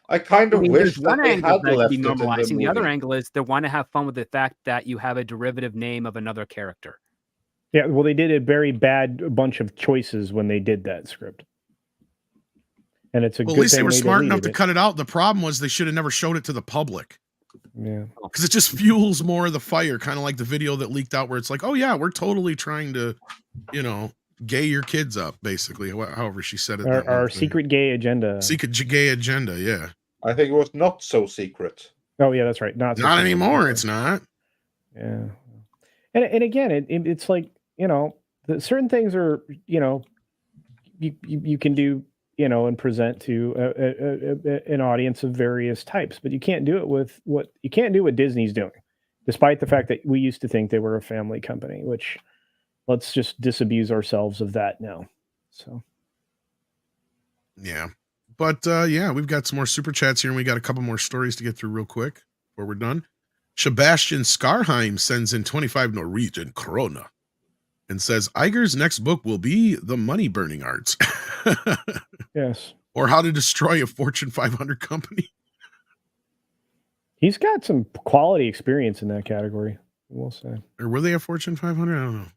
[SPEAKER 2] I kind
[SPEAKER 4] I
[SPEAKER 2] of
[SPEAKER 4] mean,
[SPEAKER 2] wish
[SPEAKER 4] there's one
[SPEAKER 2] that they
[SPEAKER 4] angle
[SPEAKER 2] had
[SPEAKER 4] that
[SPEAKER 2] left
[SPEAKER 4] could be
[SPEAKER 2] it in the
[SPEAKER 4] normalizing. The other
[SPEAKER 2] movie.
[SPEAKER 4] angle is they want to have fun with the fact that you have a derivative name of another character.
[SPEAKER 6] Yeah, well, they did a very bad bunch of choices when they did that script. And it's a
[SPEAKER 9] Well,
[SPEAKER 6] good
[SPEAKER 9] at least
[SPEAKER 6] thing
[SPEAKER 9] they were smart enough
[SPEAKER 6] deleted
[SPEAKER 9] to cut it out. The problem was they should have never showed it to the public,
[SPEAKER 6] Yeah.
[SPEAKER 9] because it just fuels more of the fire, kind of like the video that leaked out where it's like, oh yeah, we're totally trying to, gay your kids up, basically, however she said it.
[SPEAKER 6] Our secret gay agenda.
[SPEAKER 9] Secret gay agenda, yeah.
[SPEAKER 2] I think it was not so secret.
[SPEAKER 6] Oh yeah, that's right. Not
[SPEAKER 9] anymore. It's not.
[SPEAKER 6] Yeah. And again, it's like, certain things are, you can do, and present to an audience of various types, but you can't do it with what Disney's doing, despite the fact that we used to think they were a family company, which let's just disabuse ourselves of that now. So.
[SPEAKER 9] Yeah. But we've got some more super chats here, and we got a couple more stories to get through real quick before we're done. Sebastian Skarheim sends in 25 Norwegian krona and says Iger's next book will be The Money Burning Arts.
[SPEAKER 6] Yes.
[SPEAKER 9] Or How to Destroy a Fortune 500 Company.
[SPEAKER 6] He's got some quality experience in that category, we'll say.
[SPEAKER 9] Or were they a Fortune 500? I don't know.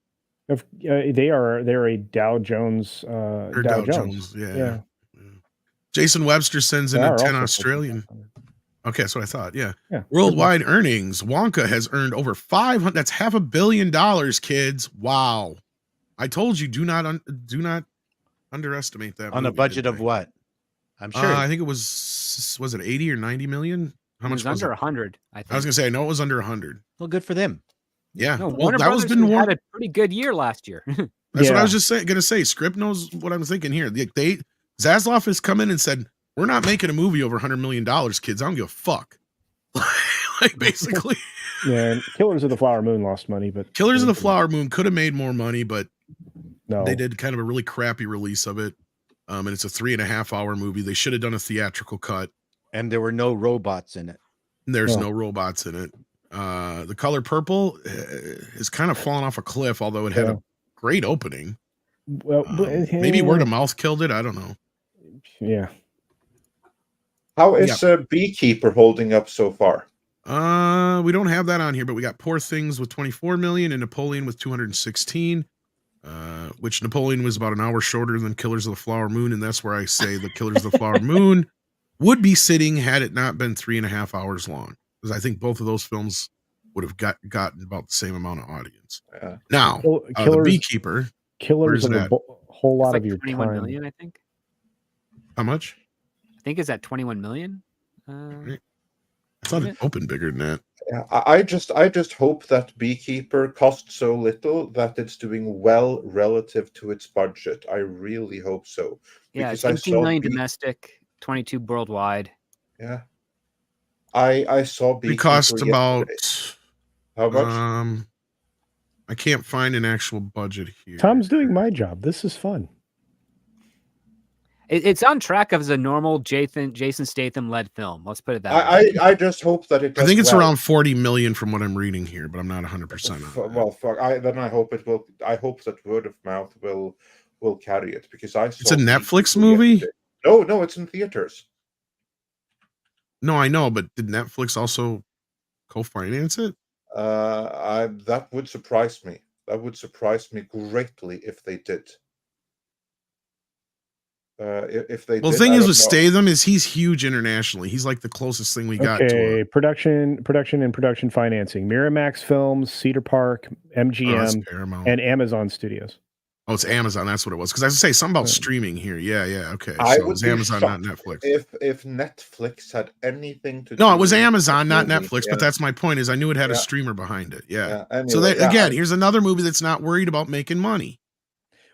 [SPEAKER 6] If they're a Dow Jones. Dow Jones.
[SPEAKER 9] Yeah. Jason Webster sends in a 10 Australian. Okay, that's what I thought. Yeah. Worldwide earnings. Wonka has earned over 500. That's $500 million, kids. Wow. I told you, do not underestimate that.
[SPEAKER 7] On a budget of what? I'm sure.
[SPEAKER 9] I think it was it 80 or 90 million? How much was
[SPEAKER 4] under
[SPEAKER 9] it?
[SPEAKER 4] 100, I think.
[SPEAKER 9] I was going to say, I know it was under 100.
[SPEAKER 7] Well, good for them.
[SPEAKER 9] Yeah.
[SPEAKER 4] No,
[SPEAKER 9] well,
[SPEAKER 4] Warner
[SPEAKER 9] that was
[SPEAKER 4] Brothers
[SPEAKER 9] been
[SPEAKER 4] had a pretty good year last year.
[SPEAKER 9] That's what I was just going to say. Script knows what I'm thinking here. Zaslav has come in and said, we're not making a movie over $100 million, kids. I don't give a fuck. Like, basically.
[SPEAKER 6] Yeah, and Killers of the Flower Moon lost money, but
[SPEAKER 9] Killers of the Flower Moon could have made more money, but
[SPEAKER 6] no,
[SPEAKER 9] they did kind of a really crappy release of it. And it's a 3.5-hour movie. They should have done a theatrical cut.
[SPEAKER 7] And there were no robots in it.
[SPEAKER 9] There's no robots in it. The Color Purple is kind of fallen off a cliff, although it had a great opening.
[SPEAKER 6] Well,
[SPEAKER 9] maybe word of mouth killed it. I don't know.
[SPEAKER 6] Yeah.
[SPEAKER 2] How is Beekeeper holding up so far?
[SPEAKER 9] We don't have that on here, but we got Poor Things with 24 million and Napoleon with 216. Which Napoleon was about an hour shorter than Killers of the Flower Moon, and that's where I say the Killers of the Flower Moon would be sitting had it not been 3.5 hours long, because I think both of those films would have gotten about the same amount of audience. Now, The Beekeeper,
[SPEAKER 6] Killers of a whole lot
[SPEAKER 4] like
[SPEAKER 6] of your
[SPEAKER 4] 21
[SPEAKER 6] time.
[SPEAKER 4] million, I think.
[SPEAKER 9] How much?
[SPEAKER 4] I think it's at 21 million.
[SPEAKER 9] I thought it opened bigger than that.
[SPEAKER 2] Yeah, I just hope that Beekeeper cost so little that it's doing well relative to its budget. I really hope so.
[SPEAKER 4] Yeah, it's 18 million domestic, 22 worldwide.
[SPEAKER 2] Yeah, I saw Beekeeper.
[SPEAKER 9] It cost about
[SPEAKER 2] how much?
[SPEAKER 9] I can't find an actual budget here.
[SPEAKER 6] Tom's doing my job. This is fun.
[SPEAKER 4] It's on track as a normal Jason Statham led film. Let's put it that way.
[SPEAKER 2] I just hope that it does.
[SPEAKER 9] I think it's
[SPEAKER 2] well.
[SPEAKER 9] around 40 million from what I'm reading here, but I'm not 100% on
[SPEAKER 2] Well, fuck. Then I hope it will. I hope that word of mouth will carry it, because I saw
[SPEAKER 9] it's a Netflix movie.
[SPEAKER 2] Yesterday. No, it's in theaters.
[SPEAKER 9] No, I know, but did Netflix also co-finance it?
[SPEAKER 2] That would surprise me. That would surprise me greatly if they did. If they
[SPEAKER 9] well,
[SPEAKER 2] did,
[SPEAKER 9] the thing
[SPEAKER 2] I
[SPEAKER 9] is
[SPEAKER 2] don't
[SPEAKER 9] with
[SPEAKER 2] know.
[SPEAKER 9] Statham is he's huge internationally. He's like the closest thing we got to
[SPEAKER 6] production and production financing. Miramax Films, Cedar Park, MGM, and Amazon Studios.
[SPEAKER 9] Oh, it's Amazon. That's what it was. Because I was going to say something about streaming here. Yeah. Okay.
[SPEAKER 2] I
[SPEAKER 9] So
[SPEAKER 2] would
[SPEAKER 9] it's
[SPEAKER 2] be
[SPEAKER 9] Amazon, not
[SPEAKER 2] shocked
[SPEAKER 9] Netflix.
[SPEAKER 2] if Netflix had anything to do.
[SPEAKER 9] No, it was
[SPEAKER 2] with
[SPEAKER 9] Amazon, not
[SPEAKER 2] movie.
[SPEAKER 9] Netflix.
[SPEAKER 2] Yeah.
[SPEAKER 9] But that's my point. Is I knew it had a
[SPEAKER 2] Yeah.
[SPEAKER 9] streamer behind it. Yeah.
[SPEAKER 2] Anyway,
[SPEAKER 9] So
[SPEAKER 2] yeah,
[SPEAKER 9] again, here's another movie that's not worried about making money.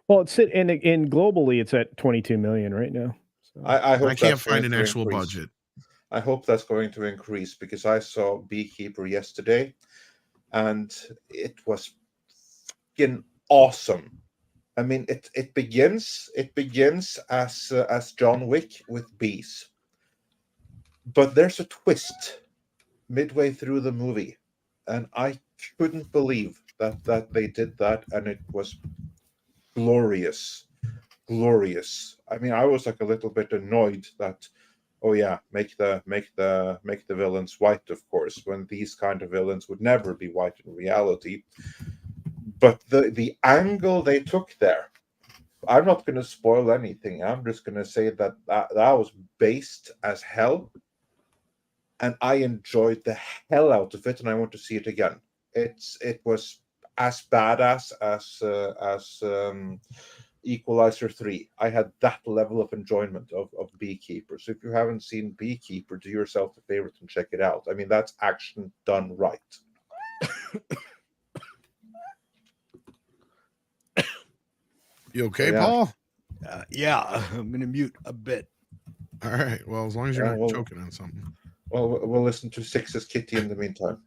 [SPEAKER 6] Well, it's in globally, it's at 22 million right now. So.
[SPEAKER 2] I hope
[SPEAKER 9] I can't
[SPEAKER 2] that's going
[SPEAKER 9] find an
[SPEAKER 2] to
[SPEAKER 9] actual
[SPEAKER 2] increase.
[SPEAKER 9] budget.
[SPEAKER 2] I hope that's going to increase, because I saw Beekeeper yesterday, and it was fucking awesome. I mean, it begins as John Wick with bees, but there's a twist midway through the movie and I couldn't believe that they did that, and it was glorious, glorious. I mean, I was like a little bit annoyed that, oh yeah, make the villains white, of course, when these kind of villains would never be white in reality. But the angle they took there, I'm not going to spoil anything. I'm just going to say that was based as hell, and I enjoyed the hell out of it, and I want to see it again. It was as badass as Equalizer 3. I had that level of enjoyment of Beekeeper. So if you haven't seen Beekeeper, do yourself a favorite and check it out. I mean, that's action done right.
[SPEAKER 9] You okay,
[SPEAKER 2] Yeah.
[SPEAKER 9] Paul?
[SPEAKER 7] Yeah, I'm going to mute a bit.
[SPEAKER 9] All right. Well, as long as you're
[SPEAKER 2] Yeah,
[SPEAKER 9] not
[SPEAKER 2] well-
[SPEAKER 9] choking on something.
[SPEAKER 2] Well, we'll listen to Six's Kitty in the meantime.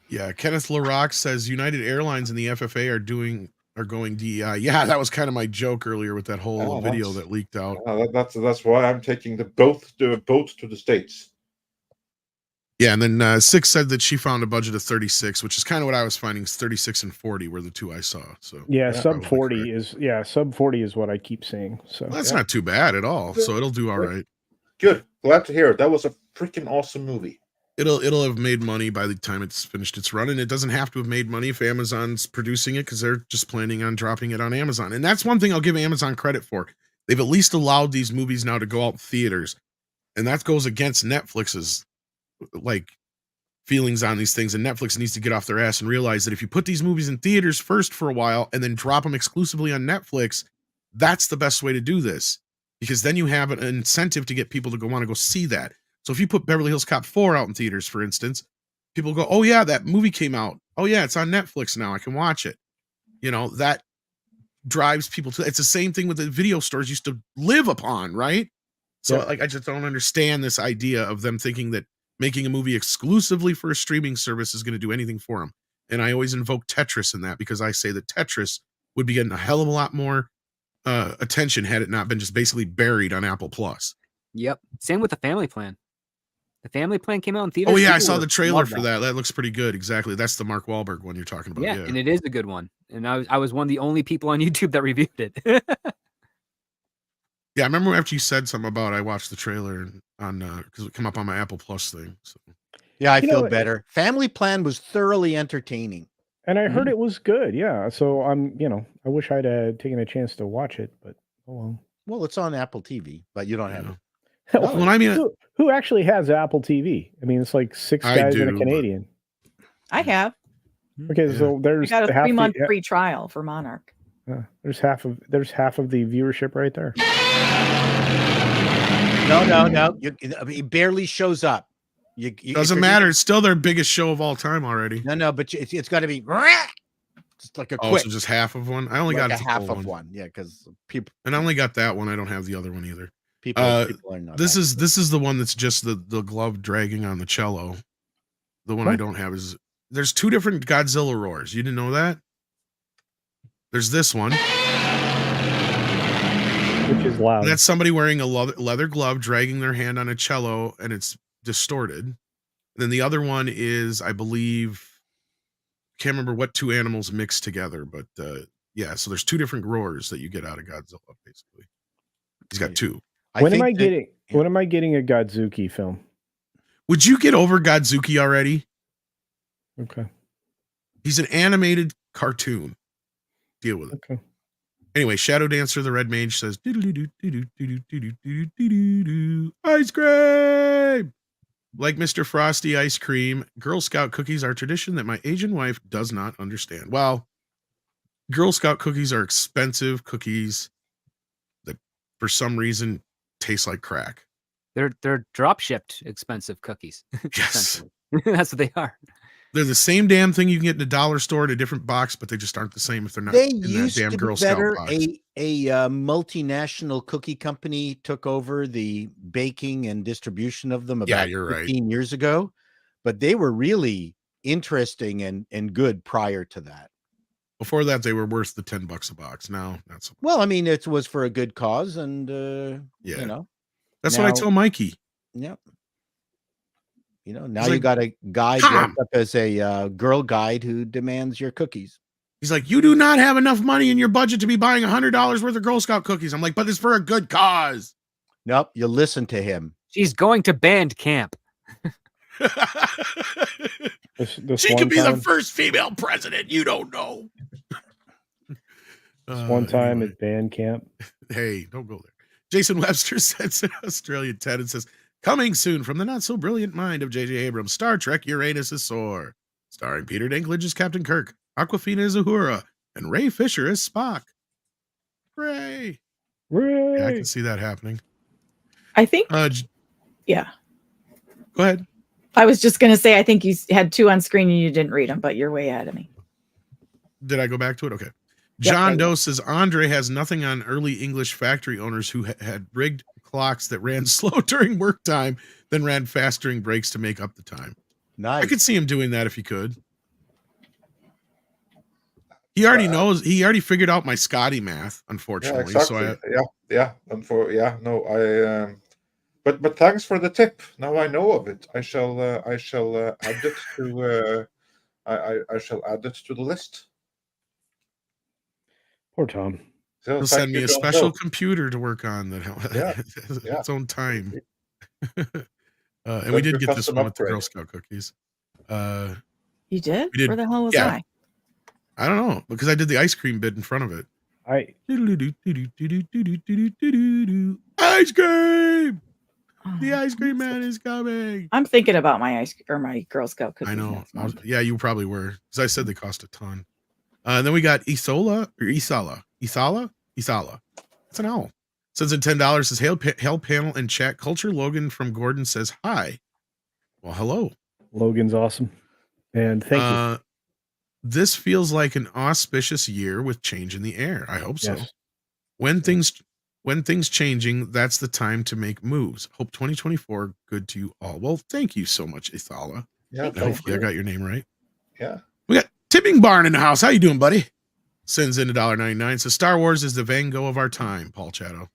[SPEAKER 9] Yeah, Kenneth LaRock says United Airlines and the FFA are going DEI. Yeah, that was kind of my joke earlier with that whole
[SPEAKER 2] Oh,
[SPEAKER 9] video
[SPEAKER 2] that's-
[SPEAKER 9] that leaked out.
[SPEAKER 2] That's why I'm taking the boat to the States.
[SPEAKER 9] Yeah, and then Six said that she found a budget of 36, which is kind of what I was finding. 36 and 40 were the two I saw. So
[SPEAKER 6] Yeah, sub
[SPEAKER 9] probably
[SPEAKER 6] 40
[SPEAKER 9] correct.
[SPEAKER 6] sub 40 is what I keep seeing. So
[SPEAKER 9] Well, that's not too bad at all. So it'll do all right.
[SPEAKER 2] Good. Glad to hear it. That was a freaking awesome movie.
[SPEAKER 9] It'll have made money by the time it's finished its run, and it doesn't have to have made money if Amazon's producing it because they're just planning on dropping it on Amazon. And that's one thing I'll give Amazon credit for. They've at least allowed these movies now to go out in theaters, and that goes against Netflix's like feelings on these things. And Netflix needs to get off their ass and realize that if you put these movies in theaters first for a while and then drop them exclusively on Netflix, that's the best way to do this, because then you have an incentive to get people to want to go see that. So if you put Beverly Hills Cop 4 out in theaters, for instance, people go, oh yeah, that movie came out. Oh yeah, it's on Netflix now. I can watch it. You know, that drives people to, it's the same thing with the video stores used to live upon, right? So
[SPEAKER 6] Yeah.
[SPEAKER 9] like, I just don't understand this idea of them thinking that making a movie exclusively for a streaming service is going to do anything for them. And I always invoke Tetris in that, because I say that Tetris would be getting a hell of a lot more attention had it not been just basically buried on Apple Plus.
[SPEAKER 4] Yep. Same with the Family Plan. The Family Plan came out in theaters.
[SPEAKER 9] Oh yeah, I
[SPEAKER 4] People
[SPEAKER 9] saw
[SPEAKER 4] were-
[SPEAKER 9] the trailer
[SPEAKER 4] loved
[SPEAKER 9] for that. That looks pretty good. Exactly. That's the Mark Wahlberg one you're talking about.
[SPEAKER 4] Yeah,
[SPEAKER 9] Yeah.
[SPEAKER 4] and it is a good one. And I was one of the only people on YouTube that reviewed it.
[SPEAKER 9] Yeah, I remember after you said something about I watched the trailer on because it came up on my Apple Plus thing. So
[SPEAKER 7] Yeah, I
[SPEAKER 6] You
[SPEAKER 7] feel
[SPEAKER 6] know,
[SPEAKER 7] better. Family Plan was thoroughly entertaining.
[SPEAKER 6] and I heard it was good. Yeah, so I wish I'd taken a chance to watch it, but oh well.
[SPEAKER 7] Well, it's on Apple TV, but you don't have
[SPEAKER 9] Yeah.
[SPEAKER 7] it.
[SPEAKER 9] Well, I mean,
[SPEAKER 6] Who actually has Apple TV? I mean, it's like six
[SPEAKER 9] I
[SPEAKER 6] guys and
[SPEAKER 9] do,
[SPEAKER 6] a
[SPEAKER 9] but-
[SPEAKER 6] Canadian.
[SPEAKER 3] I have.
[SPEAKER 6] Okay,
[SPEAKER 9] Yeah.
[SPEAKER 6] so
[SPEAKER 3] I
[SPEAKER 6] there's
[SPEAKER 3] got a
[SPEAKER 6] half
[SPEAKER 3] 3-month
[SPEAKER 6] the,
[SPEAKER 3] free trial for Monarch.
[SPEAKER 6] there's half of the viewership right there.
[SPEAKER 7] No. I mean, it barely shows up. You
[SPEAKER 9] doesn't matter. It's still their biggest show of all time already.
[SPEAKER 7] No, but it's got to be just like a
[SPEAKER 9] Oh,
[SPEAKER 7] quick,
[SPEAKER 9] so just half of one. I only
[SPEAKER 7] like
[SPEAKER 9] got
[SPEAKER 7] a
[SPEAKER 9] the
[SPEAKER 7] half
[SPEAKER 9] full
[SPEAKER 7] of
[SPEAKER 9] one.
[SPEAKER 7] one. Yeah, because people
[SPEAKER 9] And I only got that one. I don't have the other one either.
[SPEAKER 7] people are not.
[SPEAKER 9] This
[SPEAKER 7] happy.
[SPEAKER 9] is the one that's just the glove dragging on the cello. The one I
[SPEAKER 6] What?
[SPEAKER 9] don't have is there's two different Godzilla roars. You didn't know that? There's this one.
[SPEAKER 6] Which is loud.
[SPEAKER 9] And that's somebody wearing a leather glove dragging their hand on a cello, and it's distorted. And then the other one is, I believe, can't remember what two animals mixed together, but yeah, so there's two different roars that you get out of Godzilla, basically. He's got two.
[SPEAKER 6] When am
[SPEAKER 7] think
[SPEAKER 6] I
[SPEAKER 7] that-
[SPEAKER 6] getting? When am I getting a Godzuki film?
[SPEAKER 9] Would you get over Godzuki already?
[SPEAKER 6] Okay.
[SPEAKER 9] He's an animated cartoon. Deal with it.
[SPEAKER 6] Okay.
[SPEAKER 9] Anyway, Shadow Dancer the Red Mage says ice cream. Like Mr. Frosty ice cream, Girl Scout cookies are tradition that my Asian wife does not understand. Well, Girl Scout cookies are expensive cookies that for some reason taste like crack.
[SPEAKER 4] They're drop shipped expensive cookies.
[SPEAKER 9] Yes.
[SPEAKER 4] Essentially. That's what they are.
[SPEAKER 9] They're the same damn thing you can get in a dollar store in a different box, but they just aren't the same if they're not
[SPEAKER 7] They
[SPEAKER 9] in that
[SPEAKER 7] used
[SPEAKER 9] damn
[SPEAKER 7] to
[SPEAKER 9] Girl
[SPEAKER 7] be
[SPEAKER 9] Scout
[SPEAKER 7] better.
[SPEAKER 9] box.
[SPEAKER 7] A multinational cookie company took over the baking and distribution of them
[SPEAKER 9] Yeah,
[SPEAKER 7] about
[SPEAKER 9] you're right.
[SPEAKER 7] 15 years ago, but they were really interesting and good prior to that.
[SPEAKER 9] Before that, they were worth the $10 a box. Now, not so much.
[SPEAKER 7] Well, I mean, it was for a good cause, and
[SPEAKER 9] Yeah.
[SPEAKER 7] you know,
[SPEAKER 9] That's what I
[SPEAKER 7] now-
[SPEAKER 9] tell Mikey.
[SPEAKER 7] yeah. You know, now
[SPEAKER 9] He's
[SPEAKER 7] you
[SPEAKER 9] like,
[SPEAKER 7] got a guy
[SPEAKER 9] "Tom."
[SPEAKER 7] dressed up as a girl guide who demands your cookies.
[SPEAKER 9] He's like, you do not have enough money in your budget to be buying $100 worth of Girl Scout cookies. I'm like, but it's for a good cause.
[SPEAKER 7] Nope, you listen to him.
[SPEAKER 4] She's going to band camp.
[SPEAKER 6] This
[SPEAKER 9] She
[SPEAKER 6] one
[SPEAKER 9] could be the
[SPEAKER 6] time,
[SPEAKER 9] first female president. You don't know.
[SPEAKER 6] one time
[SPEAKER 9] Anyway.
[SPEAKER 6] at band camp.
[SPEAKER 9] Hey, don't go there. Jason Webster sends an Australian 10 and says, coming soon from the not so brilliant mind of J.J. Abrams, Star Trek Uranus is Sore, starring Peter Dinklage as Captain Kirk, Awkwafina as Uhura, and Ray Fisher as Spock. Ray. Yeah, I can see that happening.
[SPEAKER 3] I think, yeah.
[SPEAKER 9] Go ahead.
[SPEAKER 3] I was just going to say, I think you had 2 on screen and you didn't read them, but you're way ahead of me.
[SPEAKER 9] Did I go back to it? Okay.
[SPEAKER 3] Yep,
[SPEAKER 9] John
[SPEAKER 3] there
[SPEAKER 9] Doe
[SPEAKER 3] you
[SPEAKER 9] says Andre has nothing on early English factory owners who had rigged clocks that ran slow during work time, then ran fast during breaks to make up the time.
[SPEAKER 7] Nice.
[SPEAKER 9] I could see him doing that if he could. He already knows. He already figured out my Scotty math, unfortunately.
[SPEAKER 2] Yeah, exactly. But thanks for the tip. Now I know of it. I shall add it to I shall add it to the list.
[SPEAKER 6] Poor Tom.
[SPEAKER 2] So
[SPEAKER 9] he'll send me a special computer to work on that has its own time. And we did get this one with the Girl Scout cookies.
[SPEAKER 3] You did?
[SPEAKER 9] We did.
[SPEAKER 3] Where the hell was
[SPEAKER 9] I? I don't know, because I did the ice cream bit in front of it. Ice cream! The ice cream man is coming.
[SPEAKER 3] I'm thinking about my my Girl Scout cookies.
[SPEAKER 9] I know. Yeah, you probably were, because I said they cost a ton. And then we got Isala. It's an owl. Sends in $10. Says hail panel and chat culture. Logan from Gordon says hi. Well, hello.
[SPEAKER 6] Logan's awesome, and thank you.
[SPEAKER 9] This feels like an auspicious year with change in the air. I hope so.
[SPEAKER 6] Yes.
[SPEAKER 9] When things changing, that's the time to make moves. Hope 2024 good to you all. Well, thank you so much, Ithala.
[SPEAKER 2] Yeah,
[SPEAKER 9] hopefully I got your name right.
[SPEAKER 2] Yeah.
[SPEAKER 9] We got Tipping Barn in the house. How you doing, buddy? Sends in $1.99. So Star Wars is the Van Gogh of our time, Paul Chato.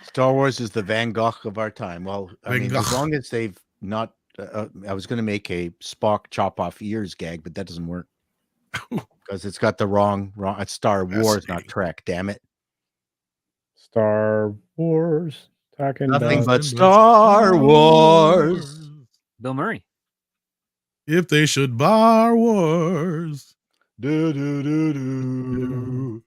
[SPEAKER 7] Star Wars is the Van Gogh of our time. Well, I mean, as long as they've not, I was going to make a Spock chop off ears gag, but that doesn't work because it's got the wrong. It's Star Wars, not Trek. Damn it.
[SPEAKER 6] Star Wars. Talking
[SPEAKER 7] nothing
[SPEAKER 6] about
[SPEAKER 7] but Star Wars.
[SPEAKER 4] Bill Murray.
[SPEAKER 9] If they should bar wars.
[SPEAKER 7] Do, do, do, do.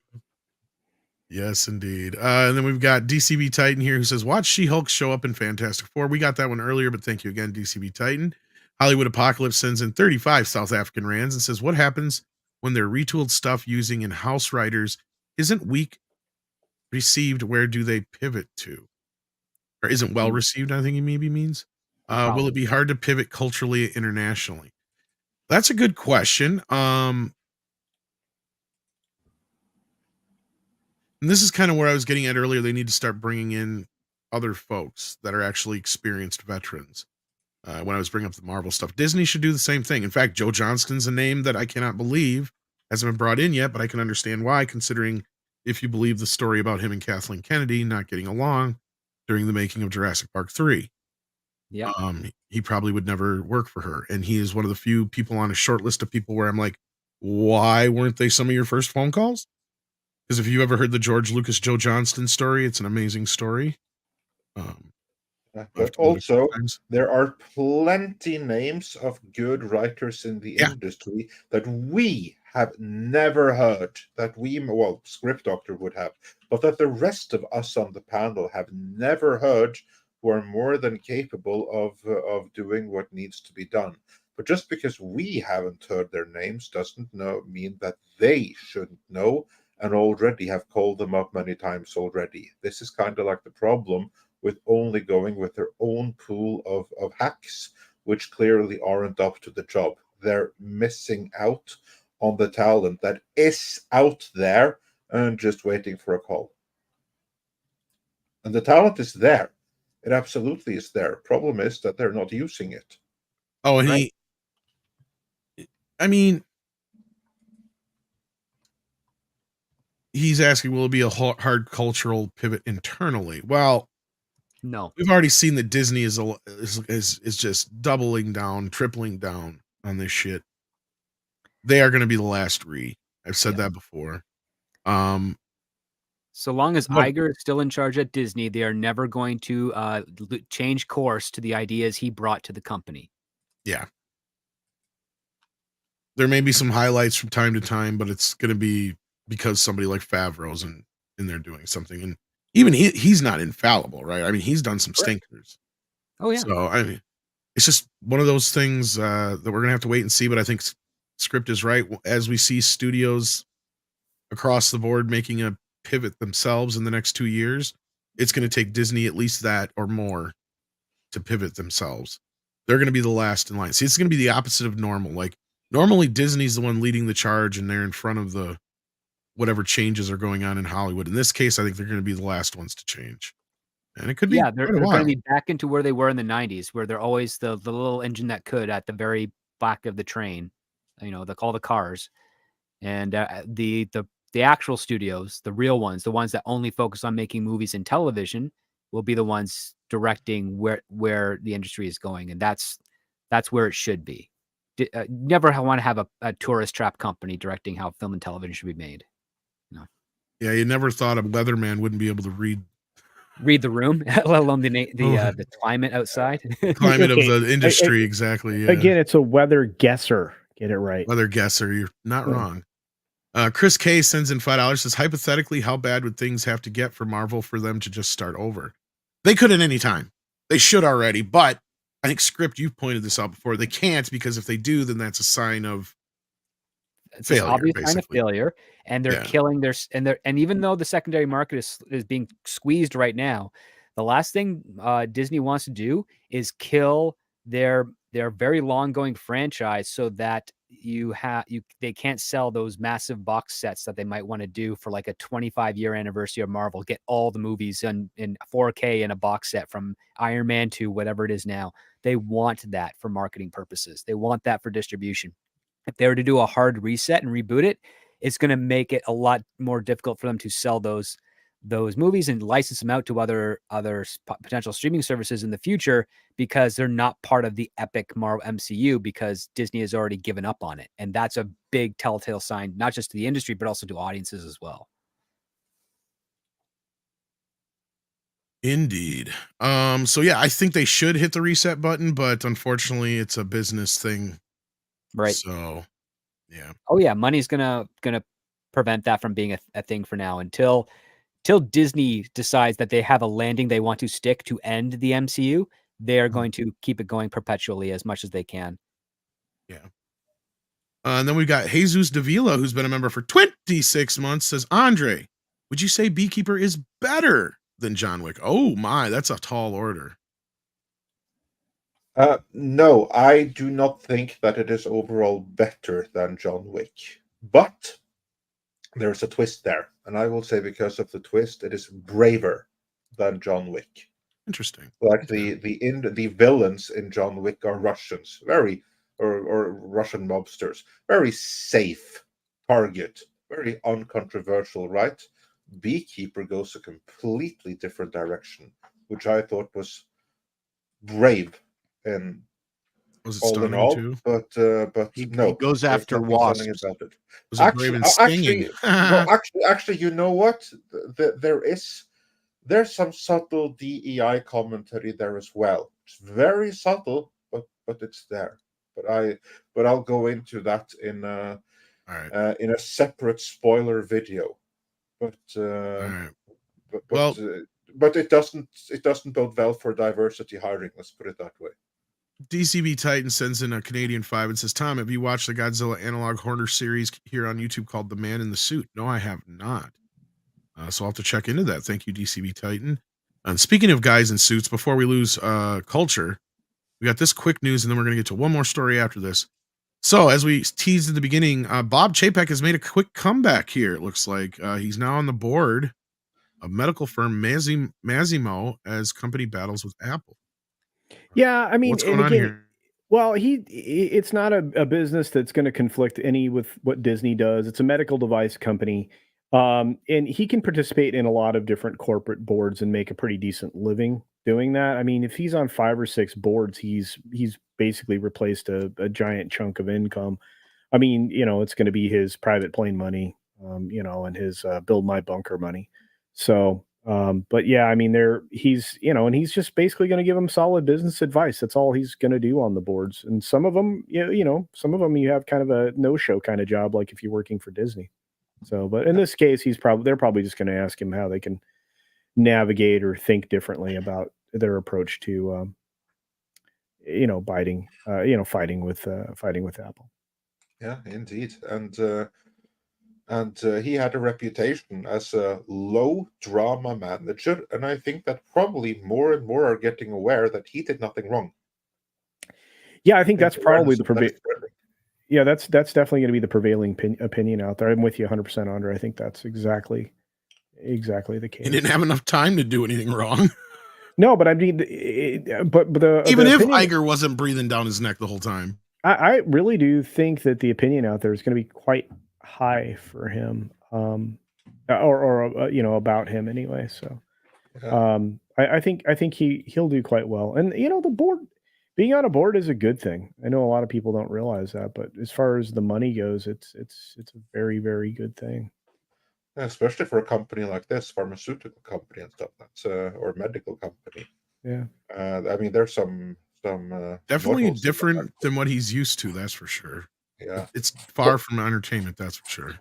[SPEAKER 9] Yes, indeed. And then we've got DCB Titan here who says, watch She-Hulk show up in Fantastic Four. We got that one earlier, but thank you again, DCB Titan. Hollywood Apocalypse sends in 35 South African rands and says, what happens when their retooled stuff using in-house writers isn't weak received? Where do they pivot to? Or isn't well received, I think he maybe means. Will it be hard to pivot culturally internationally? That's a good question. And this is kind of where I was getting at earlier. They need to start bringing in other folks that are actually experienced veterans. When I was bringing up the Marvel stuff, Disney should do the same thing. In fact, Joe Johnston's a name that I cannot believe hasn't been brought in yet, but I can understand why, considering if you believe the story about him and Kathleen Kennedy not getting along during the making of Jurassic Park 3.
[SPEAKER 4] Yeah.
[SPEAKER 9] He probably would never work for her. And he is one of the few people on a short list of people where I'm like, why weren't they some of your first phone calls? Because if you ever heard the George Lucas, Joe Johnston story, it's an amazing story.
[SPEAKER 2] But also, there are plenty names of good writers in the industry that we have never heard, that Script Doctor would have, but that the rest of us on the panel have never heard, who are more than capable of doing what needs to be done. But just because we haven't heard their names doesn't mean that they shouldn't know, and already have called them up many times already. This is kind of like the problem with only going with their own pool of hacks, which clearly aren't up to the job. They're missing out on the talent that is out there and just waiting for a call. And the talent is there. It absolutely is there. Problem is that they're not using it.
[SPEAKER 9] Oh, and he's asking, will it be a hard cultural pivot internally? Well,
[SPEAKER 4] No.
[SPEAKER 9] We've already seen that Disney is just doubling down, tripling down on this shit. They are going to be the last Rey. I've said that before.
[SPEAKER 4] So long as
[SPEAKER 9] But-
[SPEAKER 4] Iger is still in charge at Disney, they are never going to change course to the ideas he brought to the company.
[SPEAKER 9] Yeah. There may be some highlights from time to time, but it's going to be because somebody like Favreau's in there doing something. And even he's not infallible, right? I mean, he's done some stinkers.
[SPEAKER 4] Oh, yeah.
[SPEAKER 9] So, I mean, it's just one of those things that we're going to have to wait and see. But I think Script is right. As we see studios across the board making a pivot themselves in the next 2 years, it's going to take Disney at least that or more to pivot themselves. They're going to be the last in line. See, it's going to be the opposite of normal. Like, normally Disney's the one leading the charge and they're in front of the whatever changes are going on in Hollywood. In this case, I think they're going to be the last ones to change. And it could be
[SPEAKER 4] they're going to be back into where they were in the 90s, where they're always the little engine that could at the very back of the train, they call the cars. And the actual studios, the real ones, the ones that only focus on making movies and television, will be the ones directing where the industry is going. And that's where it should be. Never want to have a tourist trap company directing how film and television should be made. No.
[SPEAKER 9] Yeah, you never thought a weatherman wouldn't be able to read
[SPEAKER 4] the room, let alone the climate outside.
[SPEAKER 9] Climate of the industry, exactly. Yeah.
[SPEAKER 6] Again, it's a weather guesser. Get it right.
[SPEAKER 9] Weather guesser. You're not wrong. Chris K sends in $5, says, hypothetically, how bad would things have to get for Marvel for them to just start over? They could at any time. They should already, but I think Script, you've pointed this out before. They can't, because if they do, then that's a sign of failure.
[SPEAKER 4] Obvious
[SPEAKER 9] basically.
[SPEAKER 4] sign of failure, and they're killing and even though the secondary market is being squeezed right now, the last thing Disney wants to do is kill their very long going franchise so that they can't sell those massive box sets that they might want to do for like a 25-year anniversary of Marvel, get all the movies in 4K in a box set from Iron Man to whatever it is now. They want that for marketing purposes. They want that for distribution. If they were to do a hard reset and reboot it, it's going to make it a lot more difficult for them to sell those movies and license them out to other potential streaming services in the future, because they're not part of the epic Marvel MCU, because Disney has already given up on it. And that's a big telltale sign, not just to the industry, but also to audiences as well.
[SPEAKER 9] Indeed. So yeah, I think they should hit the reset button, but unfortunately it's a business thing.
[SPEAKER 4] Right.
[SPEAKER 9] So yeah.
[SPEAKER 4] Oh yeah. Money's gonna prevent that from being a thing for now until Disney decides that they have a landing they want to stick to end the MCU. They are going to keep it going perpetually as much as they can.
[SPEAKER 9] Yeah. And then we've got Jesus Davila, who's been a member for 26 months, says, Andre, would you say Beekeeper is better than John Wick? Oh my, that's a tall order.
[SPEAKER 2] No, I do not think that it is overall better than John Wick. But there's a twist there. And I will say, because of the twist, it is braver than John Wick.
[SPEAKER 9] Interesting.
[SPEAKER 2] Like the villains in John Wick are Russians, or Russian mobsters, very safe target, very uncontroversial, right? Beekeeper goes a completely different direction, which I thought was brave and
[SPEAKER 9] Was it
[SPEAKER 2] all in
[SPEAKER 9] stunning
[SPEAKER 2] all.
[SPEAKER 9] too?
[SPEAKER 2] But
[SPEAKER 7] He
[SPEAKER 2] no,
[SPEAKER 7] goes
[SPEAKER 2] there's
[SPEAKER 7] after
[SPEAKER 2] nothing stunning
[SPEAKER 7] wasps.
[SPEAKER 2] about it.
[SPEAKER 9] Was it brave and stinging?
[SPEAKER 2] Actually, you know what? There's some subtle DEI commentary there as well. It's very subtle, but it's there. But I'll go into that in a separate spoiler video. But but it doesn't bode well for diversity hiring. Let's put it that way.
[SPEAKER 9] DCB Titan sends in a Canadian 5 and says, Tom, have you watched the Godzilla analog horror series here on YouTube called The Man in the Suit? No, I have not. So I'll have to check into that. Thank you, DCB Titan. And speaking of guys in suits, before we lose culture, we got this quick news, and then we're going to get to one more story after this. So as we teased at the beginning, Bob Chapek has made a quick comeback here. It looks like he's now on the board of medical firm Masimo as company battles with Apple.
[SPEAKER 6] Yeah, I mean,
[SPEAKER 9] what's going on here?
[SPEAKER 6] Well, it's not a business that's going to conflict any with what Disney does. It's a medical device company. And he can participate in a lot of different corporate boards and make a pretty decent living doing that. I mean, if he's on 5 or 6 boards, he's basically replaced a giant chunk of income. I mean, it's going to be his private plane money, and his build my bunker money. So, but yeah, I mean, he's and he's just basically going to give him solid business advice. That's all he's going to do on the boards. And some of them, some of them you have kind of a no-show kind of job, like if you're working for Disney. So, but in this case, they're probably just going to ask him how they can navigate or think differently about their approach to, fighting with Apple.
[SPEAKER 2] Yeah, indeed. And he had a reputation as a low drama manager, and I think that probably more and more are getting aware that he did nothing wrong.
[SPEAKER 6] Yeah, I think that's probably that's definitely going to be the prevailing opinion out there. I'm with you 100%, Andre. I think that's exactly the case.
[SPEAKER 9] He didn't have enough time to do anything wrong.
[SPEAKER 6] No, but I mean, but
[SPEAKER 9] even if Iger wasn't breathing down his neck the whole time,
[SPEAKER 6] I really do think that the opinion out there is going to be quite high for him, or about him anyway. So, I think he'll do quite well. And the board, being on a board is a good thing. I know a lot of people don't realize that, but as far as the money goes, it's a very, very good thing.
[SPEAKER 2] Yeah, especially for a company like this, pharmaceutical company and stuff, or medical company.
[SPEAKER 6] Yeah.
[SPEAKER 2] I mean, there's some
[SPEAKER 9] definitely different than what he's used to. That's for sure.
[SPEAKER 2] Yeah,
[SPEAKER 9] it's far from entertainment. That's for sure.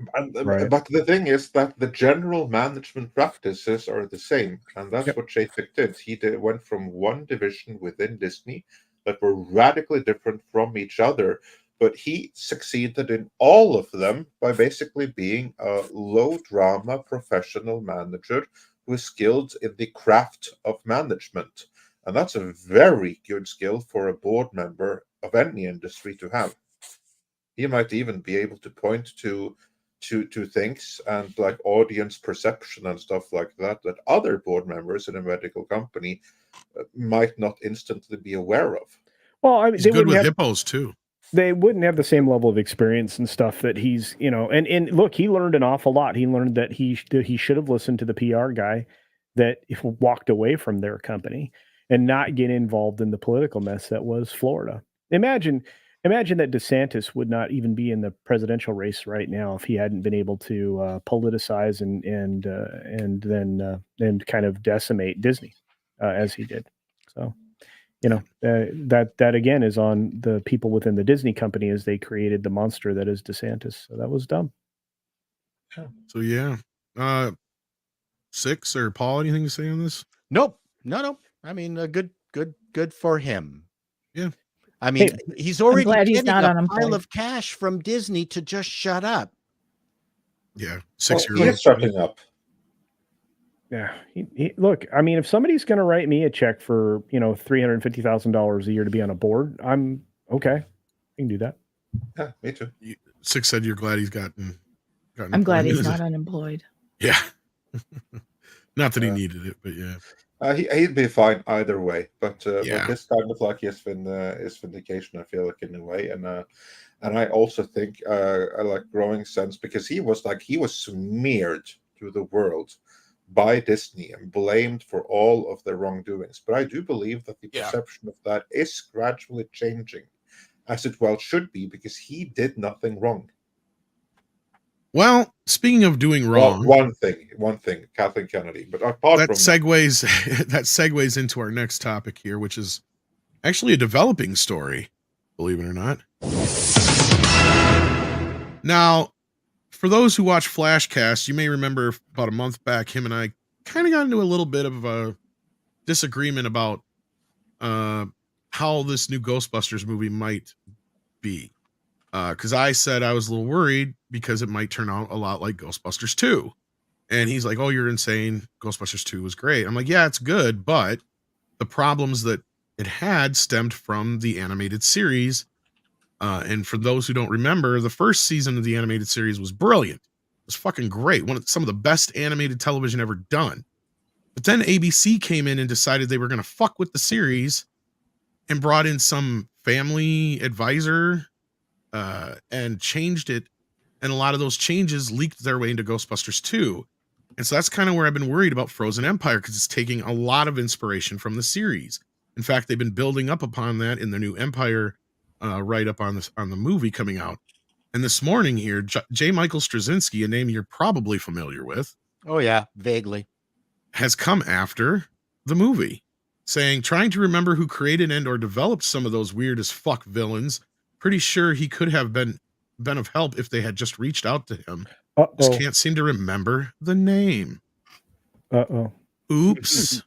[SPEAKER 6] Right.
[SPEAKER 2] But the thing is that the general management practices are the same, and that's what Chapek did. He went from one division within Disney that were radically different from each other, but he succeeded in all of them by basically being a low drama professional manager who is skilled in the craft of management. And that's a very good skill for a board member of any industry to have. He might even be able to point to things and like audience perception and stuff like that other board members in a medical company might not instantly be aware of.
[SPEAKER 6] Well, I mean,
[SPEAKER 9] he's good with hippos too.
[SPEAKER 6] They wouldn't have the same level of experience and stuff that he's, and look, he learned an awful lot. He learned that he should have listened to the PR guy that walked away from their company and not get involved in the political mess that was Florida. Imagine that DeSantis would not even be in the presidential race right now if he hadn't been able to politicize and then kind of decimate Disney as he did. So, that again is on the people within the Disney company as they created the monster that is DeSantis. So that was dumb.
[SPEAKER 9] So yeah, 6 or Paul, anything to say on this?
[SPEAKER 7] Nope, no. I mean, good for him.
[SPEAKER 9] Yeah.
[SPEAKER 7] I mean, he's already getting a
[SPEAKER 3] pile
[SPEAKER 7] of cash from Disney to just shut up.
[SPEAKER 9] Yeah, 6 years.
[SPEAKER 2] He is shutting up.
[SPEAKER 6] Yeah. Look, I mean, if somebody's going to write me a check for, $350,000 a year to be on a board, I'm okay. I can do that.
[SPEAKER 2] Yeah, me too.
[SPEAKER 9] 6 said you're glad he's gotten
[SPEAKER 3] I'm glad he's not unemployed.
[SPEAKER 9] Yeah. Not that he needed it, but yeah.
[SPEAKER 2] He'd be fine either way, but this kind of like his vindication, I feel like, in a way, and I also think I like growing sense because he was smeared to the world by Disney and blamed for all of their wrongdoings. But I do believe that the perception of that is gradually changing, as it well should be, because he did nothing wrong.
[SPEAKER 9] Well, speaking of doing wrong,
[SPEAKER 2] one thing, Kathleen Kennedy. But apart
[SPEAKER 9] that
[SPEAKER 2] from
[SPEAKER 9] segues into our next topic here, which is actually a developing story, believe it or not. Now, for those who watch Flashcast, you may remember about a month back, him and I kind of got into a little bit of a disagreement about how this new Ghostbusters movie might be. Because I said I was a little worried because it might turn out a lot like Ghostbusters 2. And he's like, oh, you're insane. Ghostbusters 2 was great. I'm like, yeah, it's good, but the problems that it had stemmed from the animated series. And for those who don't remember, the first season of the animated series was brilliant. It was fucking great. Some of the best animated television ever done. But then ABC came in and decided they were going to fuck with the series and brought in some family advisor and changed it. And a lot of those changes leaked their way into Ghostbusters 2. And so that's kind of where I've been worried about Frozen Empire, because it's taking a lot of inspiration from the series. In fact, they've been building up upon that in the new Empire write-up on the movie coming out. And this morning here, J. Michael Straczynski, a name you're probably familiar with.
[SPEAKER 7] Oh, yeah, vaguely.
[SPEAKER 9] Has come after the movie, saying, trying to remember who created and or developed some of those weird as fuck villains. Pretty sure he could have been of help if they had just reached out to him. Just can't seem to remember the name. Oops.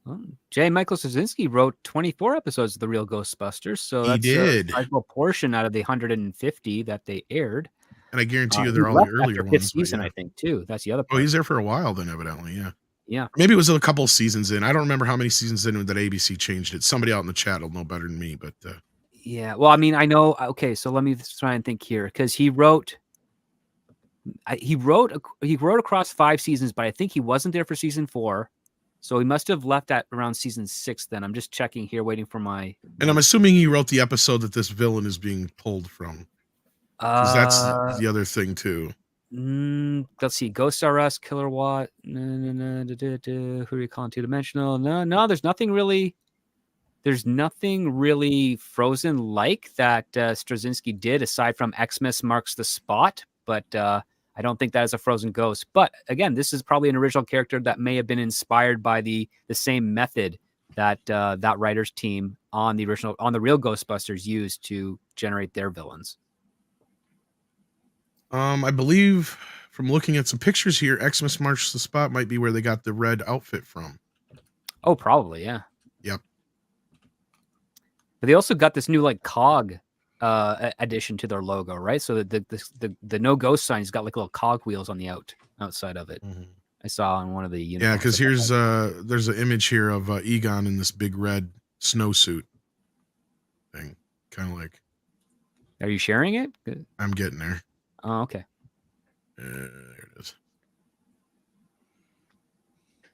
[SPEAKER 4] Well, J. Michael Straczynski wrote 24 episodes of The Real Ghostbusters, so that's
[SPEAKER 9] a
[SPEAKER 4] sizable portion out of the 150 that they aired.
[SPEAKER 9] And I guarantee you they're all the earlier ones.
[SPEAKER 4] Fifth season, I think, too. That's the other part.
[SPEAKER 9] Oh, he's there for a while then, evidently, yeah.
[SPEAKER 4] Yeah.
[SPEAKER 9] Maybe it was a couple seasons in. I don't remember how many seasons in that ABC changed it. Somebody out in the chat will know better than me, but...
[SPEAKER 4] Yeah, well, I mean, I know... Okay, so let me try and think here, because he wrote across 5 seasons, but I think he wasn't there for season 4. So he must have left at around season 6 then. I'm just checking here, waiting for my...
[SPEAKER 9] And I'm assuming he wrote the episode that this villain is being pulled from. Because that's the other thing, too.
[SPEAKER 4] Let's see. Ghost R Us, Killer Watt. Who are you calling two-dimensional? No, there's nothing really... There's nothing really Frozen-like that Straczynski did, aside from Xmas Marks the Spot. But... I don't think that is a Frozen ghost, but again, this is probably an original character that may have been inspired by the same method that that writer's team on the real Ghostbusters used to generate their villains.
[SPEAKER 9] I believe from looking at some pictures here, Xmas Marks the Spot might be where they got the red outfit from.
[SPEAKER 4] Oh, probably, yeah.
[SPEAKER 9] Yep.
[SPEAKER 4] But they also got this new like cog addition to their logo, right? So the no ghost sign's got like little cog wheels on the outside of it.
[SPEAKER 9] Mm-hmm.
[SPEAKER 4] I saw on one of the
[SPEAKER 9] yeah, because here's there's an image here of Egon in this big red snowsuit thing, kind of like.
[SPEAKER 4] Are you sharing it? Good.
[SPEAKER 9] I'm getting there.
[SPEAKER 4] Oh, okay.
[SPEAKER 9] There it is.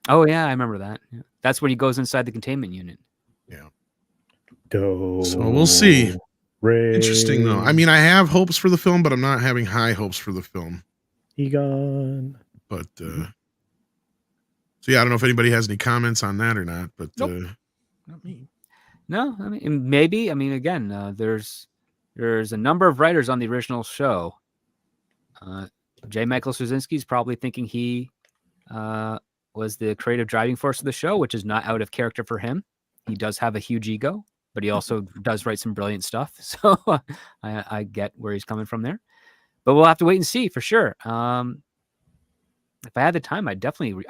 [SPEAKER 4] Oh yeah, I remember that. Yeah. That's when he goes inside the containment unit.
[SPEAKER 9] Yeah.
[SPEAKER 6] So
[SPEAKER 9] we'll see.
[SPEAKER 6] Rey.
[SPEAKER 9] Interesting though. I mean, I have hopes for the film, but I'm not having high hopes for the film.
[SPEAKER 6] Egon.
[SPEAKER 9] But so yeah, I don't know if anybody has any comments on that or not. But
[SPEAKER 7] Nope. Not me.
[SPEAKER 4] No, I mean maybe. I mean, again, there's a number of writers on the original show. J. Michael Straczynski's probably thinking he was the creative driving force of the show, which is not out of character for him. He does have a huge ego, but he also does write some brilliant stuff. So I get where he's coming from there. But we'll have to wait and see for sure. If I had the time, I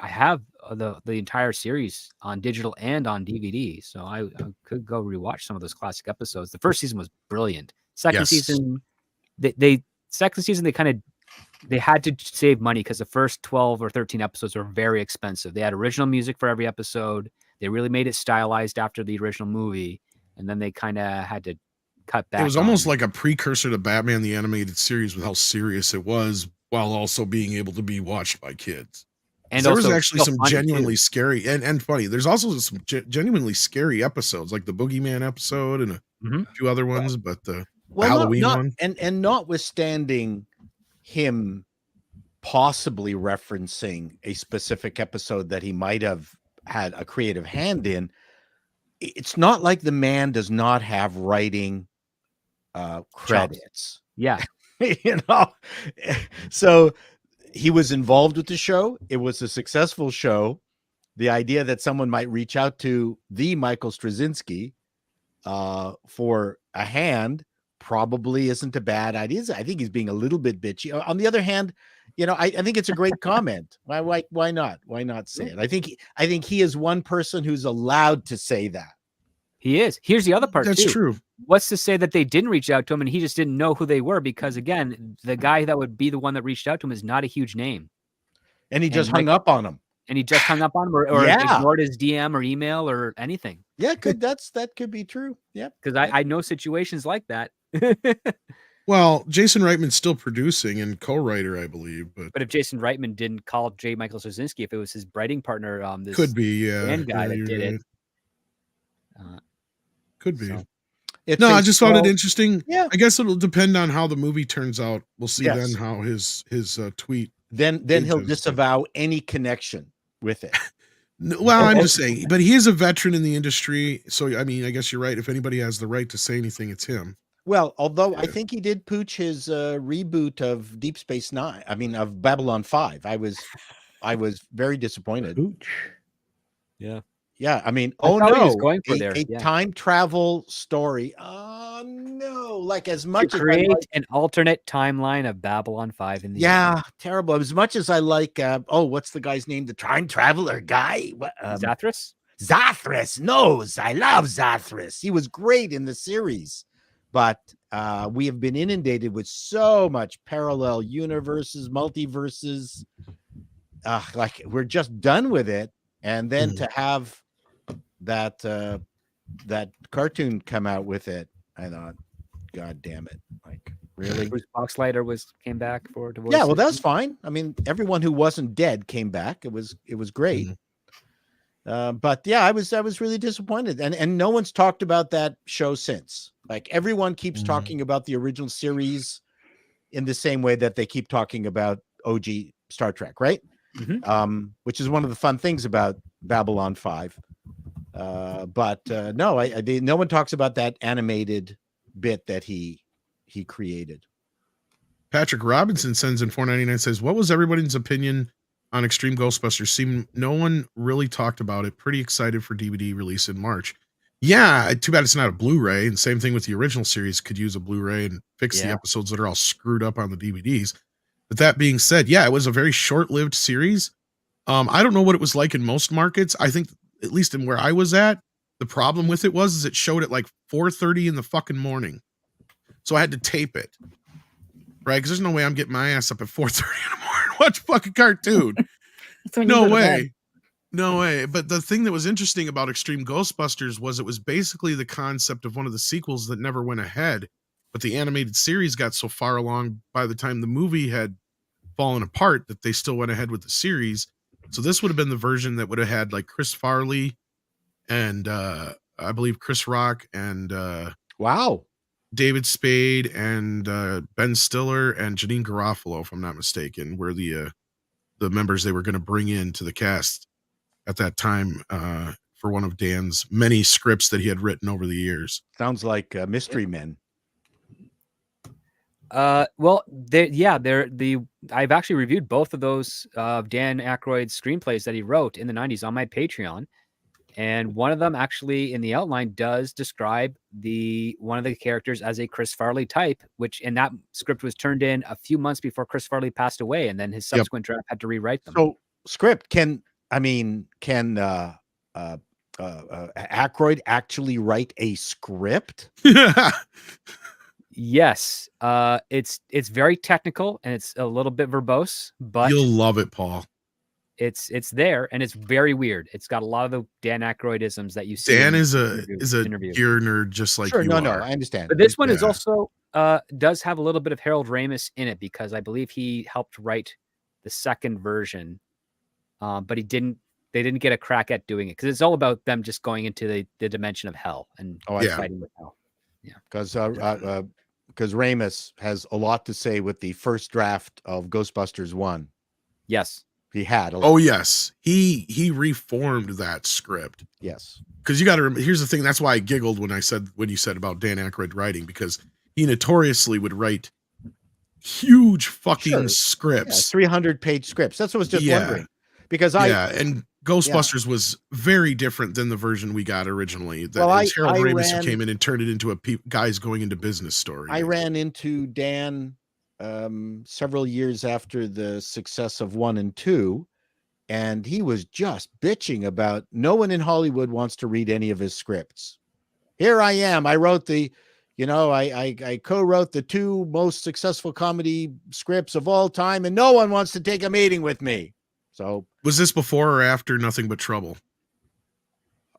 [SPEAKER 4] have the entire series on digital and on DVD. So I could go rewatch some of those classic episodes. The first season was brilliant. Second season, they had to save money because the first 12 or 13 episodes were very expensive. They had original music for every episode. They really made it stylized after the original movie. And then they kind of had to cut back.
[SPEAKER 9] It was almost like a precursor to Batman the Animated Series with how serious it was, while also being able to be watched by kids. And there was actually some genuinely scary and funny. There's also some genuinely scary episodes, like the Boogeyman episode and a few other ones, but the Halloween one.
[SPEAKER 7] And notwithstanding him possibly referencing a specific episode that he might have had a creative hand in, it's not like the man does not have writing credits.
[SPEAKER 4] Yeah.
[SPEAKER 7] You know, so he was involved with the show. It was a successful show. The idea that someone might reach out to the Michael Straczynski for a hand probably isn't a bad idea. I think he's being a little bit bitchy. On the other hand, you know, I think it's a great comment. Why not? Why not say it? I think he is one person who's allowed to say that.
[SPEAKER 4] He is. Here's the other part.
[SPEAKER 9] That's
[SPEAKER 4] too.
[SPEAKER 9] true.
[SPEAKER 4] What's to say that they didn't reach out to him and he just didn't know who they were? Because again, the guy that would be the one that reached out to him is not a huge name.
[SPEAKER 7] And he just hung up on him.
[SPEAKER 4] And he just hung up on him or ignored his DM or email or anything.
[SPEAKER 7] Yeah, that could be true. Yeah.
[SPEAKER 4] Because I know situations like that.
[SPEAKER 9] Well, Jason Reitman's still producing and co-writer, I believe. But
[SPEAKER 4] if Jason Reitman didn't call J. Michael Straczynski, if it was his writing partner, this
[SPEAKER 9] could be
[SPEAKER 4] band guy that did it.
[SPEAKER 9] Could be.
[SPEAKER 4] So.
[SPEAKER 9] I just found it interesting.
[SPEAKER 7] Yeah.
[SPEAKER 9] I guess it'll depend on how the movie turns out. We'll see
[SPEAKER 7] Yes.
[SPEAKER 9] then how his tweet
[SPEAKER 7] then he'll disavow any connection with it.
[SPEAKER 9] Well, I'm just saying, but he is a veteran in the industry, so I mean, I guess you're right. If anybody has the right to say anything, it's him.
[SPEAKER 7] Well, although I think he did pooch his reboot of Deep Space Nine. I mean, of Babylon 5. I was very disappointed.
[SPEAKER 6] Pooch.
[SPEAKER 4] Yeah.
[SPEAKER 7] Yeah, I mean,
[SPEAKER 4] That's
[SPEAKER 7] oh
[SPEAKER 4] how he was
[SPEAKER 7] no,
[SPEAKER 4] going for there,
[SPEAKER 7] a
[SPEAKER 4] yeah.
[SPEAKER 7] time travel story. Oh no, like as much
[SPEAKER 4] To
[SPEAKER 7] as I
[SPEAKER 4] create
[SPEAKER 7] like,
[SPEAKER 4] an alternate timeline of Babylon 5 in the
[SPEAKER 7] yeah, terrible. As much as I like, what's the guy's name? The time traveler guy? What,
[SPEAKER 4] Zathras?
[SPEAKER 7] Zathras knows. I love Zathras. He was great in the series, but we have been inundated with so much parallel universes, multiverses. Like we're just done with it, and then to have that that cartoon come out with it, I thought, God damn it! Like really,
[SPEAKER 4] Bruce Boxleitner came back for divorce.
[SPEAKER 7] yeah. Well, that's fine. I mean, everyone who wasn't dead came back. It was great. But yeah, I was really disappointed, and no one's talked about that show since. Like everyone keeps talking about the original series in the same way that they keep talking about OG Star Trek, right? Which is one of the fun things about Babylon 5. But no, no one talks about that animated bit that he created.
[SPEAKER 9] Patrick Robinson sends in $4.99, says, "What was everybody's opinion on Extreme Ghostbusters? No one really talked about it. Pretty excited for DVD release in March." Yeah, too bad it's not a Blu-ray. And same thing with the original series. Could use a Blu-ray and fix the episodes that are all screwed up on the DVDs. But that being said, yeah, it was a very short-lived series. I don't know what it was like in most markets. I think, at least in where I was at, the problem with it was it showed at like 4:30 in the fucking morning. So I had to tape it. Right? Because there's no way I'm getting my ass up at 4:30 in the morning to watch a fucking cartoon. No way. No way. But the thing that was interesting about Extreme Ghostbusters was it was basically the concept of one of the sequels that never went ahead. But the animated series got so far along by the time the movie had fallen apart that they still went ahead with the series. So this would have been the version that would have had like Chris Farley and I believe Chris Rock and
[SPEAKER 7] wow,
[SPEAKER 9] David Spade and Ben Stiller and Janine Garofalo, if I'm not mistaken, were the members they were going to bring in to the cast at that time for one of Dan's many scripts that he had written over the years.
[SPEAKER 7] Sounds like Mystery Men.
[SPEAKER 4] Well, I've actually reviewed both of those Dan Aykroyd's screenplays that he wrote in the 90s on my Patreon. And one of them actually in the outline does describe one of the characters as a Chris Farley type, which in that script was turned in a few months before Chris Farley passed away. And then his subsequent draft had to rewrite them.
[SPEAKER 7] So script can Aykroyd actually write a script?
[SPEAKER 4] Yes. It's very technical and it's a little bit verbose, but
[SPEAKER 9] you'll love it, Paul.
[SPEAKER 4] It's there and it's very weird. It's got a lot of the Dan Aykroydisms that you see.
[SPEAKER 9] Dan is a gear nerd just like you are.
[SPEAKER 7] No, I understand.
[SPEAKER 4] But this one is also does have a little bit of Harold Ramis in it because I believe he helped write the second version. But they didn't get a crack at doing it because it's all about them just going into the dimension of hell and fighting with hell. Yeah.
[SPEAKER 7] Because Ramis has a lot to say with the first draft of Ghostbusters 1.
[SPEAKER 4] Yes.
[SPEAKER 7] He had.
[SPEAKER 9] Yes. He reformed that script.
[SPEAKER 7] Yes.
[SPEAKER 9] Because you got to remember, here's the thing. That's why I giggled when you said about Dan Aykroyd writing, because he notoriously would write huge fucking scripts.
[SPEAKER 7] 300-page scripts. That's what I was just wondering. Because
[SPEAKER 9] and Ghostbusters was very different than the version we got originally. Harold Ramis who came in and turned it into a guys going into business story.
[SPEAKER 7] I ran into Dan several years after the success of 1 and 2, and he was just bitching about no one in Hollywood wants to read any of his scripts. Here I am. I wrote I co-wrote the 2 most successful comedy scripts of all time, and no one wants to take a meeting with me. So
[SPEAKER 9] was this before or after Nothing But Trouble?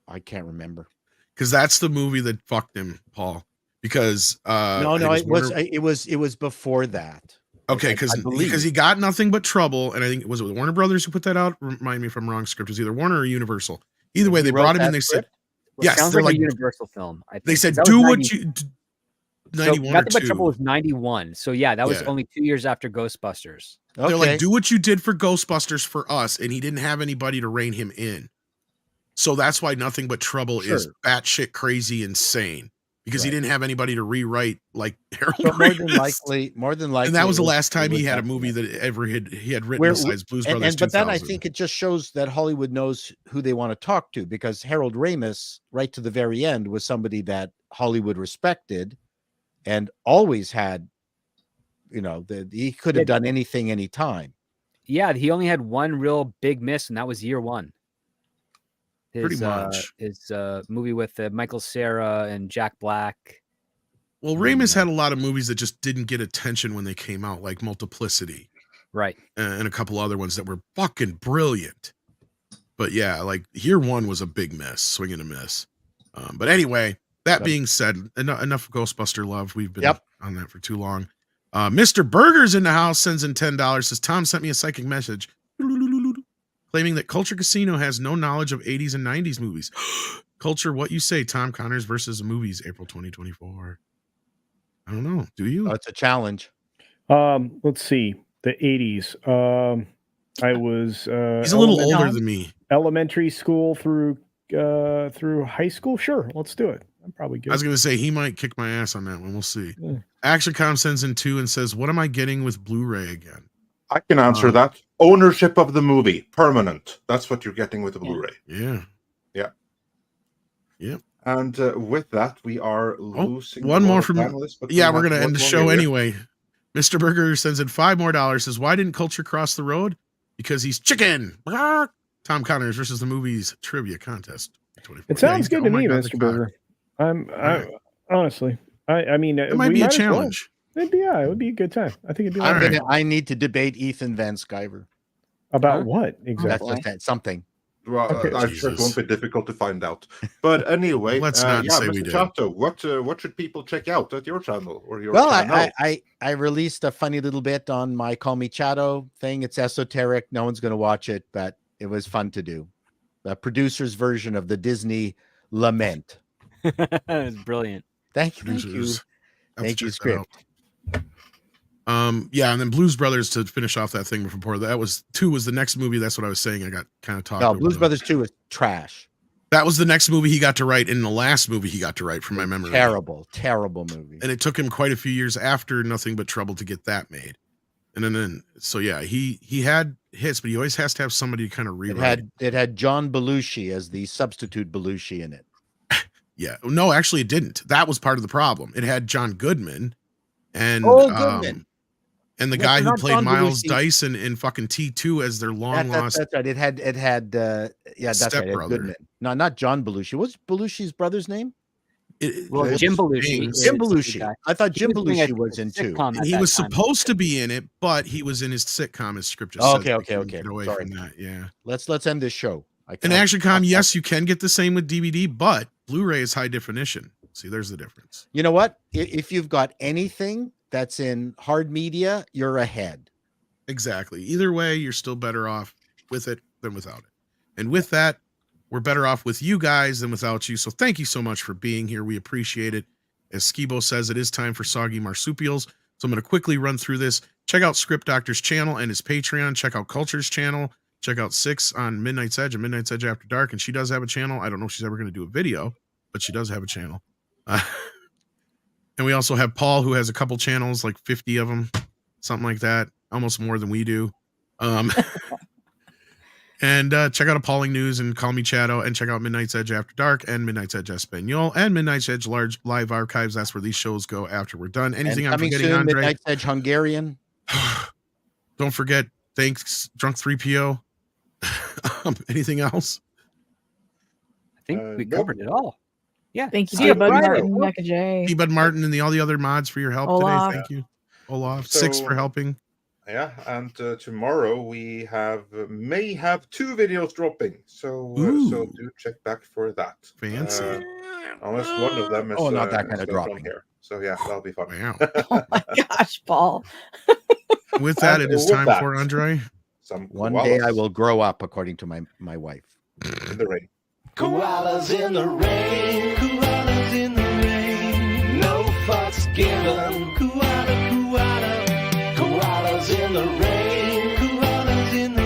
[SPEAKER 7] I can't remember.
[SPEAKER 9] Because that's the movie that fucked him, Paul. Because
[SPEAKER 7] it was before that.
[SPEAKER 9] Okay, because he got Nothing But Trouble, and I think was it Warner Brothers who put that out? Remind me if I'm wrong. Script was either Warner or Universal. Either way, they brought him in. They said,
[SPEAKER 4] "Yes, sounds like a Universal film."
[SPEAKER 9] They said, "Do what you."
[SPEAKER 4] So
[SPEAKER 9] 91 or
[SPEAKER 4] Nothing But
[SPEAKER 9] 2.
[SPEAKER 4] Trouble was 91. So yeah, that was
[SPEAKER 9] Yeah.
[SPEAKER 4] only 2 years after Ghostbusters.
[SPEAKER 7] Okay.
[SPEAKER 9] They're like, do what you did for Ghostbusters for us, and he didn't have anybody to rein him in. So that's why Nothing But Trouble is
[SPEAKER 7] Sure.
[SPEAKER 9] batshit crazy insane, because he
[SPEAKER 7] Right.
[SPEAKER 9] didn't have anybody to rewrite like Harold
[SPEAKER 7] So
[SPEAKER 9] Ramis.
[SPEAKER 7] more than likely,
[SPEAKER 9] And that was the
[SPEAKER 7] it
[SPEAKER 9] last time
[SPEAKER 7] it
[SPEAKER 9] he
[SPEAKER 7] was
[SPEAKER 9] had a
[SPEAKER 7] Nothing
[SPEAKER 9] movie
[SPEAKER 7] But-
[SPEAKER 9] that he had written
[SPEAKER 7] Where-
[SPEAKER 9] besides Blues Brothers.
[SPEAKER 7] But then I
[SPEAKER 9] 2000.
[SPEAKER 7] think it just shows that Hollywood knows who they want to talk to, because Harold Ramis, right to the very end, was somebody that Hollywood respected and always had, he could have done anything, anytime.
[SPEAKER 4] Yeah, he only had one real big miss, and that was year one.
[SPEAKER 9] Pretty much.
[SPEAKER 4] His movie with Michael Cera and Jack Black.
[SPEAKER 9] Well, Ramis had a lot of movies that just didn't get attention when they came out, like Multiplicity,
[SPEAKER 4] Right.
[SPEAKER 9] and a couple other ones that were fucking brilliant. But yeah, like Year One was a big miss, swing and a miss. But anyway, that being said, enough Ghostbuster love. We've been on that for too long. Mr. Burgers in the house sends in $10. Says, Tom sent me a psychic message claiming that Culture Casino has no knowledge of 80s and 90s movies. Culture, what you say? Tom Connors versus the movies, April 2024. I don't know. Do you?
[SPEAKER 7] Oh, it's a challenge.
[SPEAKER 6] Let's see. The 80s. I was
[SPEAKER 9] He's a little older than me.
[SPEAKER 6] Elementary school through high school. Sure, let's do it. I'm probably good.
[SPEAKER 9] I was going to say he might kick my ass on that one. We'll see.
[SPEAKER 6] Yeah.
[SPEAKER 9] ActionCom sends in 2 and says, "What am I getting with Blu-ray again?"
[SPEAKER 2] I can answer that. Ownership of the movie, permanent. That's what you're getting with the Blu-ray.
[SPEAKER 9] Yeah.
[SPEAKER 2] And with that, we are losing
[SPEAKER 9] one more from
[SPEAKER 2] panelists, but
[SPEAKER 9] yeah,
[SPEAKER 2] we
[SPEAKER 9] we're
[SPEAKER 2] have
[SPEAKER 9] gonna end
[SPEAKER 2] one
[SPEAKER 9] the
[SPEAKER 2] more
[SPEAKER 9] show
[SPEAKER 2] here.
[SPEAKER 9] anyway. Mr. Burger sends in $5 more. Says, "Why didn't Culture cross the road? Because he's chicken." Tom Connors versus the movies trivia contest.
[SPEAKER 6] It sounds good to me, Mr. Burger. Honestly, I mean,
[SPEAKER 9] it might be a challenge.
[SPEAKER 6] It would be a good time. I think it'd be.
[SPEAKER 7] I need to debate Ethan Van Sciver
[SPEAKER 6] about what exactly.
[SPEAKER 7] That's something.
[SPEAKER 2] Well,
[SPEAKER 6] Okay.
[SPEAKER 2] I'm sure it won't be difficult to find out. But anyway,
[SPEAKER 9] Let's not say we
[SPEAKER 2] Mr.
[SPEAKER 9] did.
[SPEAKER 2] Chato, what should people check out at your channel or your
[SPEAKER 7] Well,
[SPEAKER 2] channel?
[SPEAKER 7] I released a funny little bit on my Call Me Chato thing. It's esoteric. No one's going to watch it, but it was fun to do. The producer's version of the Disney Lament.
[SPEAKER 4] It was brilliant.
[SPEAKER 7] Thank you.
[SPEAKER 9] Producers. Have to
[SPEAKER 7] Thank you,
[SPEAKER 9] check that
[SPEAKER 7] script.
[SPEAKER 9] out. Yeah, and then Blues Brothers to finish off that thing before that was 2 was the next movie. That's what I was saying. I got kind of talked.
[SPEAKER 7] No,
[SPEAKER 9] over
[SPEAKER 7] Blues
[SPEAKER 9] the-
[SPEAKER 7] Brothers 2 is trash.
[SPEAKER 9] That was the next movie he got to write, and the last movie he got to write, from my memory.
[SPEAKER 7] Terrible movie.
[SPEAKER 9] And it took him quite a few years after Nothing But Trouble to get that made. And then so yeah, he had hits, but he always has to have somebody to kind of rewrite.
[SPEAKER 7] It had John Belushi as the substitute Belushi in it.
[SPEAKER 9] Yeah, no, actually, it didn't. That was part of the problem. It had John Goodman, and
[SPEAKER 7] Goodman.
[SPEAKER 9] and the
[SPEAKER 7] Yeah,
[SPEAKER 9] guy who
[SPEAKER 7] not
[SPEAKER 9] played
[SPEAKER 7] John
[SPEAKER 9] Miles
[SPEAKER 7] Belushi.
[SPEAKER 9] Dyson in fucking T2 as their long lost.
[SPEAKER 7] That's right. It had that's right. It had
[SPEAKER 9] Stepbrother.
[SPEAKER 7] Goodman. No, not John Belushi. What's Belushi's brother's name?
[SPEAKER 4] Well, Jim Belushi.
[SPEAKER 7] Jim Belushi. I thought
[SPEAKER 4] He
[SPEAKER 7] Jim
[SPEAKER 4] was doing a
[SPEAKER 7] Belushi was in 2.
[SPEAKER 4] sitcom at
[SPEAKER 9] And he
[SPEAKER 4] that
[SPEAKER 9] was
[SPEAKER 4] time.
[SPEAKER 9] supposed to be in it, but he was in his sitcom. His script just
[SPEAKER 7] Okay,
[SPEAKER 9] said
[SPEAKER 7] okay,
[SPEAKER 9] they couldn't
[SPEAKER 7] okay.
[SPEAKER 9] Get away
[SPEAKER 7] Sorry.
[SPEAKER 9] from that, yeah.
[SPEAKER 7] Let's end this show.
[SPEAKER 9] And ActionCom, yes, you can get the same with DVD, but Blu-ray is high definition. See, there's the difference.
[SPEAKER 7] You know what? If you've got anything that's in hard media, you're ahead.
[SPEAKER 9] Exactly. Either way, you're still better off with it than without it. And with that, we're better off with you guys than without you. So thank you so much for being here. We appreciate it. As Skibo says, it is time for Soggy Marsupials. So I'm going to quickly run through this. Check out Script Doctor's channel and his Patreon. Check out Culture's channel. Check out Six on Midnight's Edge and Midnight's Edge After Dark. And she does have a channel. I don't know if she's ever going to do a video, but she does have a channel. And we also have Paul, who has a couple channels, like 50 of them, something like that. Almost more than we do. And check out Appalling News and Call Me Chato, and check out Midnight's Edge After Dark and Midnight's Edge Espanol and Midnight's Edge Large Live Archives. That's where these shows go after we're done. Anything
[SPEAKER 7] And
[SPEAKER 9] I'm
[SPEAKER 7] coming
[SPEAKER 9] forgetting,
[SPEAKER 7] soon,
[SPEAKER 9] Andre?
[SPEAKER 7] Midnight's Edge Hungarian.
[SPEAKER 9] Don't forget, thanks, Drunk 3PO. Anything else?
[SPEAKER 4] I think we covered it all. Yeah.
[SPEAKER 3] Thank you,
[SPEAKER 4] See ya,
[SPEAKER 3] Bud
[SPEAKER 4] Brian.
[SPEAKER 3] Martin, Mecca J.
[SPEAKER 9] Hey, Bud Martin and all the other mods for your help
[SPEAKER 3] Olaf.
[SPEAKER 9] today. Thank you. Olaf.
[SPEAKER 2] So-
[SPEAKER 9] Six for helping.
[SPEAKER 2] Yeah, and tomorrow we may have 2 videos dropping, so
[SPEAKER 9] Ooh.
[SPEAKER 2] do check back for that.
[SPEAKER 9] Fancy.
[SPEAKER 2] Unless one of them is
[SPEAKER 7] not that kind of
[SPEAKER 2] is
[SPEAKER 7] dropping.
[SPEAKER 2] on here. So yeah, that'll be fun.
[SPEAKER 9] Wow.
[SPEAKER 3] Oh my gosh, Paul.
[SPEAKER 9] With that, it is
[SPEAKER 2] With
[SPEAKER 9] time
[SPEAKER 2] that.
[SPEAKER 9] for Andre.
[SPEAKER 2] Some
[SPEAKER 7] One day I
[SPEAKER 2] koalas
[SPEAKER 7] will grow up, according to my wife.
[SPEAKER 2] in the rain.
[SPEAKER 10] Koalas in the rain, koalas in the rain. No fuss given. Koalas in the rain.